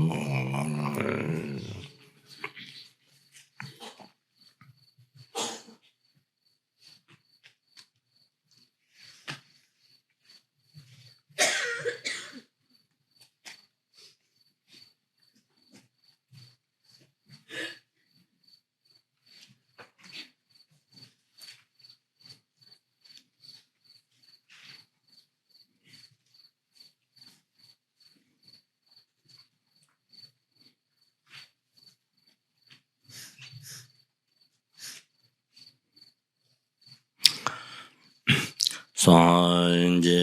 Sanje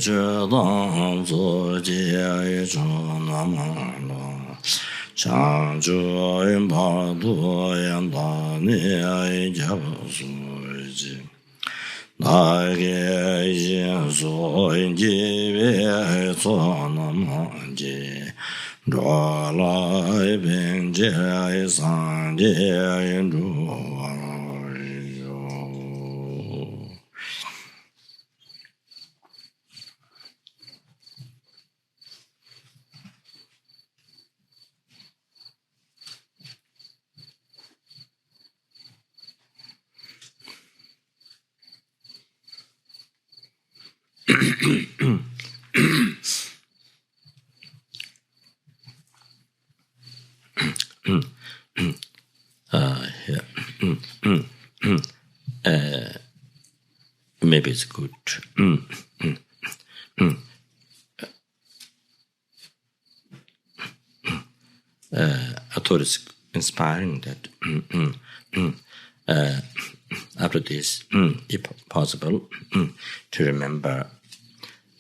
Chedang Zoje Chonamala Chanju Impadu Yandani Jabasuji Nage Jinsu Injive Sonamanje Dwala Benje Sanje Indruwa maybe it's good. I thought it's inspiring that after this, if possible, to remember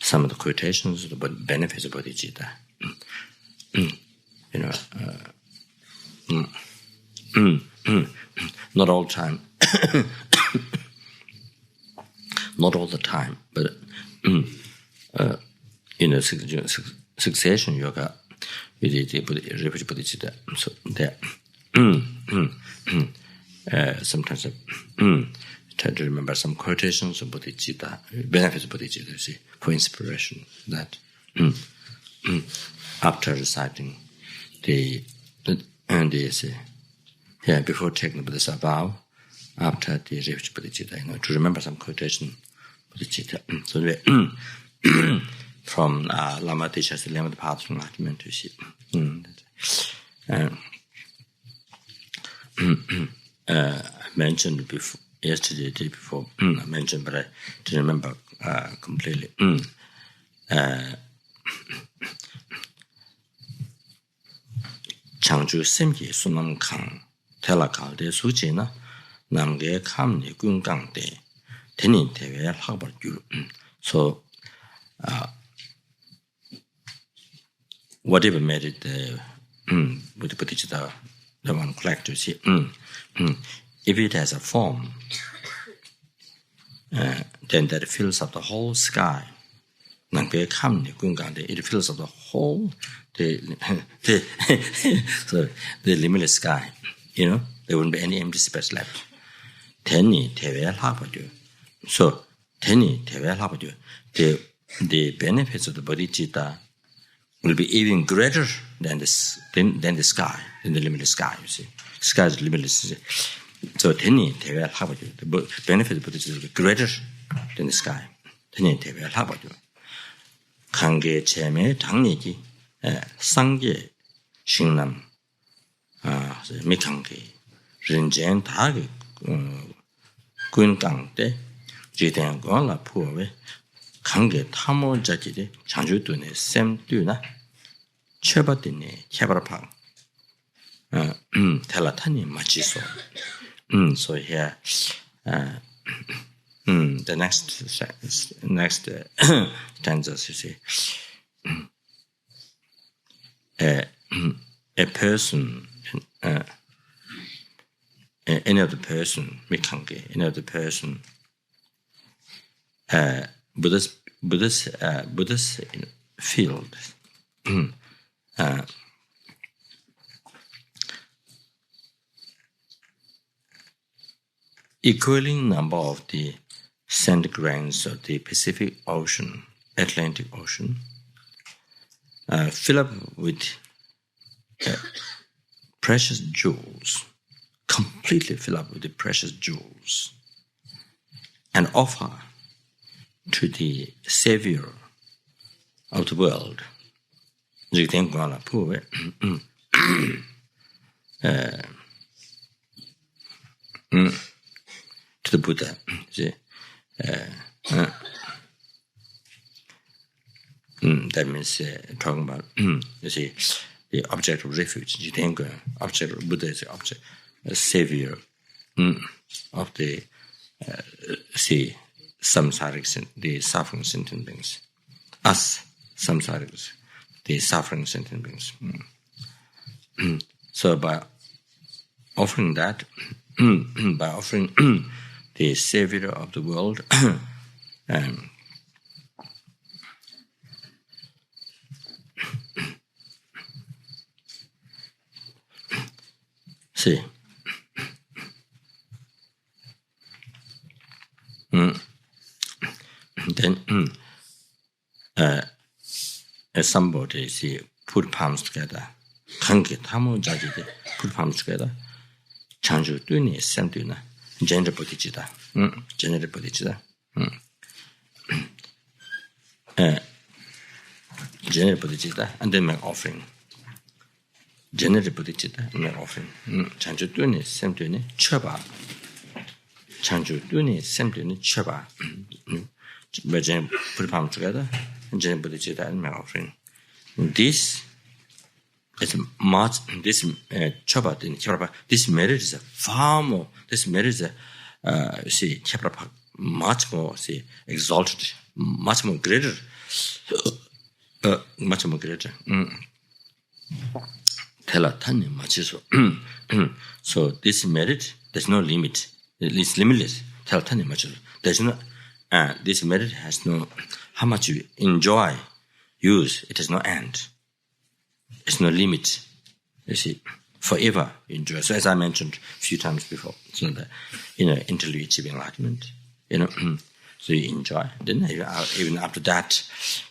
some of the quotations of the benefits of bodhicitta. Not all time, not all the time, but succession yoga, we did the Rinpoche bodhicitta. So there, sometimes I try to remember some quotations of bodhicitta, benefits of bodhicitta, you see, for inspiration. That after reciting before taking the Buddhist vow, after the Rinpoche bodhicitta, to remember some quotation bodhicitta. So from Lama teaches the limit path from enlightenment, you see. I mentioned before, yesterday, day before, I mentioned, but I didn't remember completely. Changju Simji Sunam Kang, Telakal de Sujina, Namge Kamni Gungang de, Tenin Teve Habar Yu. So, whatever made it with the Bodhicitta, the one collector, see, if it has a form, then that fills up the whole sky. It fills up the whole so the limitless sky. There wouldn't be any empty space left. So the benefits of the bodhicitta will be even greater than the sky, than the limitless sky, you see. Sky is limitless. So the benefit of bodhicitta will be greater than the sky. Kange cheme tangniki sangye shingnam mikange rinjen tage kuinkangde jiten gola puwe kange tamo jajide chanjutune semtuna chebatine chebarapang telatani machiso. So here the next stanzas, you see, a person, any other person, mikange, any other person, Buddhist field, equaling number of the sand grains of the Pacific Ocean, Atlantic Ocean, fill up with precious jewels, completely fill up with the precious jewels, and offer to the Savior of the world, to the Buddha. That means talking about you see the object of refuge. Object of Buddha is the object, a savior of the samsarics, the suffering sentient beings. Us, samsarics, the suffering sentient beings. So by offering that, by offering the Savior of the world, see, then as somebody see put palms together, kanki tamu jajide put palms together, chanju tuni sentuna, gender bodhicitta, gender bodhicitta, gender bodhicitta, and then make offering. General bodhicitta and make offering. Chanju tuni sentuni chaba. Chanju tuni sentuni chaba. But then put palms together, and general bodhicitta and make offering. This is much. This chaba in Kheprapa. This merit is far more. This merit is see Kheprapa much more see exalted, much more greater, much more greater. Telatani machiso. So this merit, there's no limit. It's limitless. Telatani machiso. There's no. This merit has no. How much you enjoy, use, it has no end. It's no limit. You see, forever enjoy. So as I mentioned a few times before, so that until you achieve enlightenment, so you enjoy. Then even after that,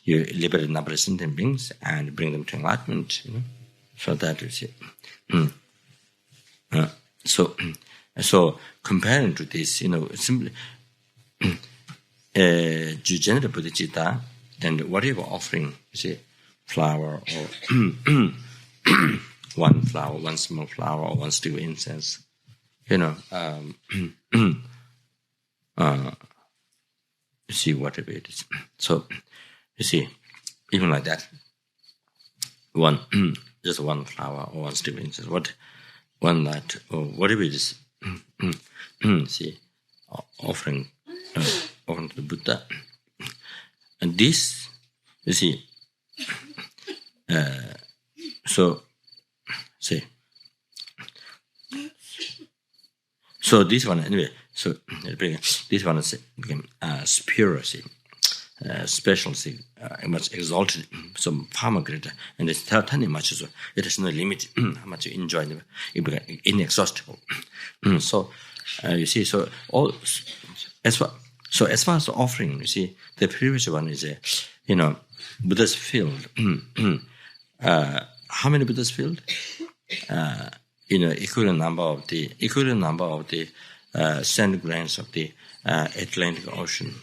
you liberate a number of sentient beings and bring them to enlightenment. So that you see. So comparing to this, simply general bodhicitta and whatever offering, you see, flower or one flower, one small flower, or one stick of incense, you see whatever it is. So you see, even like that, just one flower or one stick of incense, one light or whatever it is, see, offering to the Buddha. And this, you see, so this one anyway. So this one is became superior, special, much exalted, so far more greater, and it's tiny much. So it has no limit how much you enjoy. It became inexhaustible. So you see, so all as far as the offering, you see, the previous one is Buddha's field. How many Buddha's field? Equivalent number of the sand grains of the Atlantic Ocean.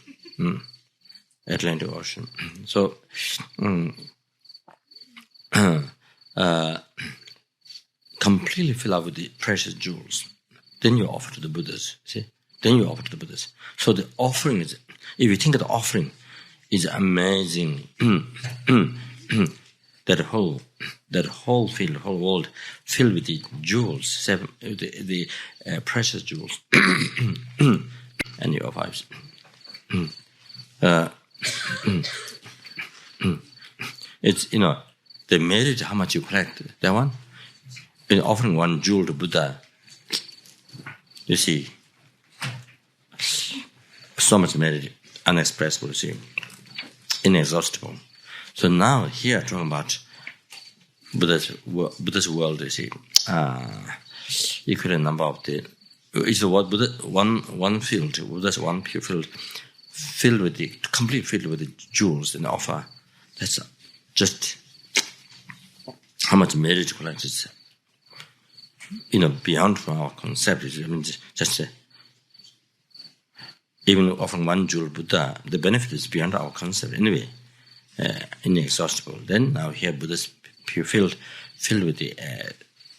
Atlantic Ocean. So completely fill up with the precious jewels. Then you offer to the Buddhas. See? Then you offer to the Buddhas. So the offering is, if you think of the offering, is amazing. That whole field, whole world filled with the jewels, the precious jewels, and you offer. It's the merit how much you collect. That one, in offering one jewel to Buddha, you see, so much merit, unexpressible. You see, inexhaustible. So now here talking about Buddha's world. You see, equivalent number of the is the word Buddha one field. Buddha's one field. Complete filled with the jewels and offer. That's just how much merit collected. Beyond from our concept. I mean, just even offering one jewel Buddha, the benefit is beyond our concept anyway, inexhaustible. Then now here Buddha's filled with the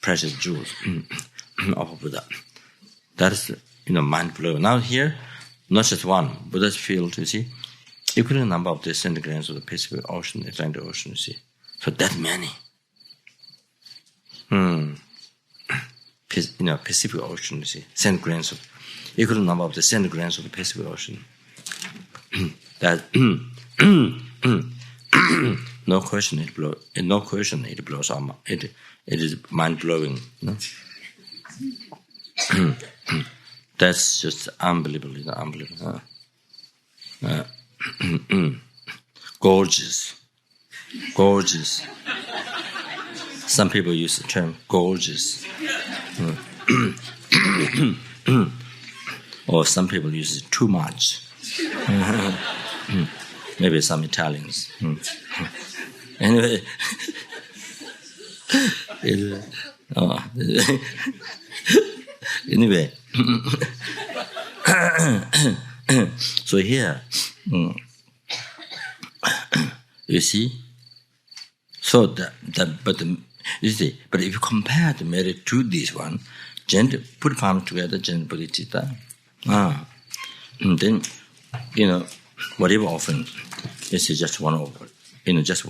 precious jewels of Buddha. That is mind blowing. Now here. Not just one, Buddha's field, you see, equivalent number of the sand grains of the Pacific Ocean, Atlantic Ocean, you see. So that many. Pacific Ocean, you see, sand grains of equivalent number of the sand grains of the Pacific Ocean. that no question it blows our mind. It is mind blowing. No? That's just unbelievable. Gorgeous. Some people use the term gorgeous. Or some people use it too much. Maybe some Italians. Anyway, anyway, so here, you see, so but if you compare the merit to this one, put palms together, gentle bodhicitta, then whatever offering, this is just one offering, just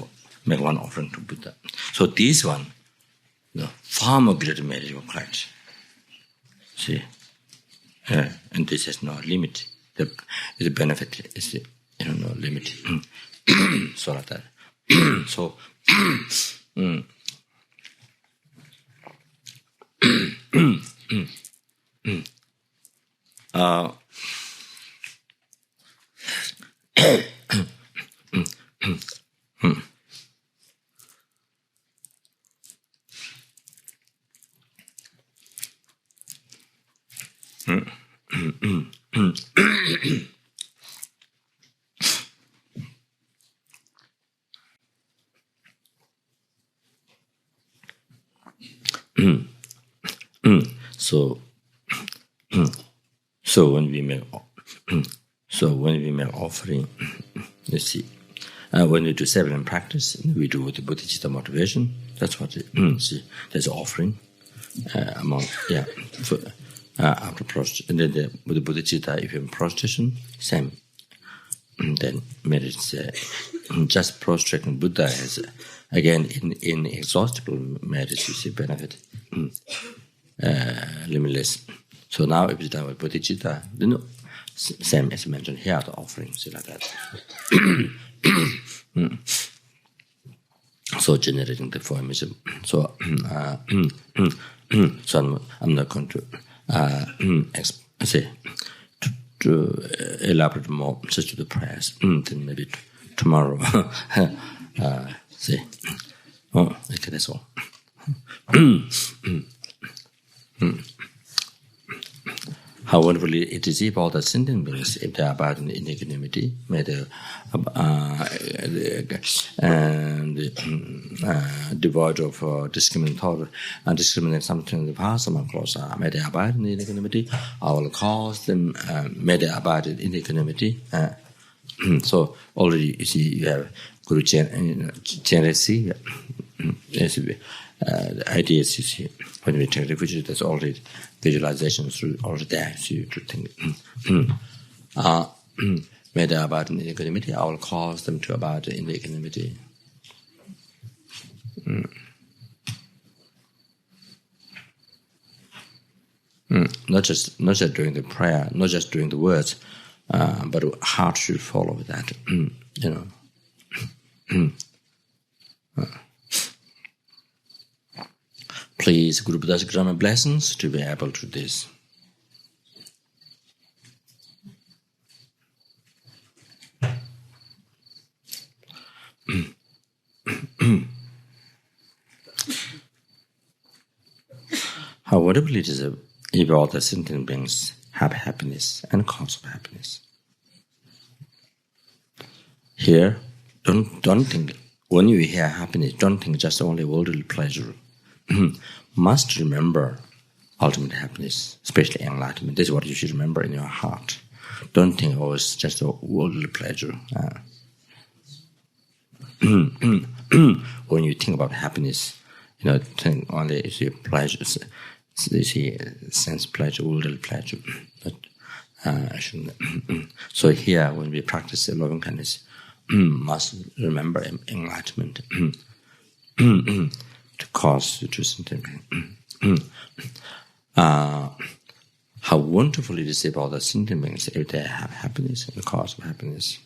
make one offering to Buddha. So this one, far more greater merit you collect. See, and this has no limit. The benefit is no limit. So like that. So. So when we make offering, you see, when we do seven practice, we do with the Bodhicitta motivation. That's what see. There's offering after prostration. And then with the Bodhicitta, if you're in prostration, same. Then merits just prostrating Buddha has again inexhaustible merits. You see benefit, limitless. So now if it's done with Bodhicitta, same as mentioned here, the offerings like that. So generating the formation. So so I'm not going to to elaborate more just to the prayers. Then maybe tomorrow. Okay, that's all. How wonderful it is if all the sentient beings, if they abide in equanimity, may they devoid of discriminating thought and discriminating something in the past, may they abide in equanimity. I will cause them, may they abide in equanimity. So already you see you have Guru Chenrezig. The idea is you see when we take refuge, there's already visualization through already there. So you to think, may they abide in equanimity. I will cause them to abide in the equanimity. Not just during the prayer, not just during the words, but heart should follow that. Please, Guru Buddha's grammar blessings to be able to do this. How wonderful it is if all the sentient beings have happiness and cause of happiness. Here, don't think, when you hear happiness, don't think just only worldly pleasure. Must remember ultimate happiness, especially enlightenment. This is what you should remember in your heart. Don't think, it's just a worldly pleasure. When you think about happiness, think only see pleasures. You see sense pleasure, worldly pleasure. But so here, when we practice loving kindness, must remember enlightenment. To cause the true sentient. How wonderful it is about the sentient beings if they have happiness and the cause of happiness.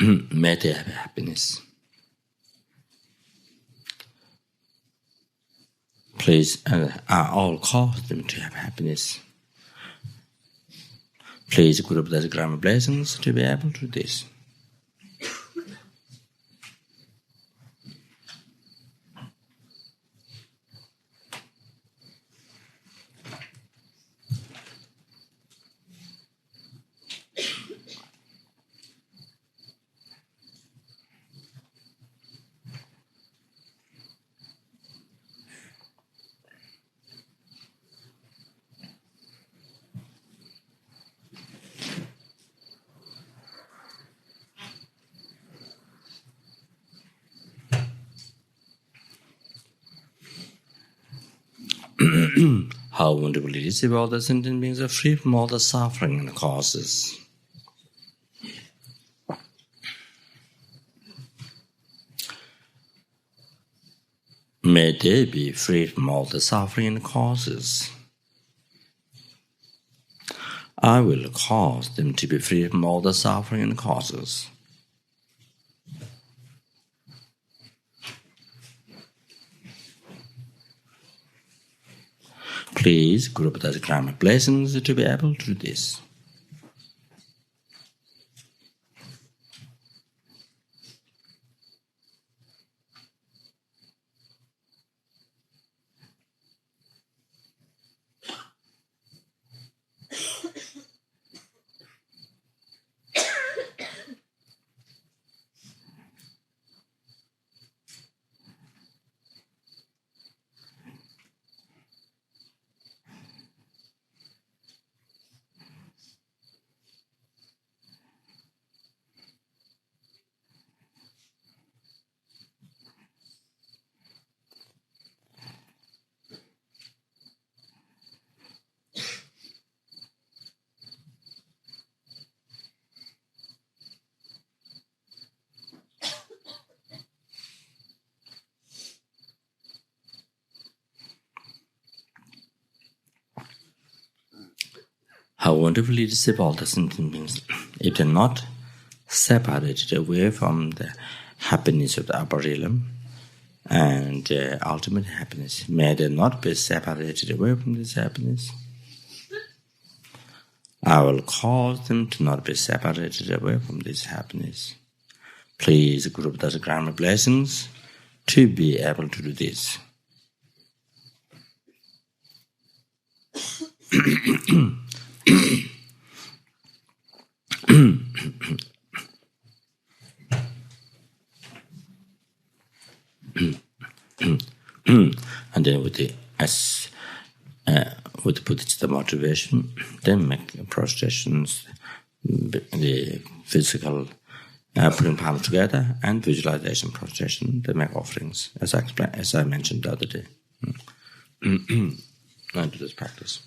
may they have happiness. Please, all cause them to have happiness. Please, Guru Buddha's grand blessings to be able to do this. How wonderful it is if all the sentient beings are free from all the suffering and causes. May they be free from all the suffering and causes. I will cause them to be free from all the suffering and causes. Please, Guru Buddha's grand blessings to be able to do this. How wonderful it is if all the sentient beings, if they're not separated away from the happiness of the upper realm and ultimate happiness, may they not be separated away from this happiness. I will cause them to not be separated away from this happiness. Please, Guru Buddha's grand blessings to be able to do this. And then with the Buddhist motivation, then make prostrations, the physical putting palms together, and visualization prostration, they make offerings, as I mentioned the other day. And do this practice.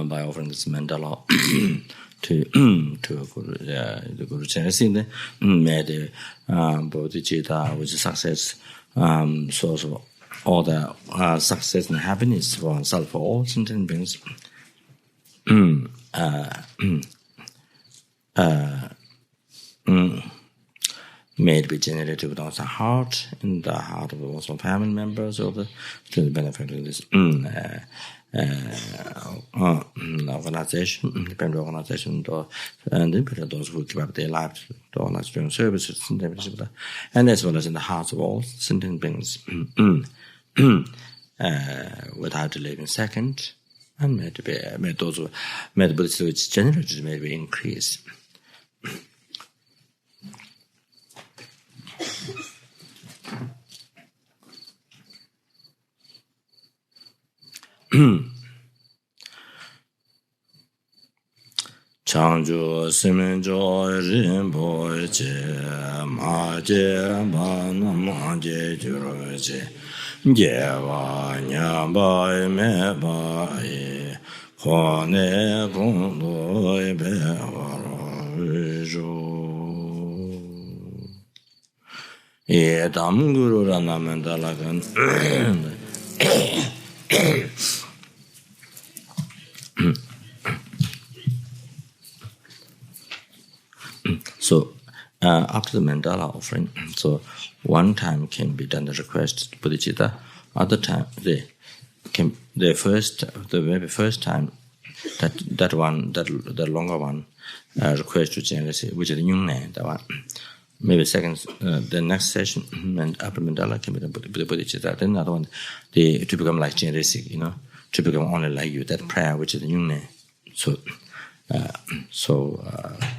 By offering this mandala to the Guru Chenrezig, may the Bodhicitta, which is success, source of all the success and happiness for oneself, for all sentient beings. May it be generated within the heart, in the heart of also family members, of the to the benefit of this organization, dependent organization, and those who give up their lives to all doing services, and as well as in the hearts of all sentient beings, without delaying second, and may the Bodhisattva Chenrezig may be increased. Changju Simenjo Rinpoche Maje Banamaje Juroje Jeva Nyabai Mebai Hone Gundo Ebevaro Edam Guru Ranamendalagan So, after the mandala offering, so one time can be done the request to Bodhicitta, other time the very first time that longer one request to Chenrezig, which is the Yungne, that one. Maybe second, the next session, and after mandala can be done with the Bodhicitta. Then another one, to become like Chenrezig, to become only like you. That prayer, which is the Yungne. So,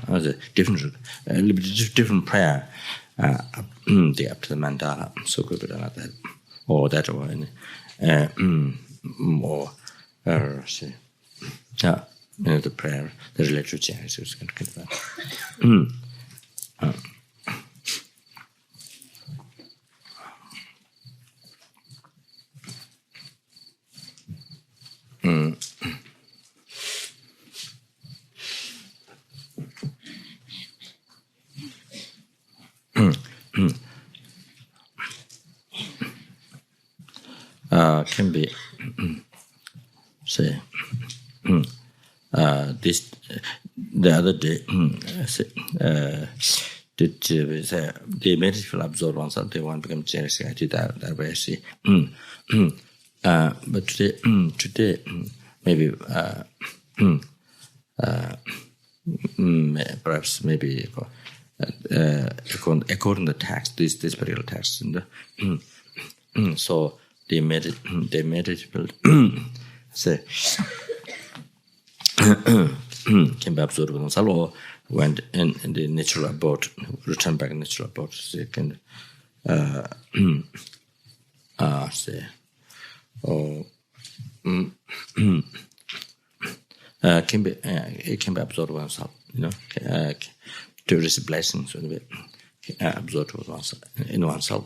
as a different prayer, up to the mandala. So could be done like that, or that one, or say, the prayer, the related to Chenrezig. Can be say this the other day did the medical absorb oneself, they want to become Chenrezig. I did that way I see. But today maybe perhaps maybe according to the text, this particular text, so they made it say can be absorbed in themselves, or went in the natural abode, return back in natural abode. So they can say, or can be it can be absorbed oneself, to receive blessings and absorbed in oneself.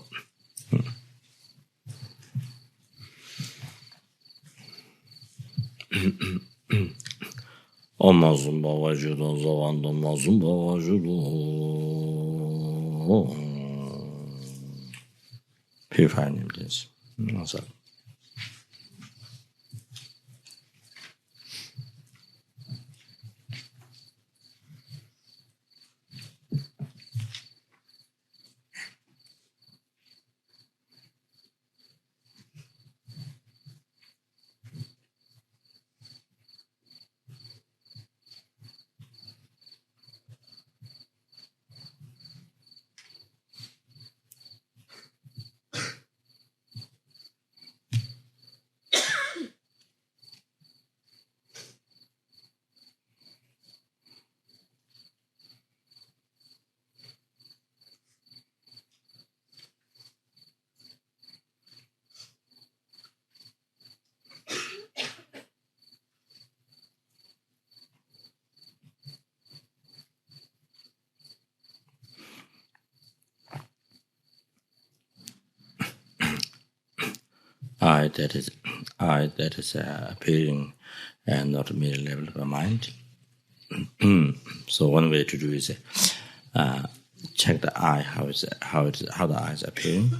Omazumba vajudo zavando mazumba vajudo. Purifying him, please. I that is appearing and not merely level of the mind. So one way to do is check the eye, how the eye is appearing,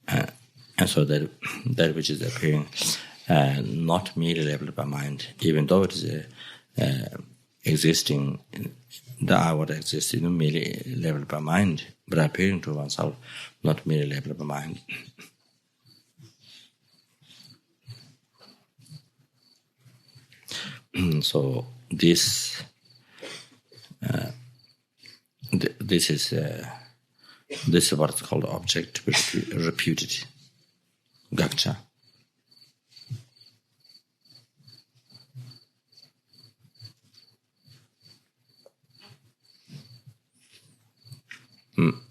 and so that which is appearing not merely leveled by mind, even though it is existing, the eye would exist merely leveled by mind, but appearing to oneself not merely leveled by mind. So this is what's called object reputed, gakcha.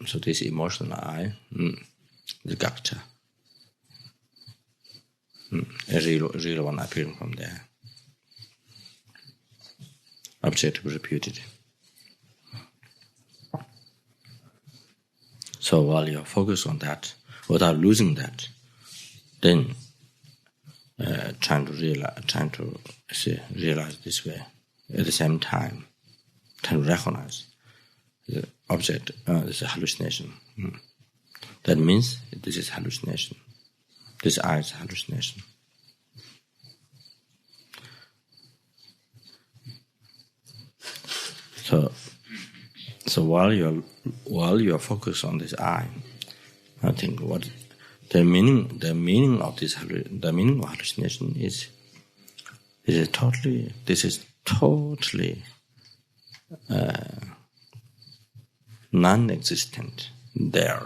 So this emotional eye, the gakcha, a real one appearing from there. Object reputed. So while you're focused on that, without losing that, then trying to realize this way. At the same time, trying to recognize the object is a hallucination. That means this is hallucination. This eye is hallucination. So while you're focused on this eye, I think what the meaning of hallucination is totally non-existent there.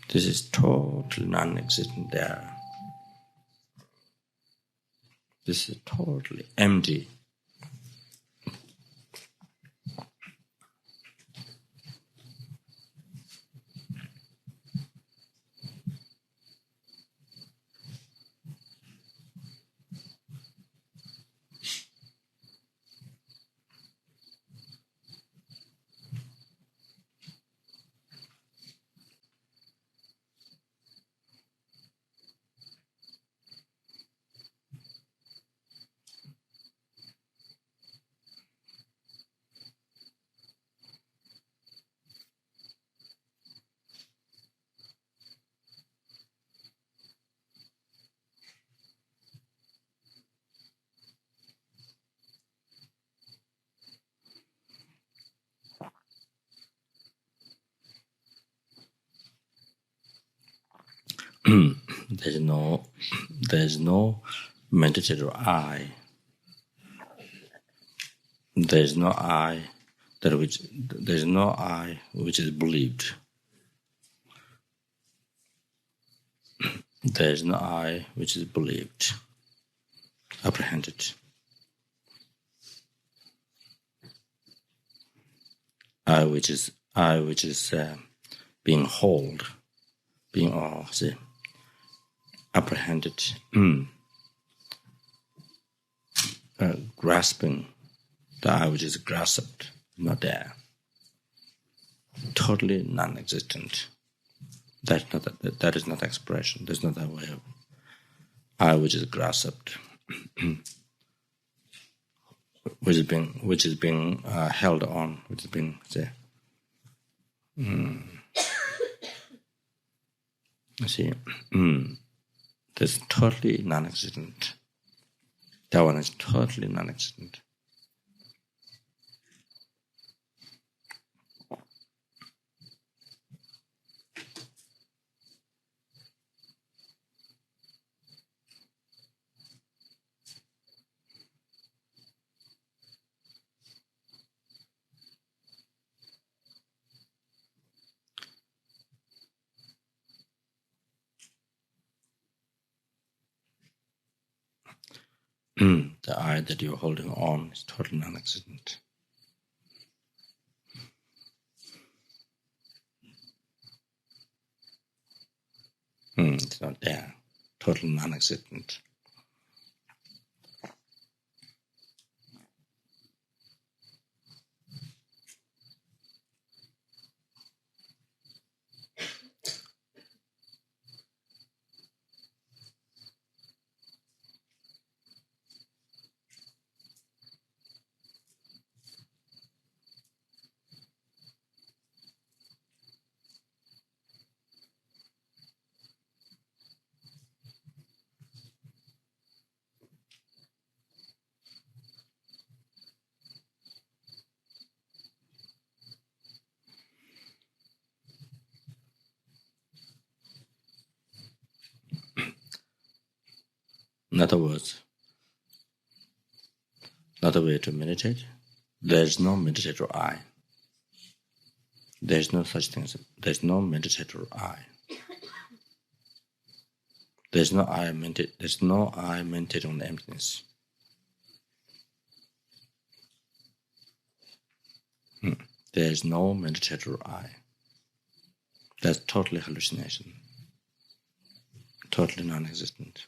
This is totally non-existent there. This is totally empty. There's no meditative eye. There's no eye which is believed. There's no eye which is believed, apprehended. Eye which is being held, apprehended, grasping. The eye which is grasped, not there. Totally non-existent. That is not expression. There's not a way of eye which is grasped, which is being held on, which is being that's totally non-existent. That one is totally non-existent. The eye that you're holding on is totally non-existent. It's not there. Totally non-existent. In other words, another way to meditate, there is no meditator I. There is no such thing as there is no meditator I. There is no I meditate on emptiness. There is no meditator I. That's totally hallucination. Totally non-existent.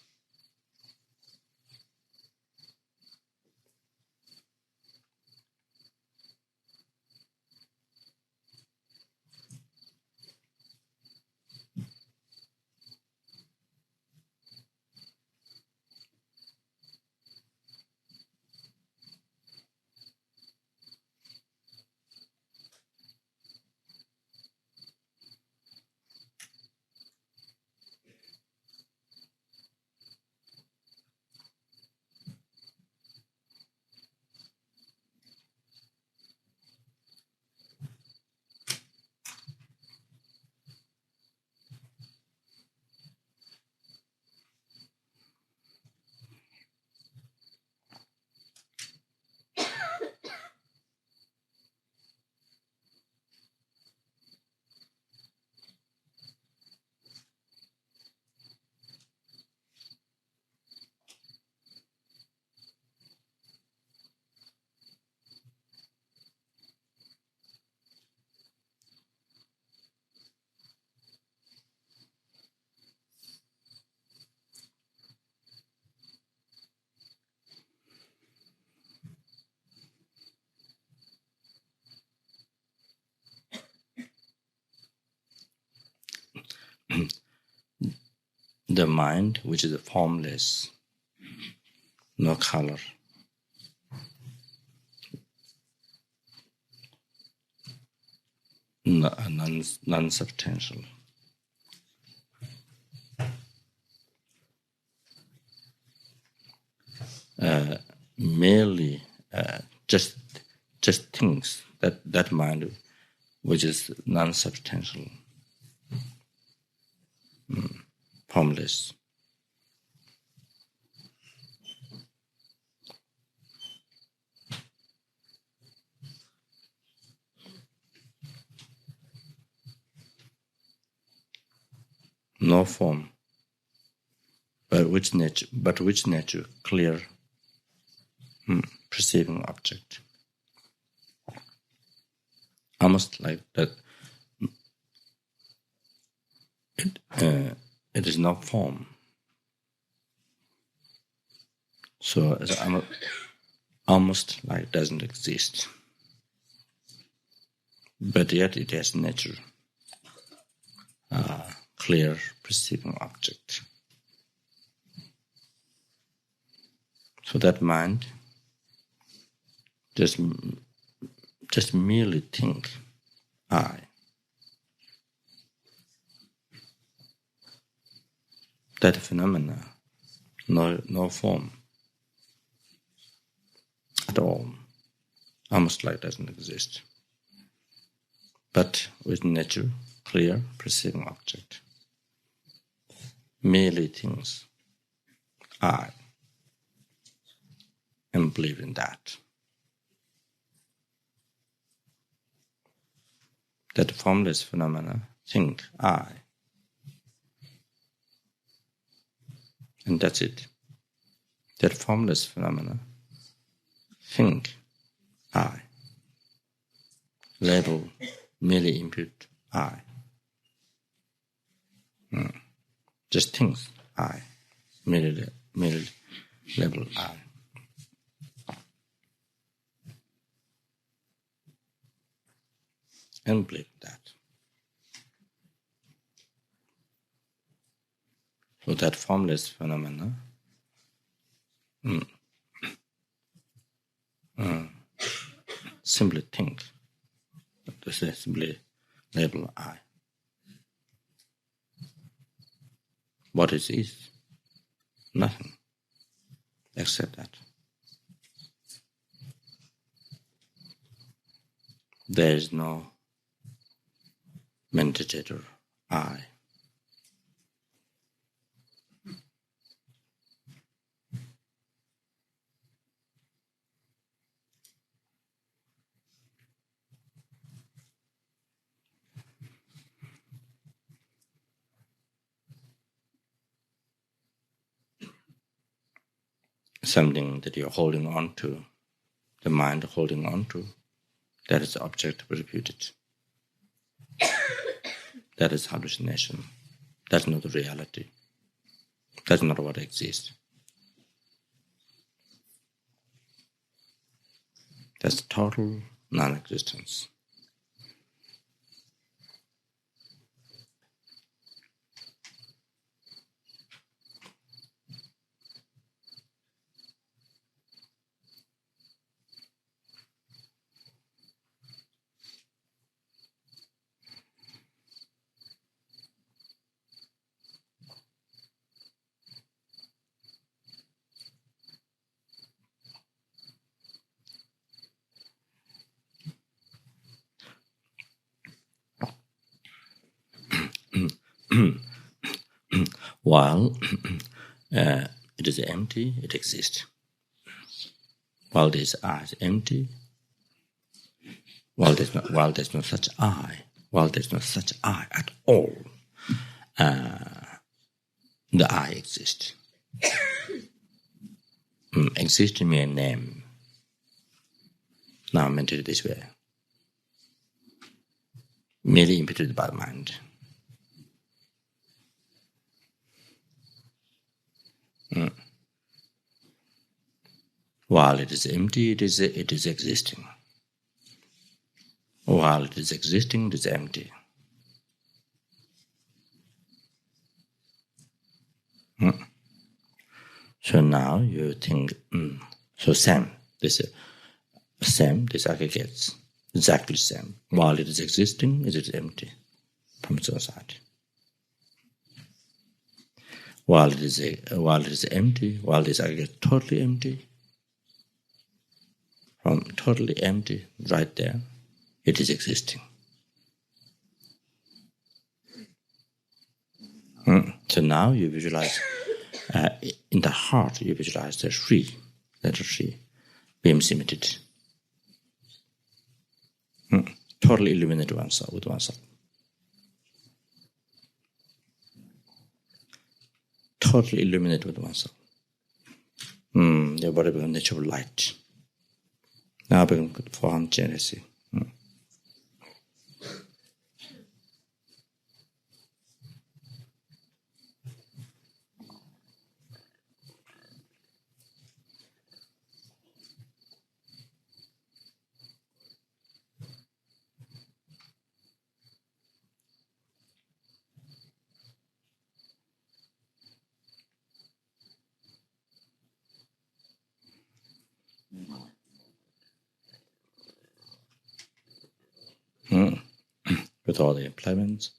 The mind, which is formless, no color, non-substantial, merely just things, that mind which is non-substantial, formless. No form, but which nature clear, perceiving object. Almost like that. It is no form. So it's almost like doesn't exist. But yet it has nature. Clear perceiving object. So that mind just merely think I. That phenomena, no form at all, almost like doesn't exist. But with nature, clear perceiving object, merely things I, and believe in that. That formless phenomena think I. And that's it. That formless phenomena think I. Label, merely impute I. Just thinks I. Merely label I. And believe that. So that formless phenomena simply think. This is simply label I. What it is? Nothing except that. There is no meditator I. something that you're holding on to, the mind holding on to, that is the object reputed. That is hallucination. That's not the reality. That's not what exists. That's total non-existence. While it is empty, it exists. While this eye is empty, while there's no such eye at all, the eye exists. Exist means name. Now mentioned this way. Merely imputed by the mind. While it is empty, it is existing. While it is existing, it is empty. So now you think, so same, this aggregates, exactly same. While it is existing, it is empty from its own side. While it is empty, while this aggregate totally empty, from totally empty, right there, it is existing. So now you visualize, in the heart you visualize the tree, letter tree, being cemented. Totally illuminate oneself with oneself. Totally illuminate with oneself. Your body becomes natural light. Now become form Chenrezig. With all the implements,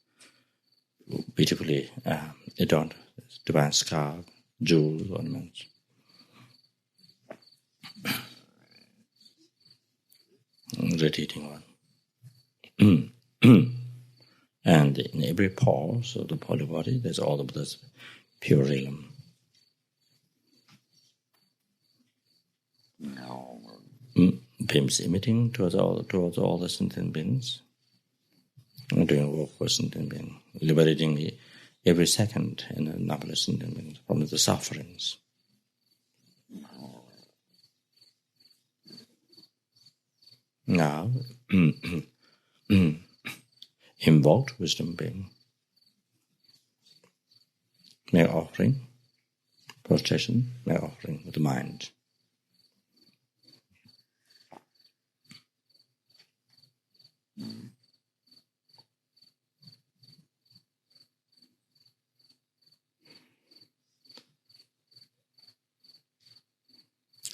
beautifully adorned, divine scarf, jewels, ornaments. Reciting one. And in every pore of the holy body, there's all the Buddha's pure realm. Beams emitting towards all the sentient beings. Doing work for sentient beings, liberating every second in the number of sentient beings from the sufferings. Now, invoked wisdom being, make offering, prostration, make offering with the mind.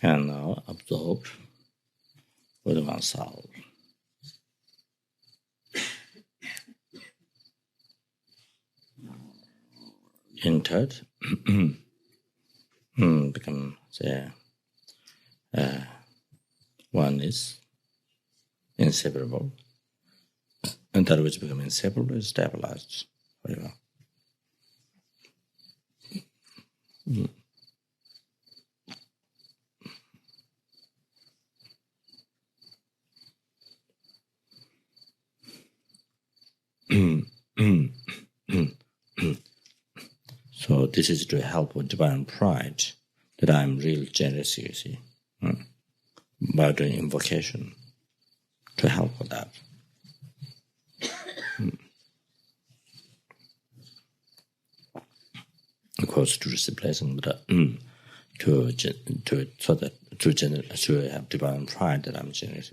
And now absorbed with oneself. Entered, become one is inseparable, and that which becomes inseparable is stabilized forever. So this is to help with divine pride, that I'm real generous, you see, by doing invocation to help with that. Of course, to receive blessing, but to have divine pride that I'm generous,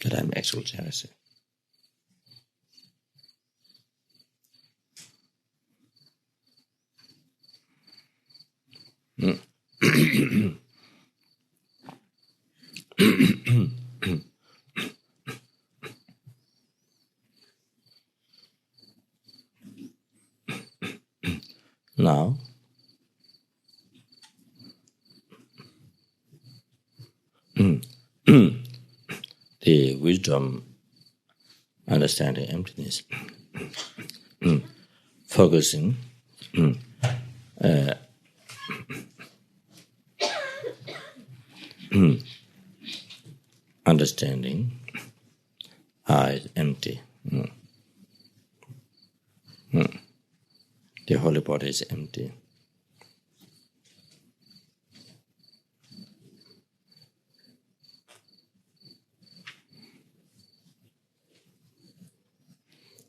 that I'm actual generous. Now, the wisdom, understanding emptiness, focusing, understanding, I is empty. The holy body is empty.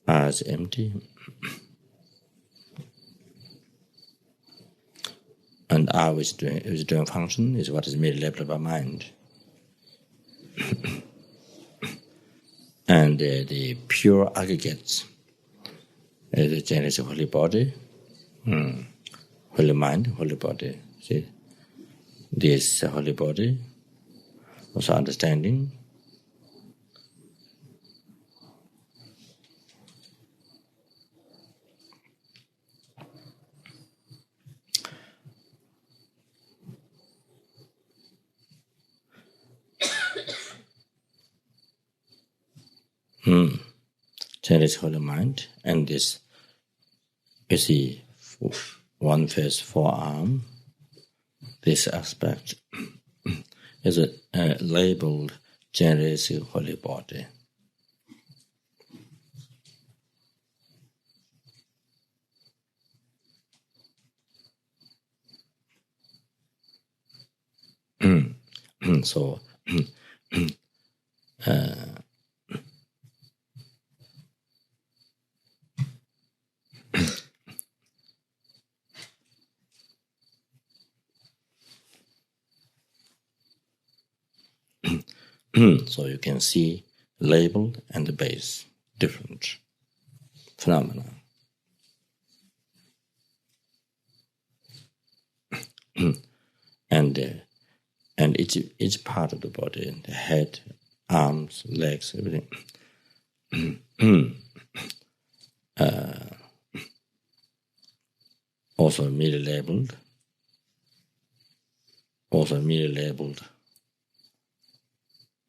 I is empty. And I is doing function is what is merely labeled by mind. And the pure aggregates, the generous holy body, holy mind, holy body. See, this holy body, also understanding. Generous holy mind, and this, you see, one face, forearm. This aspect is labeled generous holy body. So, so you can see label and the base, different phenomena. And each part of the body, the head, arms, legs, everything, also merely labeled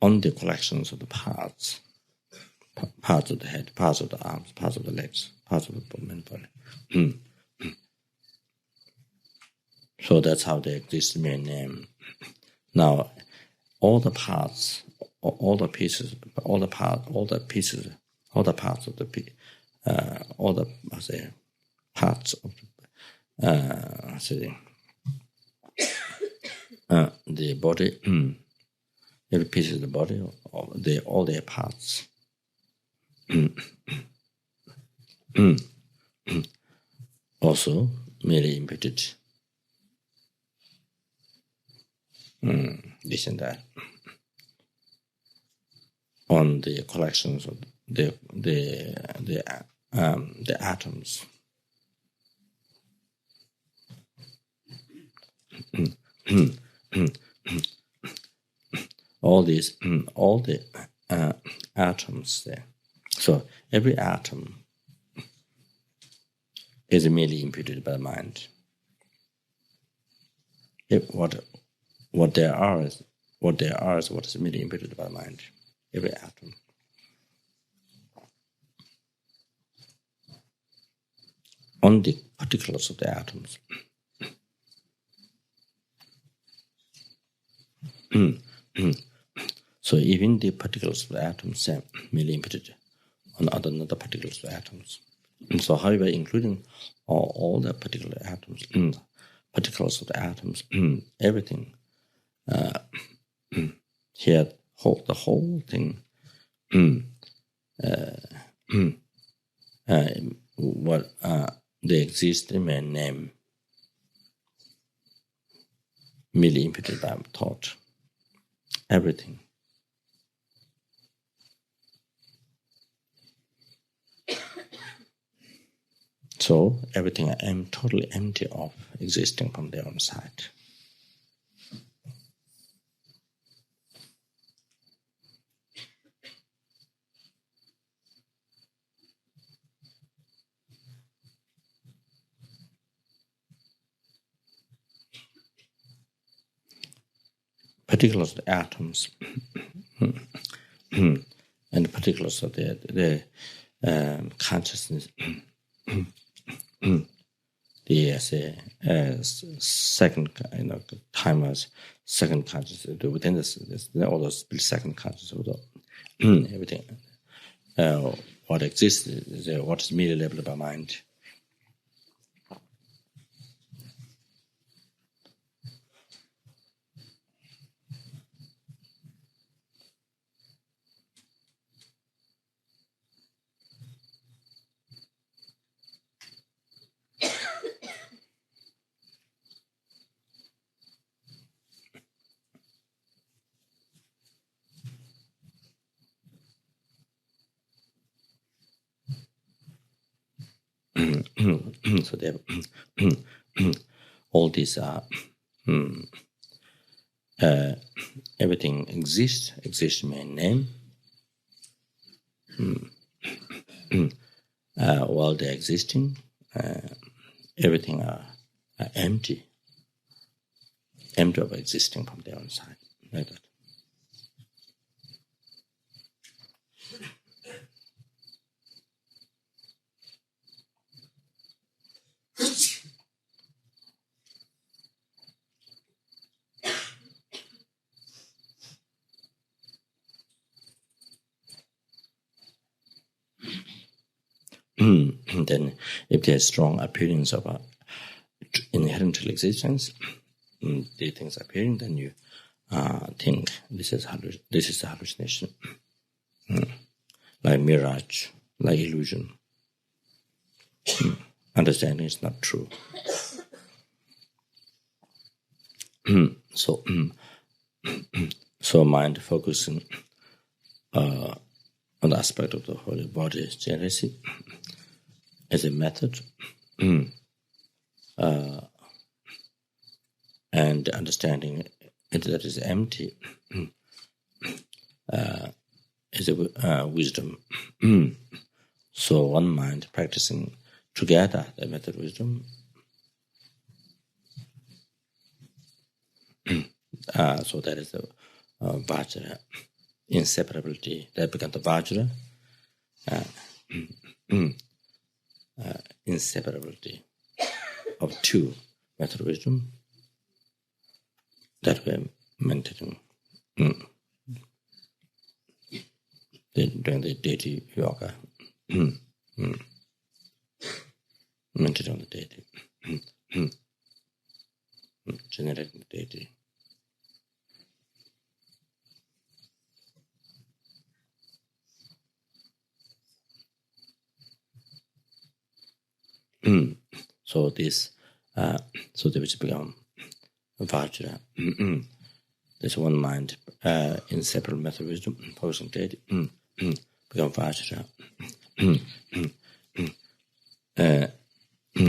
on the collections of the parts of the head, parts of the arms, parts of the legs, parts of the body. So that's how they exist in their name. Now, all the parts, all the parts of the body, every piece of the body, all their parts. Also, merely imputed. This and that on the collections of the atoms. All the atoms there. So every atom is merely imputed by the mind. What there are is what is merely imputed by the mind. Every atom. On the particulars of the atoms. So even the particulars of the atoms are merely imputed on other particulars of the atoms. And so however, including all the particular atoms, particles of the atoms, everything. Here, the whole thing. What they exist in my name, merely imputed by thought. Everything. So everything I am totally empty of existing from their own side. Particulars of the atoms and the particulars of the consciousness. The second, timers, second consciousness within this all those split-second consciousness, everything. What exists is what is merely labeled by mind. So they have all these are everything exists in my name. While they're existing, everything are empty of existing from their own side, like that. Then, if there's strong appearance of inherent existence, these things appearing, then you think this is a hallucination, like mirage, like illusion. Understanding is not true. So mind focusing on the aspect of the holy body Chenrezig as a method, and understanding it that is empty is a wisdom. So one mind practicing together the method wisdom, so that is the Vajra inseparability. That becomes the Vajra inseparability of two method wisdom that we're maintaining during the daily yoga. Meditate on the deity, generating the deity. So this, so they which become Vajra. There's one mind, inseparable method wisdom, focusing deity, become Vajra.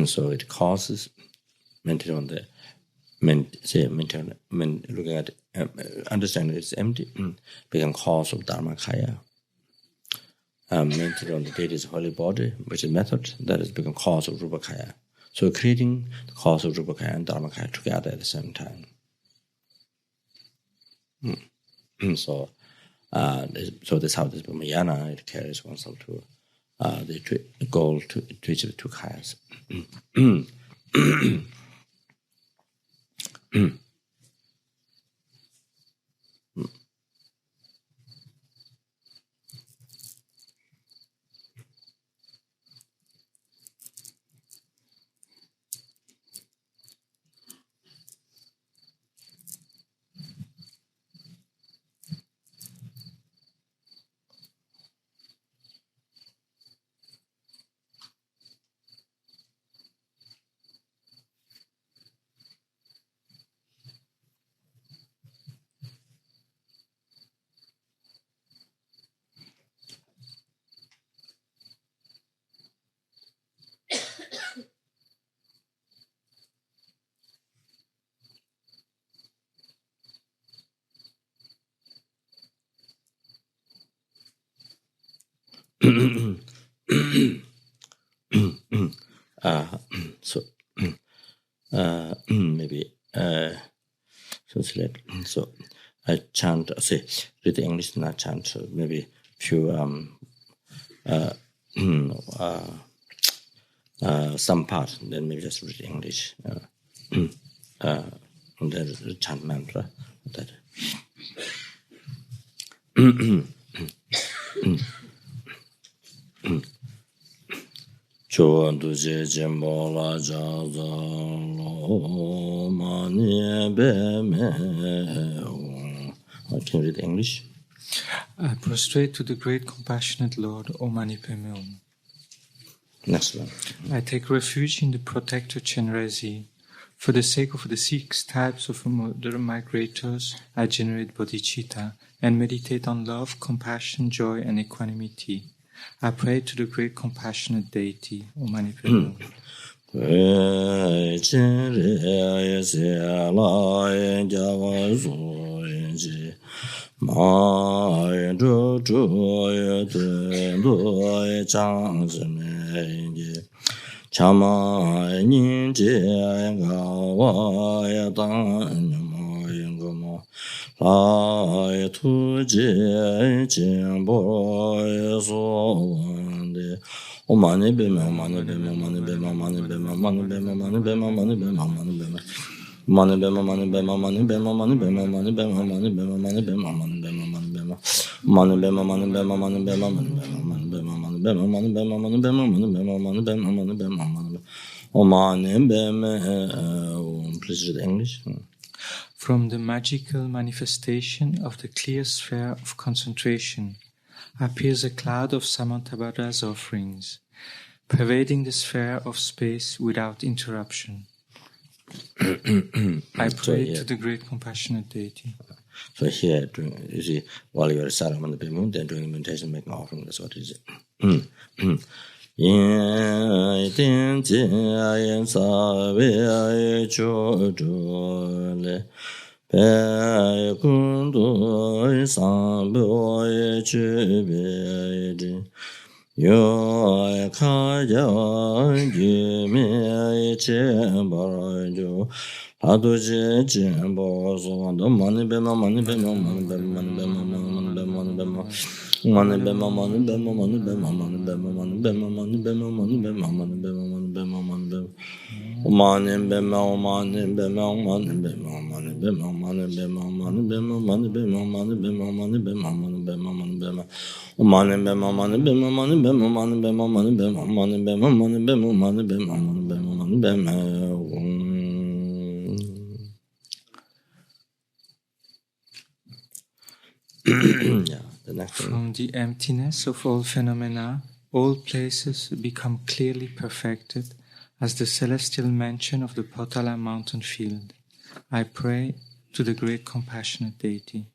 So it causes mental on the looking at understanding it's empty, become cause of Dharmakaya. Mental on the deity is holy body, which is method, that is become cause of Rupakaya. So creating the cause of Rupakaya and Dharmakaya together at the same time. So that's how this Brahmayana, it carries oneself to the goal to reach the two kayas. maybe translate. So I chant. Read the English, not chant. So maybe few some part. Then maybe just read English. And then chant mantra. That. Can you read English? I prostrate to the great compassionate Lord, O Mani Padme Hum. Next one. I take refuge in the protector Chenrezig. For the sake of the 6 types of modern migrators, I generate bodhicitta and meditate on love, compassion, joy, and equanimity. I pray to the great compassionate deity, O Mani Padme Hum. Please read English. From the magical manifestation of the clear sphere of concentration appears a cloud of Samantabhadra's offerings, pervading the sphere of space without interruption. I pray to the great compassionate deity. So here, you see, while you are reciting on the Padme, then doing meditation, making offering, that's what it is. From the emptiness of all phenomena, all places become clearly perfected as the celestial mansion of the Potala mountain field. I pray to the great compassionate deity.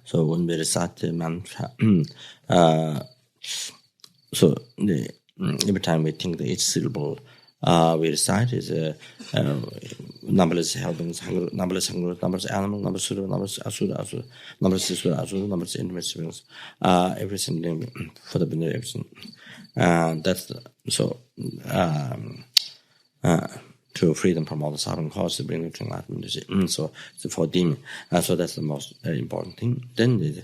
So when we recite the mantra, so every time we think that each syllable we recite is numberless helpings, numberless hunger, numberless animal, numberless sura, numberless asura, numberless isura, asura, numberless intimate siblings, everything for the benefit, everything. That's to freedom from all the suffering causes to bring them to enlightenment. So for demon, so that's the most important thing. Then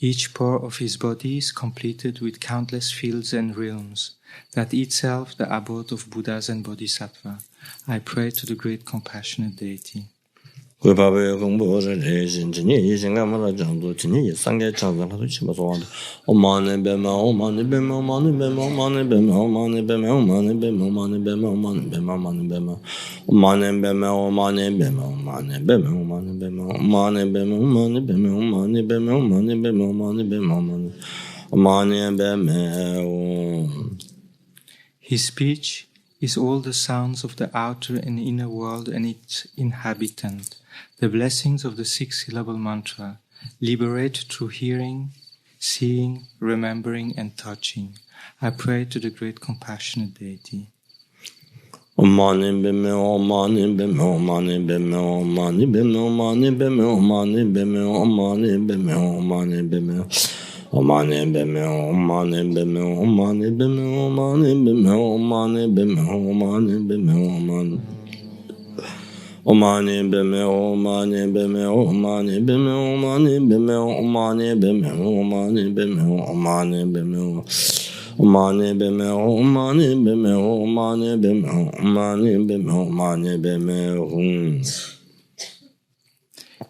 Each pore of his body is completed with countless fields and realms, that itself the abode of Buddhas and Bodhisattva. I pray to the great compassionate deity. His speech is all the sounds of the outer and inner world and its inhabitant, the blessings of the six-syllable mantra, liberate through hearing, seeing, remembering, and touching. I pray to the great compassionate deity.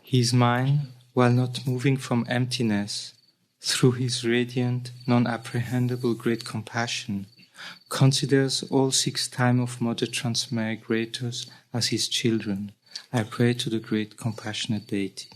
He is mine while not moving from emptiness, through his radiant, non-apprehendable great compassion, considers all 6 time of mother transmigrators as his children. I pray to the great compassionate deity.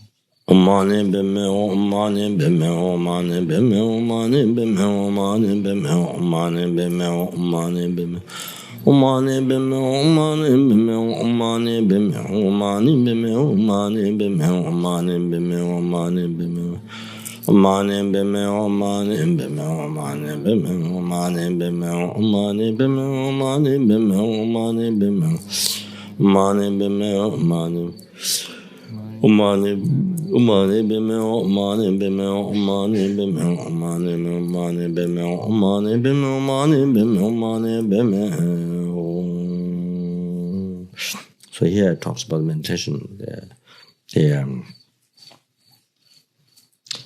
So here it talks about meditation, the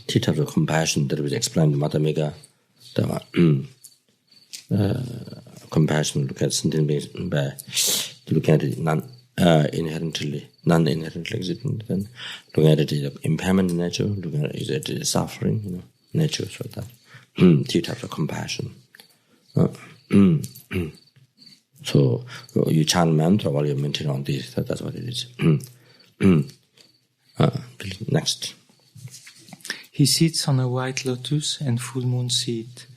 teachers of compassion that was explained in Madhyamika. Compassion, look at sentient beings by looking at it non-inherently existent, then looking at it as impermanent nature, looking at it as suffering, nature, so that teachers of compassion. So you chant mantra while you meditate on this. That's what it is. Next. He sits on a white lotus and full moon seat,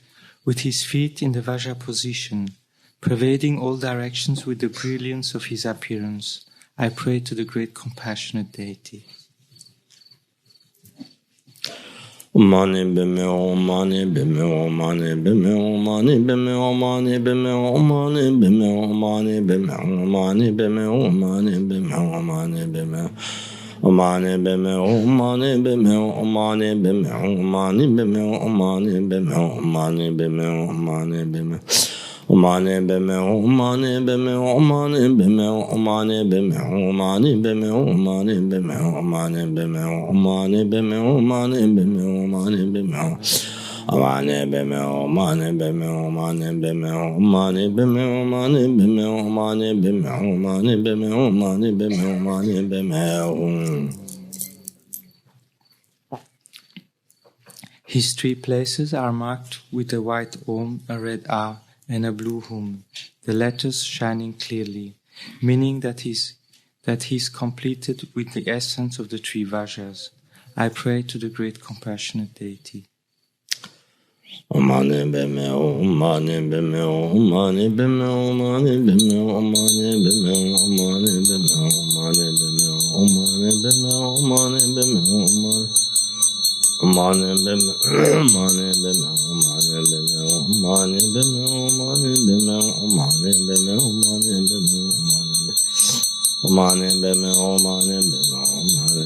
with his feet in the Vajra position, pervading all directions with the brilliance of his appearance. I pray to the great compassionate deity. Mani bime mani bime mani bime mani bime mani bime mani bime mani bime mani bime mani bime mani bime Mani bime mani bime mani bime mani bime mani bime mani bime mani bime Mani bime mani bime mani bime mani bime mani bime mani bime mani bime mani bime mani bime mani bime Mani bime mani bime mani bime mani bime mani bime mani bime mani bime mani bime mani bime His 3 places are marked with a white Om, a red A, and a blue Hum, the letters shining clearly, meaning that he's completed with the essence of the 3 Vajras. I pray to the great compassionate deity. Mani bime mani bime mani bime mani bime mani bime mani bime mani bime mani bime mani bime Mani bime mani bime mani bime mani bime mani bime mani bime mani bime mani bime mani bime mani bime mani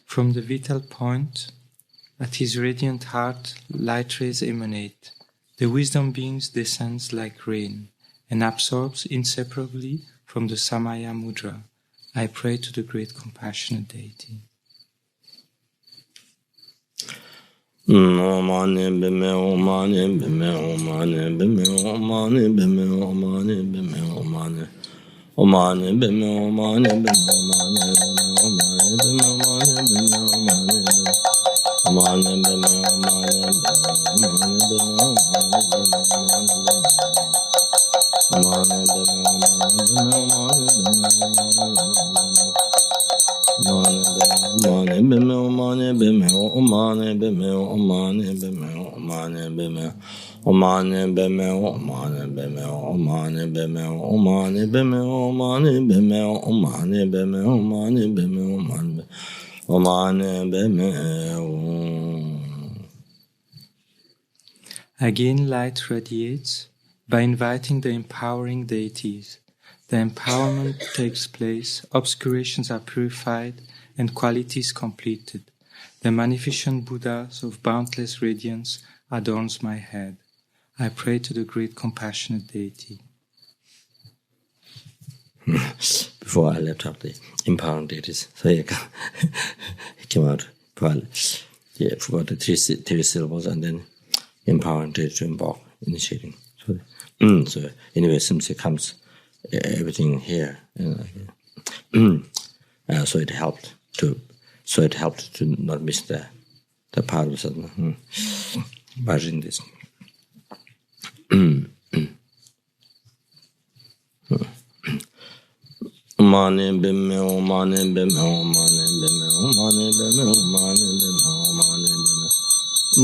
From the vital point, at his radiant heart, light rays emanate. The wisdom beings descends like rain and absorbs inseparably from the Samaya Mudra. I pray to the great compassionate deity. Again, light radiates by inviting the empowering deities. The empowerment takes place, obscurations are purified, and qualities completed. The magnificent Buddhas of boundless radiance adorns my head. I pray to the great compassionate deity. Before I left out the empowering deities, so it came out. Yeah, forgot the three syllables and then empowering deity to invoke, initiating. So anyway, since it comes everything here, so it helped to not miss the part of sadhana by reading this. Mane bime o mane bime o mane bime o mane bime o mane bime o mane bime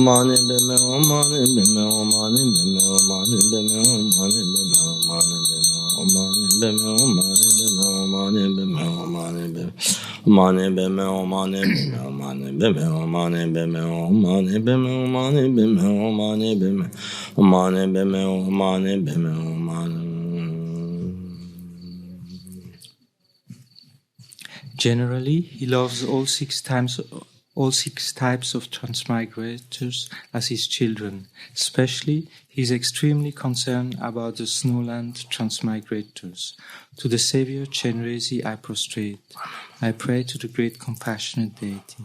mane bime o mane bime o mane bime o mane bime o mane bime o mane bime o mane bime o mane bime o mane bime mane bime o mane bime o mane bime o mane bime o mane bime o mane bime o mane bime o mane bime o mane bime o mane. Generally, he loves all six types of transmigrators as his children. Especially, he is extremely concerned about the snowland transmigrators. To the Savior Chenrezig I prostrate. I pray to the great compassionate deity.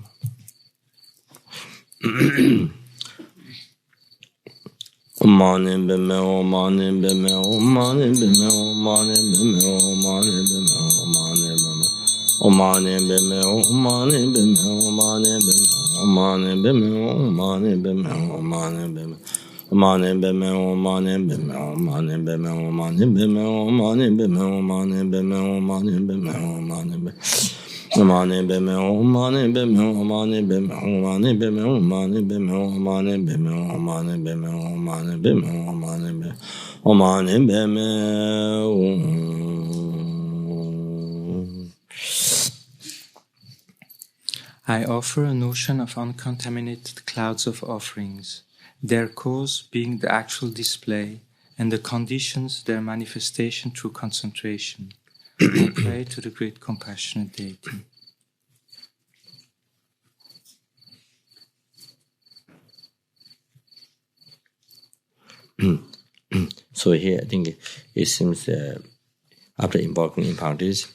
Mane bime o mane bime o mane bime o mane bime o mane bime o mane bime o mane bime o mane bime o mane bime o mane bime o mane bime o mane bime o mane bime o mane bime o mane bime o mane bime o mane bime o mane bime o mane bime o mane bime Mane beme o mane beme o mane beme o mane beme o mane beme o mane beme o mane beme o mane beme o mane beme o mane beme o. I offer an ocean of uncontaminated clouds of offerings, their cause being the actual display and the conditions their manifestation through concentration. I pray to the great compassionate deity. So here, I think it seems after invoking impurities,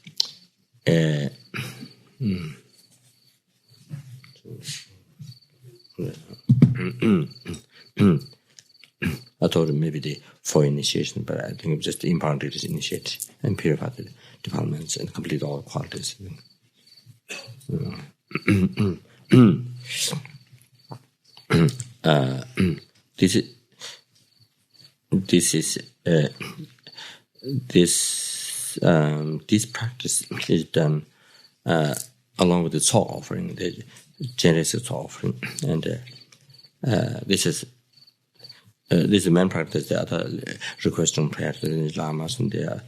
I thought maybe the four initiation, but I think it was just the impurities initiate and purify the defilements and complete all qualities. This practice is done along with the Tso offering, the Chenrezig Tso offering, and this is the main practice. The other requesting prayer to the lamas and the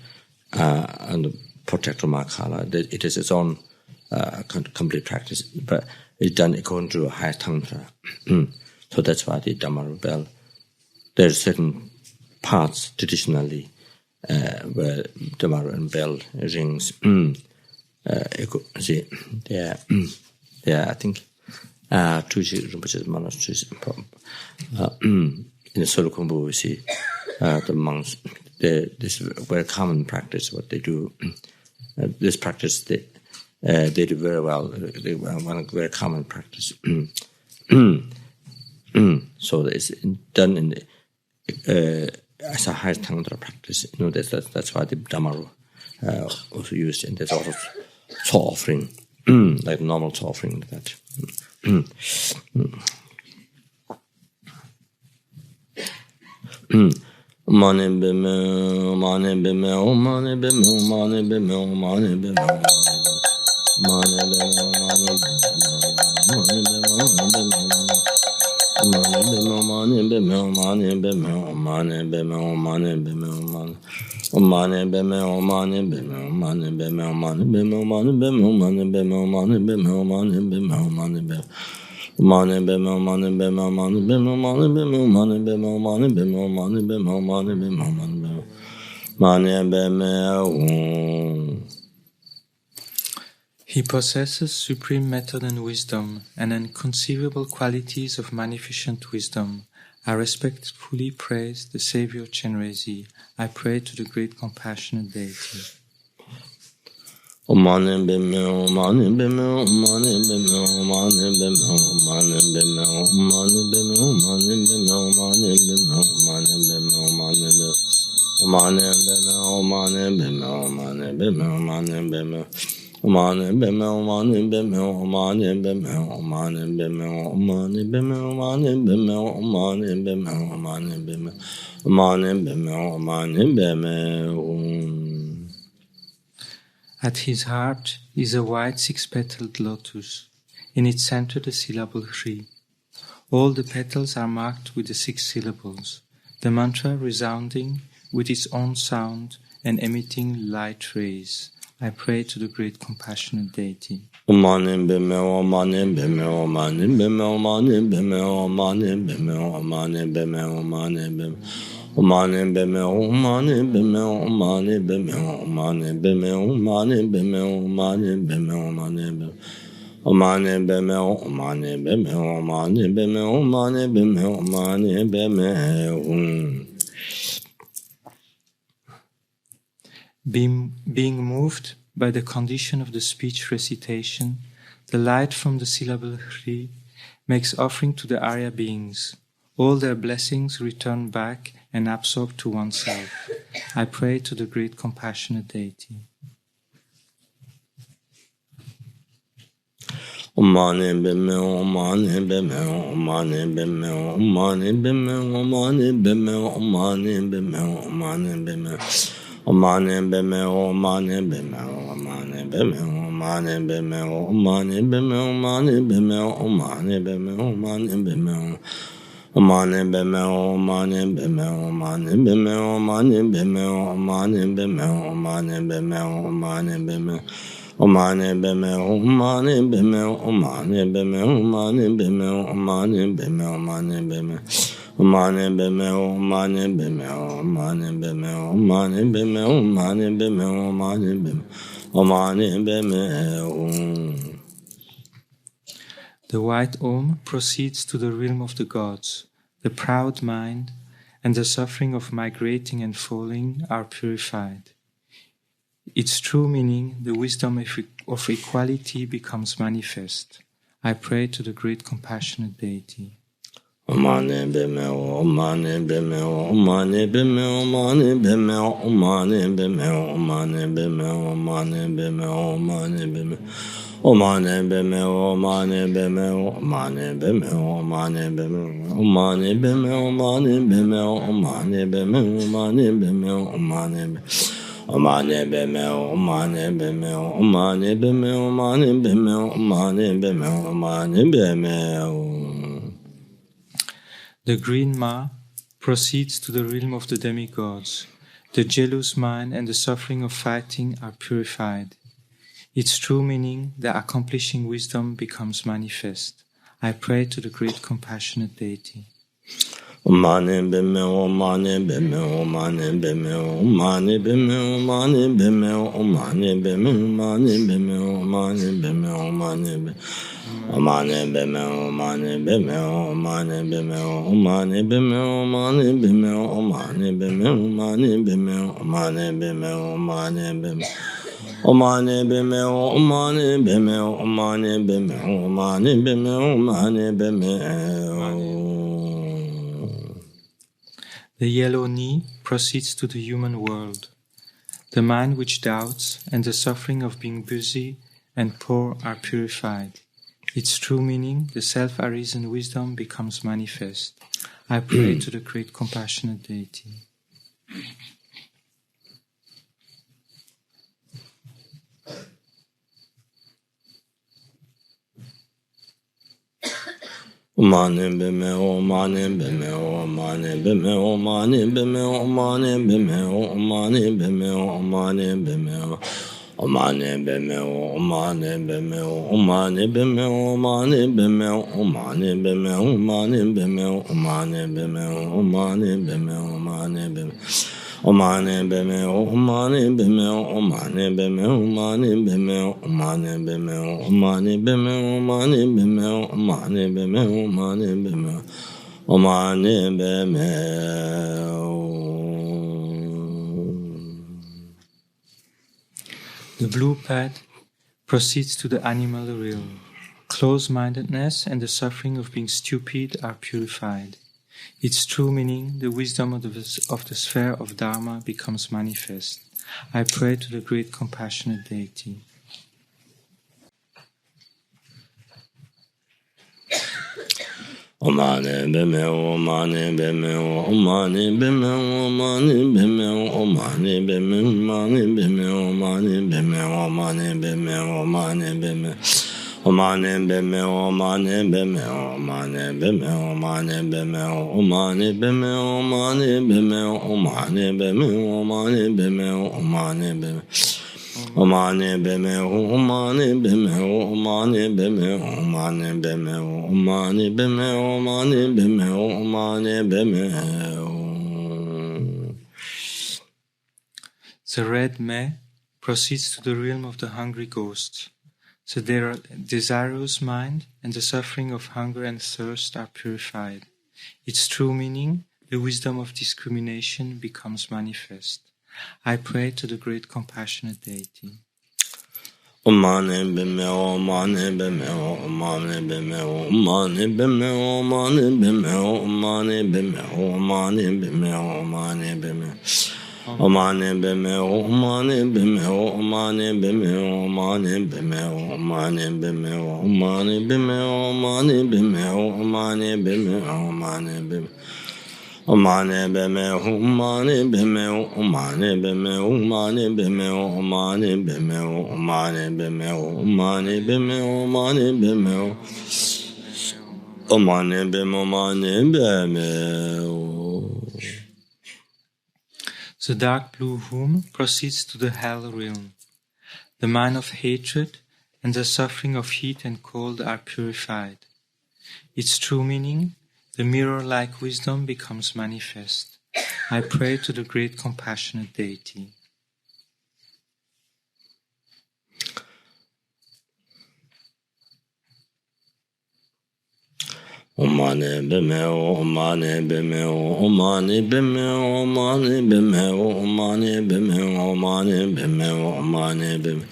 and protector Makala. It is its own complete practice, but it's done according to a higher tantra. So that's why the Dhamma bell. There's certain parts traditionally where Dhamma and bell rings. I think Tuji Rinpoche's monasteries. In the Solokumbu, we see the monks. This is a very common practice. What they do, this practice they do very well. They one very common practice. So it's done in as a high tantra practice. That's why the Dhamma also used, and there's also Tso offering, like normal Tso offering that. Mane bime, mane bime, mane bime, mane bime, mane bime, mane He possesses supreme method and wisdom and inconceivable qualities of magnificent wisdom. I respectfully praise the Savior Chenrezig. I pray to the great compassionate deity. At his heart is a white six-petaled lotus. In its center the syllable Hri. All the petals are marked with the 6 syllables, the mantra resounding with its own sound and emitting light rays. I pray to the great compassionate deity. Being moved by the condition of the speech recitation, the light from the syllable Hri makes offering to the Arya beings. All their blessings return back and absorb to oneself. I pray to the great compassionate deity. The white Om proceeds to the realm of the gods. The proud mind and the suffering of migrating and falling are purified. Its true meaning, the wisdom of equality, becomes manifest. I pray to the great compassionate deity. Omane beme, omane beme, omane beme, omane beme, omane beme, omane beme. The green Ma proceeds to the realm of the demigods. The jealous mind and the suffering of fighting are purified. Its true meaning, the accomplishing wisdom, becomes manifest. I pray to the great compassionate deity. Omane beme, omane beme, omane beme, omane beme, omane beme, omane beme, omane beme, omane beme, omane beme. Omane beme, omane beme, omane beme, omane beme, omane beme, omane beme, omane beme, omane beme, omane beme. Omane beme, omane beme, omane beme, omane beme, omane beme. The yellow knee proceeds to the human world. The mind which doubts and the suffering of being busy and poor are purified. Its true meaning, the self-arisen wisdom, becomes manifest. I pray to the great compassionate deity. Omane beme, omane beme, omane beme, omane beme, omane beme, omane beme, omane beme, omane beme, omane beme, omane beme, omane beme, omane beme, omane beme, omane beme, omane beme, omane beme. Omane beme, omane beme, omane beme, omane beme, omane beme, omane beme, omane beme, omane beme, omane beme, omane beme. The blue path proceeds to the animal realm. Close-mindedness and the suffering of being stupid are purified. Its true meaning, the wisdom of the sphere of Dharma, becomes manifest. I pray to the great compassionate deity. Omane beme, omane beme, omane beme, omane beme, omane beme, omane beme, omane beme, omane beme, omane beme. Omane beme, omane beme, omane beme, omane beme, omane beme, omane beme, omane beme, omane beme, omane beme. Omane beme, omane beme, omane beme, omane beme, omane beme, omane beme, omane beme. The red me proceeds to the realm of the hungry ghosts. The desirous mind and the suffering of hunger and thirst are purified. Its true meaning, the wisdom of discrimination, becomes manifest. I pray to the great compassionate deity. Omane beme, omane beme, omane beme, omane beme, omane beme, omane beme, omane beme, omane beme. Omane beme, omane beme, omane beme, omane beme, omane beme, omane beme, omane beme, omane beme, omane beme. Omane beme, omane beme, omane beme, omane beme, omane beme, omane beme, omane beme, omane beme, omane beme, omane beme. The dark blue womb proceeds to the hell realm. The mind of hatred and the suffering of heat and cold are purified. Its true meaning, the mirror-like wisdom, becomes manifest. I pray to the great compassionate deity. Omane beme, omane beme, omane beme, omane beme, omane beme, omane beme, omane beme.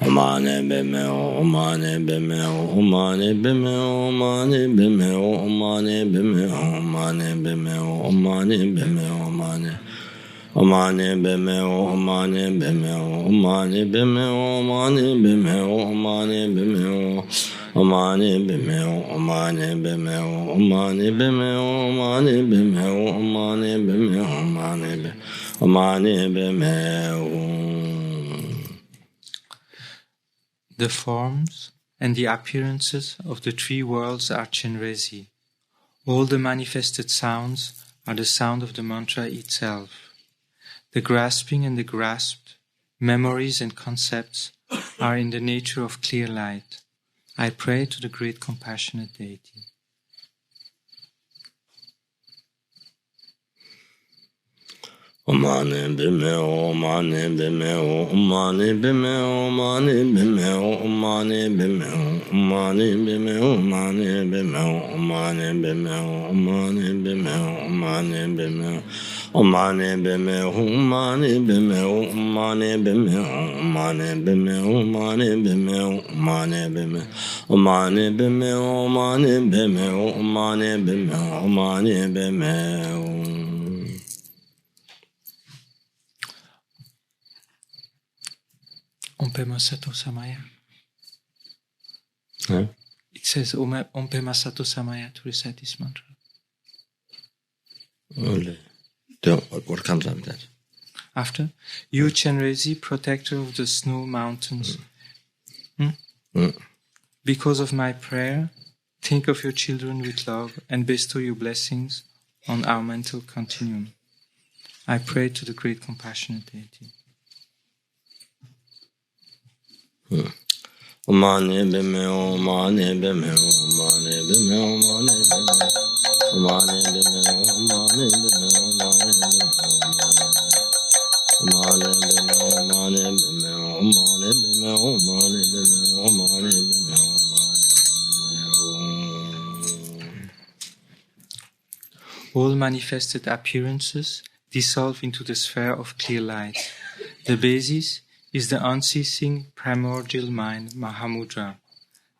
Omane beme, omane beme, omane beme, omane beme, omane beme, omane beme, omane beme, omane. Omane beme, omane beme, omane beme, omane beme, omane beme. Omani bimeo, omani bimeo, omani bimeo, omani bimeo, omani bimeo, omani bimeo. The forms and the appearances of the three worlds are Chenrezig. All the manifested sounds are the sound of the mantra itself. The grasping and the grasped, memories and concepts are in the nature of clear light. I pray to the great compassionate deity. Omani bimeo, omani bimeo, omani bimeo, omani bimeo, omani bimeo, omani bimeo, omani bimeo, omani bimeo, omani bimeo, omani bimeo, omani bimeo, omani bimeo, omani bimeo, omani bimeo, omani bimeo, omani bimeo, omani bimeo, omani bimeo, omani bimeo, omani bimeo. Ompema Sato Samaya. It says Ompema Sato Samaya to recite this mantra. What comes after that? After, you Chenrezig, protector of the snow mountains, because of my prayer, think of your children with love and bestow your blessings on our mental continuum. I pray to the great compassionate deity. Omani bimeo, omani bimeo, omani bimeo, omani bimeo, omani bimeo, omani bimeo, omani bimeo, omani bimeo, omani bimeo, omani bimeo, omani bimeo, All manifested appearances dissolve into the sphere of clear light. The basis is the unceasing primordial mind, Mahamudra.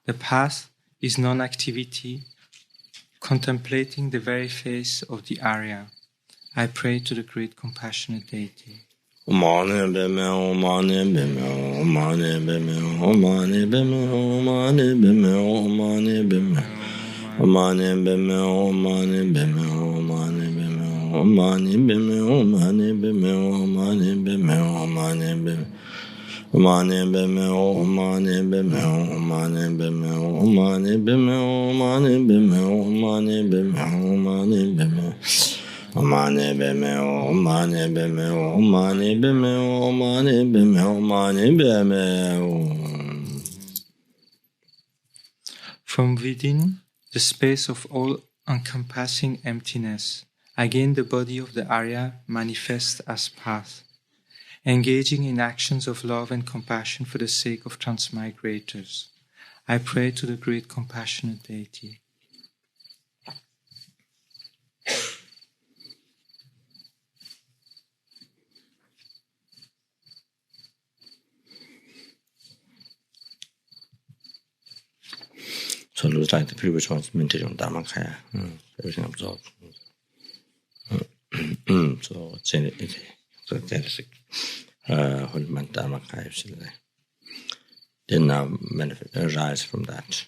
The path is non-activity, contemplating the very face of the Arya. I pray to the great compassionate deity. Omani bimeo, omani bimeo, omani bimeo, omani bimeo, omani bimeo, omani bimeo, omani bimeo, omani bimeo, omani bimeo, omani bimeo, omani bimeo, omani bimeo, omani bimeo. Omani bimeo, omani bimeo, omani bimeo, omani bimeo, omani bimeo, omani bimeo, omani bimeo, omani bimeo, omani bimeo, omani bimeo, omani bimeo, omani bimeo. From within the space of all encompassing emptiness, again the body of the Arya manifests as path, engaging in actions of love and compassion for the sake of transmigrators. I pray to the great compassionate deity. So it looks like the previous one's meditation Dharmakaya. Everything absorbed. So that is Holiness Dharmakaya. Then now arise from that.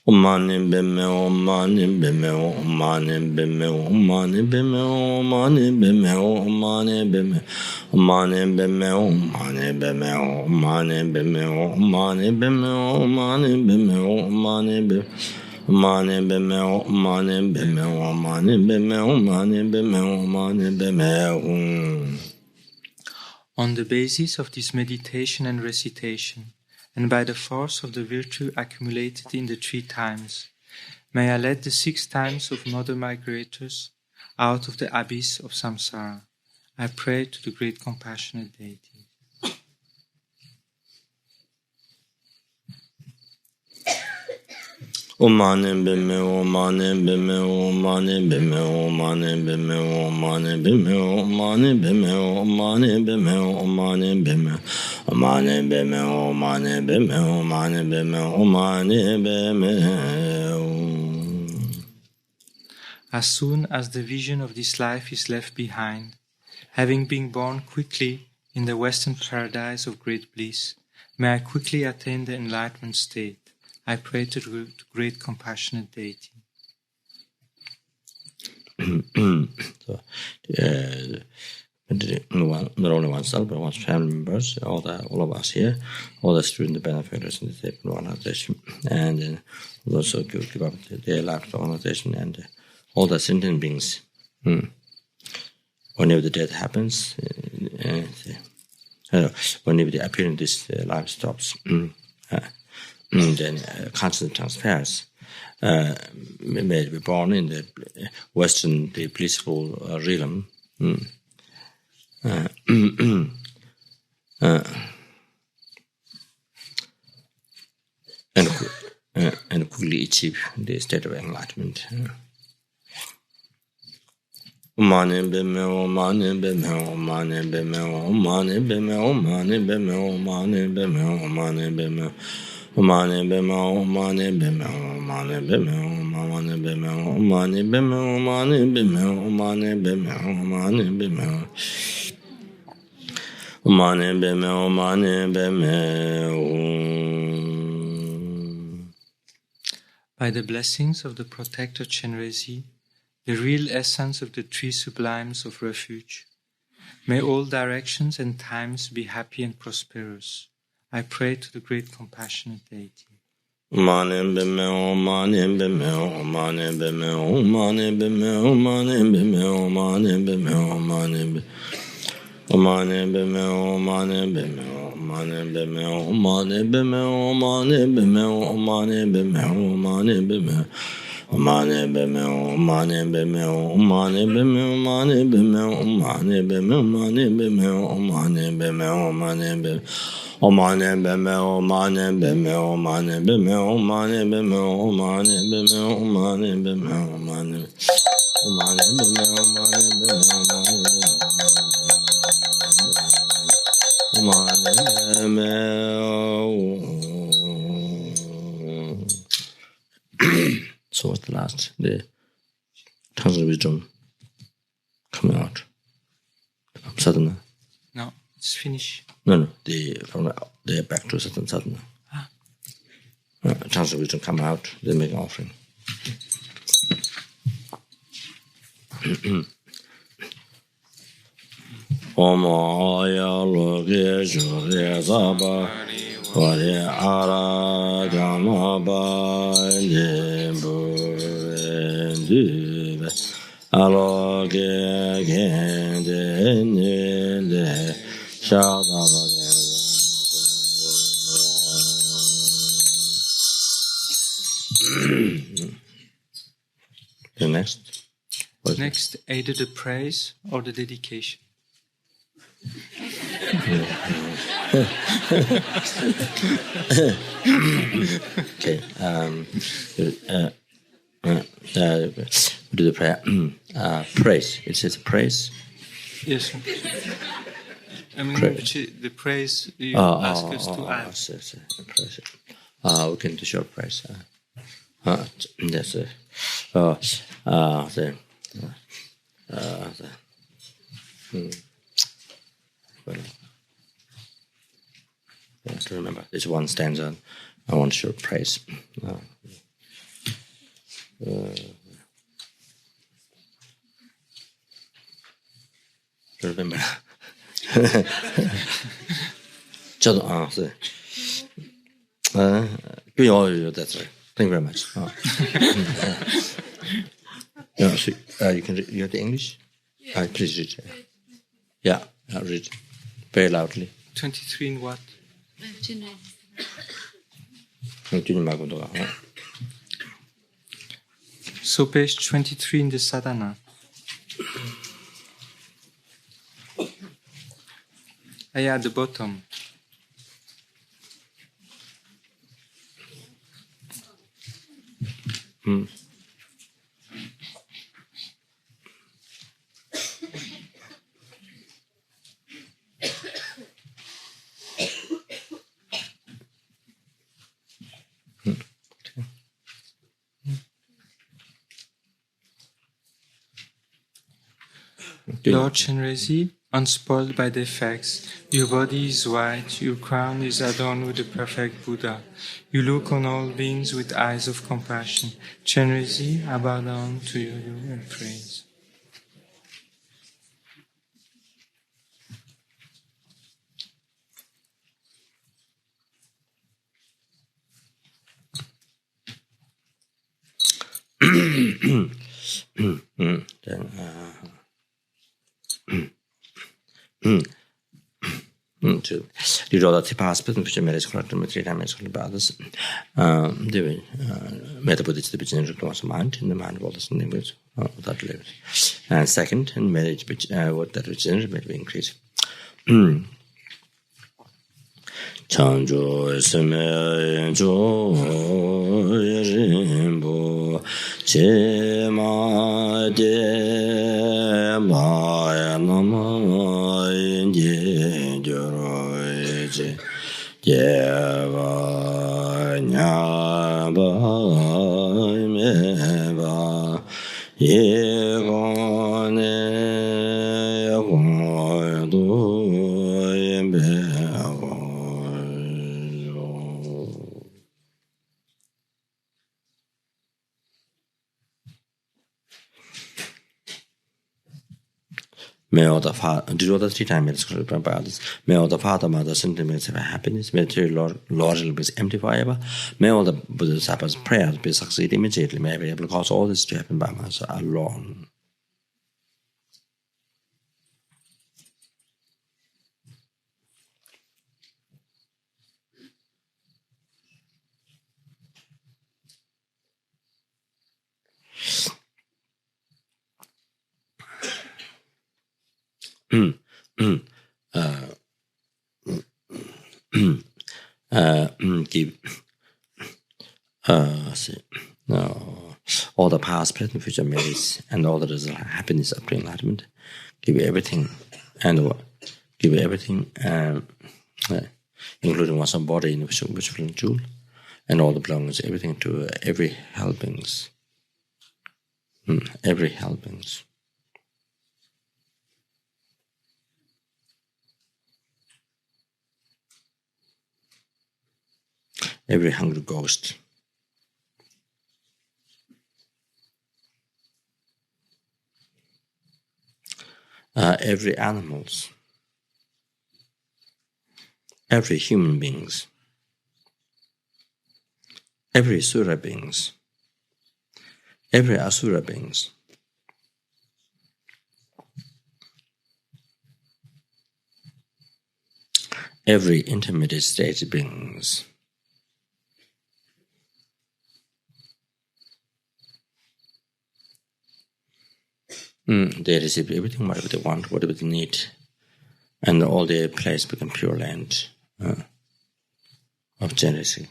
Omani bimeo, omani bimeo, omani bimeo, omani bimeo, omani bimeo, omani bimeo, omani bimeo, omani bimeo, omani bimeo, omani bimeo, omani bimeo, omani bimeo. Omani bimeo, omani bimeo, omani bimeo, omani bimeo, omani bimeo. On the basis of this meditation and recitation, and by the force of the virtue accumulated in the 3 times, may I let the 6 times of mother migrators out of the abyss of samsara. I pray to the great compassionate deity. Omani bimeo, omani bimeo, omani bimeo, omani bimeo, omani bimeo, omani bimeo, omani bimeo, omani bimeo, omani bimeo, omani bimeo, omani bimeo, omani bimeo. As soon as the vision of this life is left behind, having been born quickly in the western paradise of great bliss, May I quickly attain the enlightenment state. I pray to the great compassionate deity. So, not only oneself, but one's family members, all of us here, all the student benefactors in the Tibetan organization, and then also give up their life to the organization, and all the sentient beings. Whenever the death happens, whenever the appearance of this life stops, then consciousness transfers. May be born in the Western, the blissful realm. And quickly achieve the state of enlightenment. Mane beme o mane beme o mane beme o mane beme o mane beme o mane beme o mane beme o mane beme o mane beme o mane beme o mane beme o mane beme o mane beme o mane beme o mane beme o mane beme o mane beme o. By the blessings of the protector Chenrezig, the real essence of the three sublimes of refuge, may all directions and times be happy and prosperous. I pray to the great compassionate deity. Mane beme o mane beme o mane beme o mane beme o mane beme o mane beme o mane beme o mane beme o mane beme o mane beme o mane beme o mane beme o mane beme o mane beme Mane beme o mane beme o mane beme o mane beme o mane beme o mane beme o mane beme o mane beme o mane beme o mane beme o mane beme o mane beme o mane beme o mane beme o mane o mane beme o mane beme o mane beme o. So what's the last? The tongues of wisdom coming out from sadhana. No, it's finished. No. They're back to sadhana. Tongues of wisdom come out. They make an offering. Om Aya Loge Jure Zaba Wari Ara Dhamma Bande Burendu Aloge Gende Ninde Shadaba. The next? Next, either the praise or the dedication. Okay. Do the prayer. Praise. It says praise. Yes. I mean, the praise you ask us to add. Praise. We can do short praise. That's it. I have to remember. There's one stanza I want to show praise. Remember. That's right. Thank you very much. You can read. You have the English? Please read. Yeah, I'll read very loudly. 23 in what? So page 23 in the sadhana. At the bottom. Lord Chenrezig, unspoiled by defects. Your body is white, your crown is adorned with the perfect Buddha. You look on all beings with eyes of compassion. Chenrezig, I bow down to you and praise. You draw the passport, which is marriage correct, 3 times brothers. They will metabolism, which is mind, in the mind of all the neighbors that live. And second, in marriage, which what that which will increase. Chanjo Seme Jo Rimbo Che Ma De Ma Nama Inje Joroje Jeva Nya Ba Me Ba Ye Gone Go Do Yembe May all the father, do all the 3 times by others. May all the father, mother, sentiments of happiness, material logical be empty forever. May all the Bodhisattva's prayers be succeed immediately. May I be able to cause all this to happen by myself alone. Give no, all the past, present, future merits, and all the result happiness of enlightenment. Give everything, and give everything, including one's own body in which will jewel, and all the belongings, everything to every helpings. Every helpings. Every hungry ghost. Every animals. Every human beings. Every Sura beings. Every Asura beings. Every intermediate state beings. They receive everything, whatever they want, whatever they need, and all their place become pure land of Chenrezig,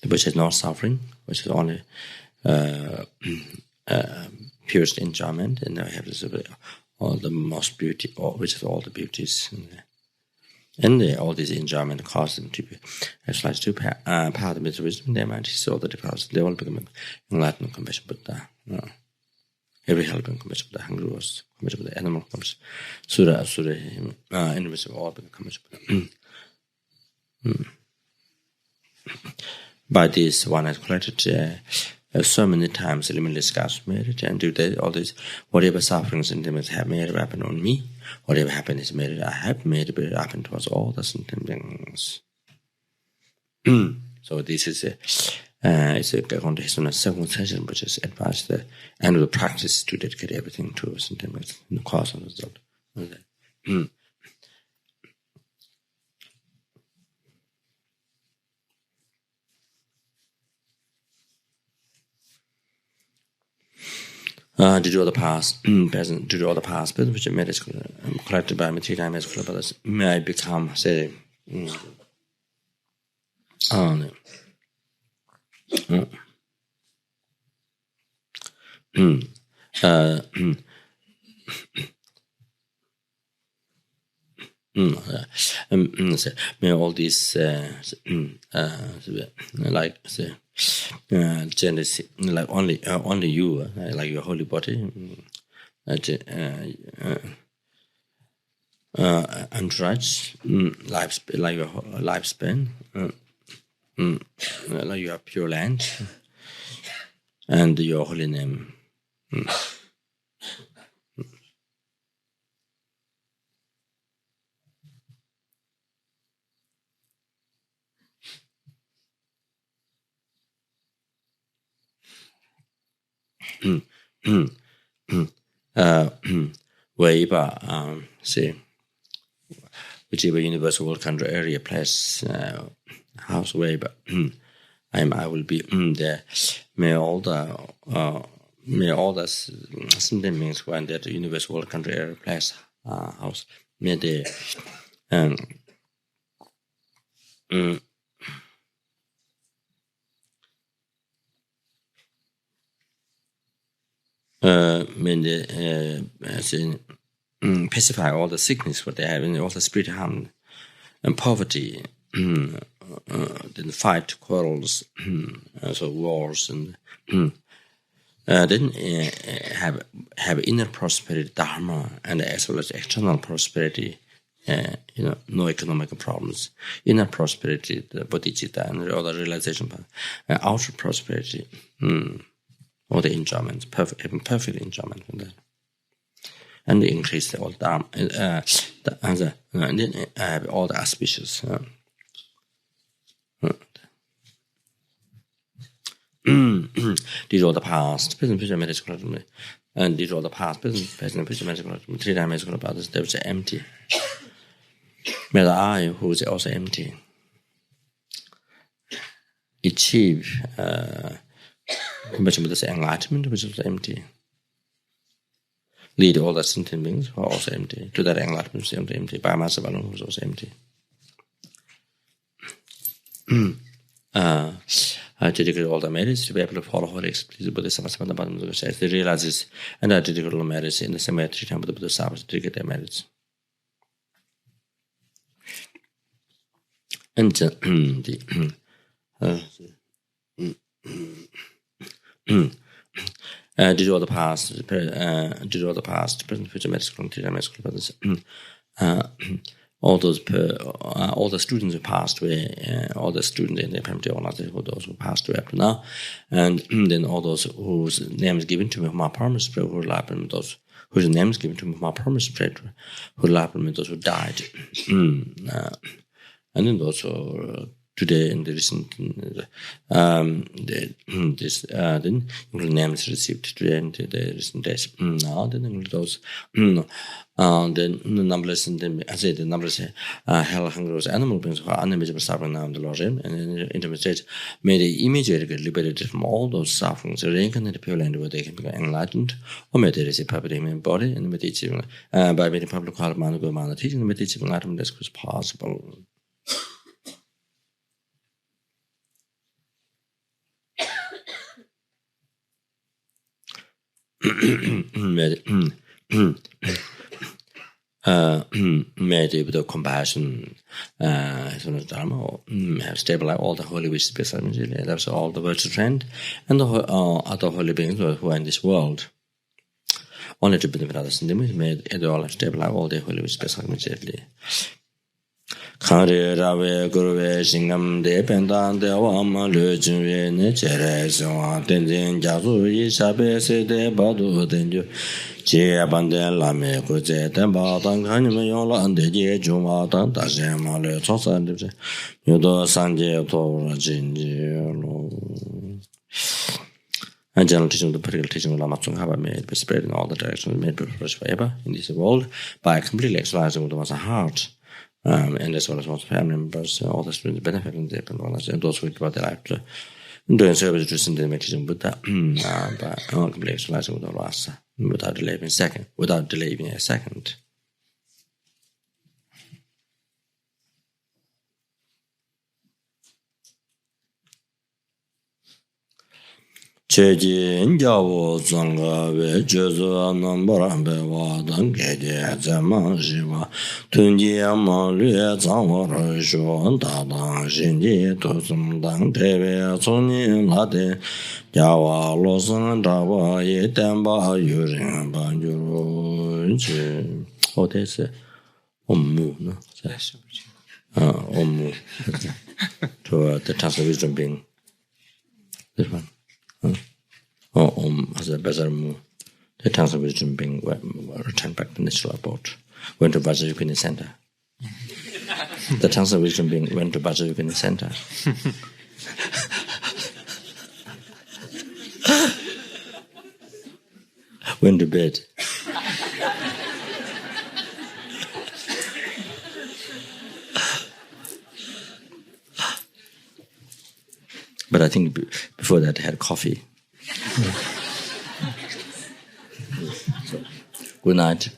which is no suffering, which is only purest enjoyment, and now have this, all the most beauty, which is all the beauties, and all this enjoyment cause them to be actualized to part of the wisdom. They might see all the deposits. They all become enlightened, compassion, Buddha. Every helping comes with the hungry was, comes with the animal, comes Sura, Asura, enemies of all comes with By this, one has collected so many times limitless God's merit, and do they all this, whatever sufferings and demons have made happen on me, whatever happiness made I have made it happen towards all the sentient beings. So this is it's according to his own second session, which is advised the end of the practice to dedicate everything to sentiment in the cause and result. To do all the past, present, to do all the past, but which is collected by me 3 times, but may I become, say, may all these like say Genesis, like only you, like your holy body, entourage, like your lifespan, like your pure land, and your holy name. Say, whichever universal world country area place house wherever I will be there. May all the sentient beings when that universal world country area place house may they pacify all the sickness what they have and all the spirit harm and poverty, then fight quarrels, so wars, and then have inner prosperity, dharma, and as well as external prosperity. No economic problems. Inner prosperity, the bodhicitta, and all the realization, outer prosperity. All the enjoyment, perfect enjoyment from that, and increase all dharma, and then have all the auspicious. These are the past, present, future, medical, and these are the past, present, future, medical, 3 dimensional bodies. They are empty. May the I, who is also empty, achieve. But this enlightenment, which is empty, lead all the sentient beings who are also empty to that enlightenment, which is empty. By myself alone, who is also empty. I dedicate all the merits to be able to follow Holy Explicit Bodhisattva the bottom of the chest. They realize this, and I dedicate all the merits in the same way 3 times the Bodhisattvas dedicate their merits. And did all the past, present, future, medical, 3 dimensional brothers. All the students who passed away, all the students in the FPMT organization, those who passed away up to now, and then all those whose names given to me from our promise spread, who liable, those whose names given to me from our promise spread, who liable, those who died, and then those who today in the recent then names received today in the recent days. Now then those then numberless and then I say the numberless hell hungers animal beings who are unimaginable suffering now in the lam-rim and in the intimate state may they immediately get liberated from all those sufferings, reincarnate pure land where they can become enlightened, or may they receive perfect human body and may they achieve by meeting public heart man teaching may they achieve enlightenment as quick as possible. May they with compassion, Dharma, have stabilized all the holy wishes, that's all the virtue trend, and the other holy beings who are in this world. Only to benefit others, and may they all have stabilized all the holy wishes immediately. Kare Rave Gurve Singam de Pendan de Wama Lujue Nechere Swa Tenzin Jazu Ishabe Se de Badu Tenju Che Bande Lame Kuze Temba Tan Kanima Yola and de Juma Tan Tasema Le Sosan Yudo Sanje Tora Jinji. And general teaching of the particular teaching of Lama Zopa made be spread in all the directions made by forever in this world by completely actualizing with one's heart. And as well as one's family members, all the students benefiting and those who devote their life to doing service to send the meditation Buddha by completely actualizing with all us without delaying a second. Chejin Jawo Zanga Ve Jesu Nambarambe Wadan Gede Zaman Shiva Tunji Amalue Zawara Shuan Tadan Shinji Tosum Dang Teve Soni Lade Jawa Losan Dawa Yetemba Yurin Banjuru. Oh, this Ommu, no? Yes, Ommu. To the task of wisdom being this one. As a better mu. The task of wisdom being returned back to natural abode. Went to Vajrayogini center. The task of wisdom being went to Vajrayogini center. Went to bed. But I think before that I had coffee. So, good night.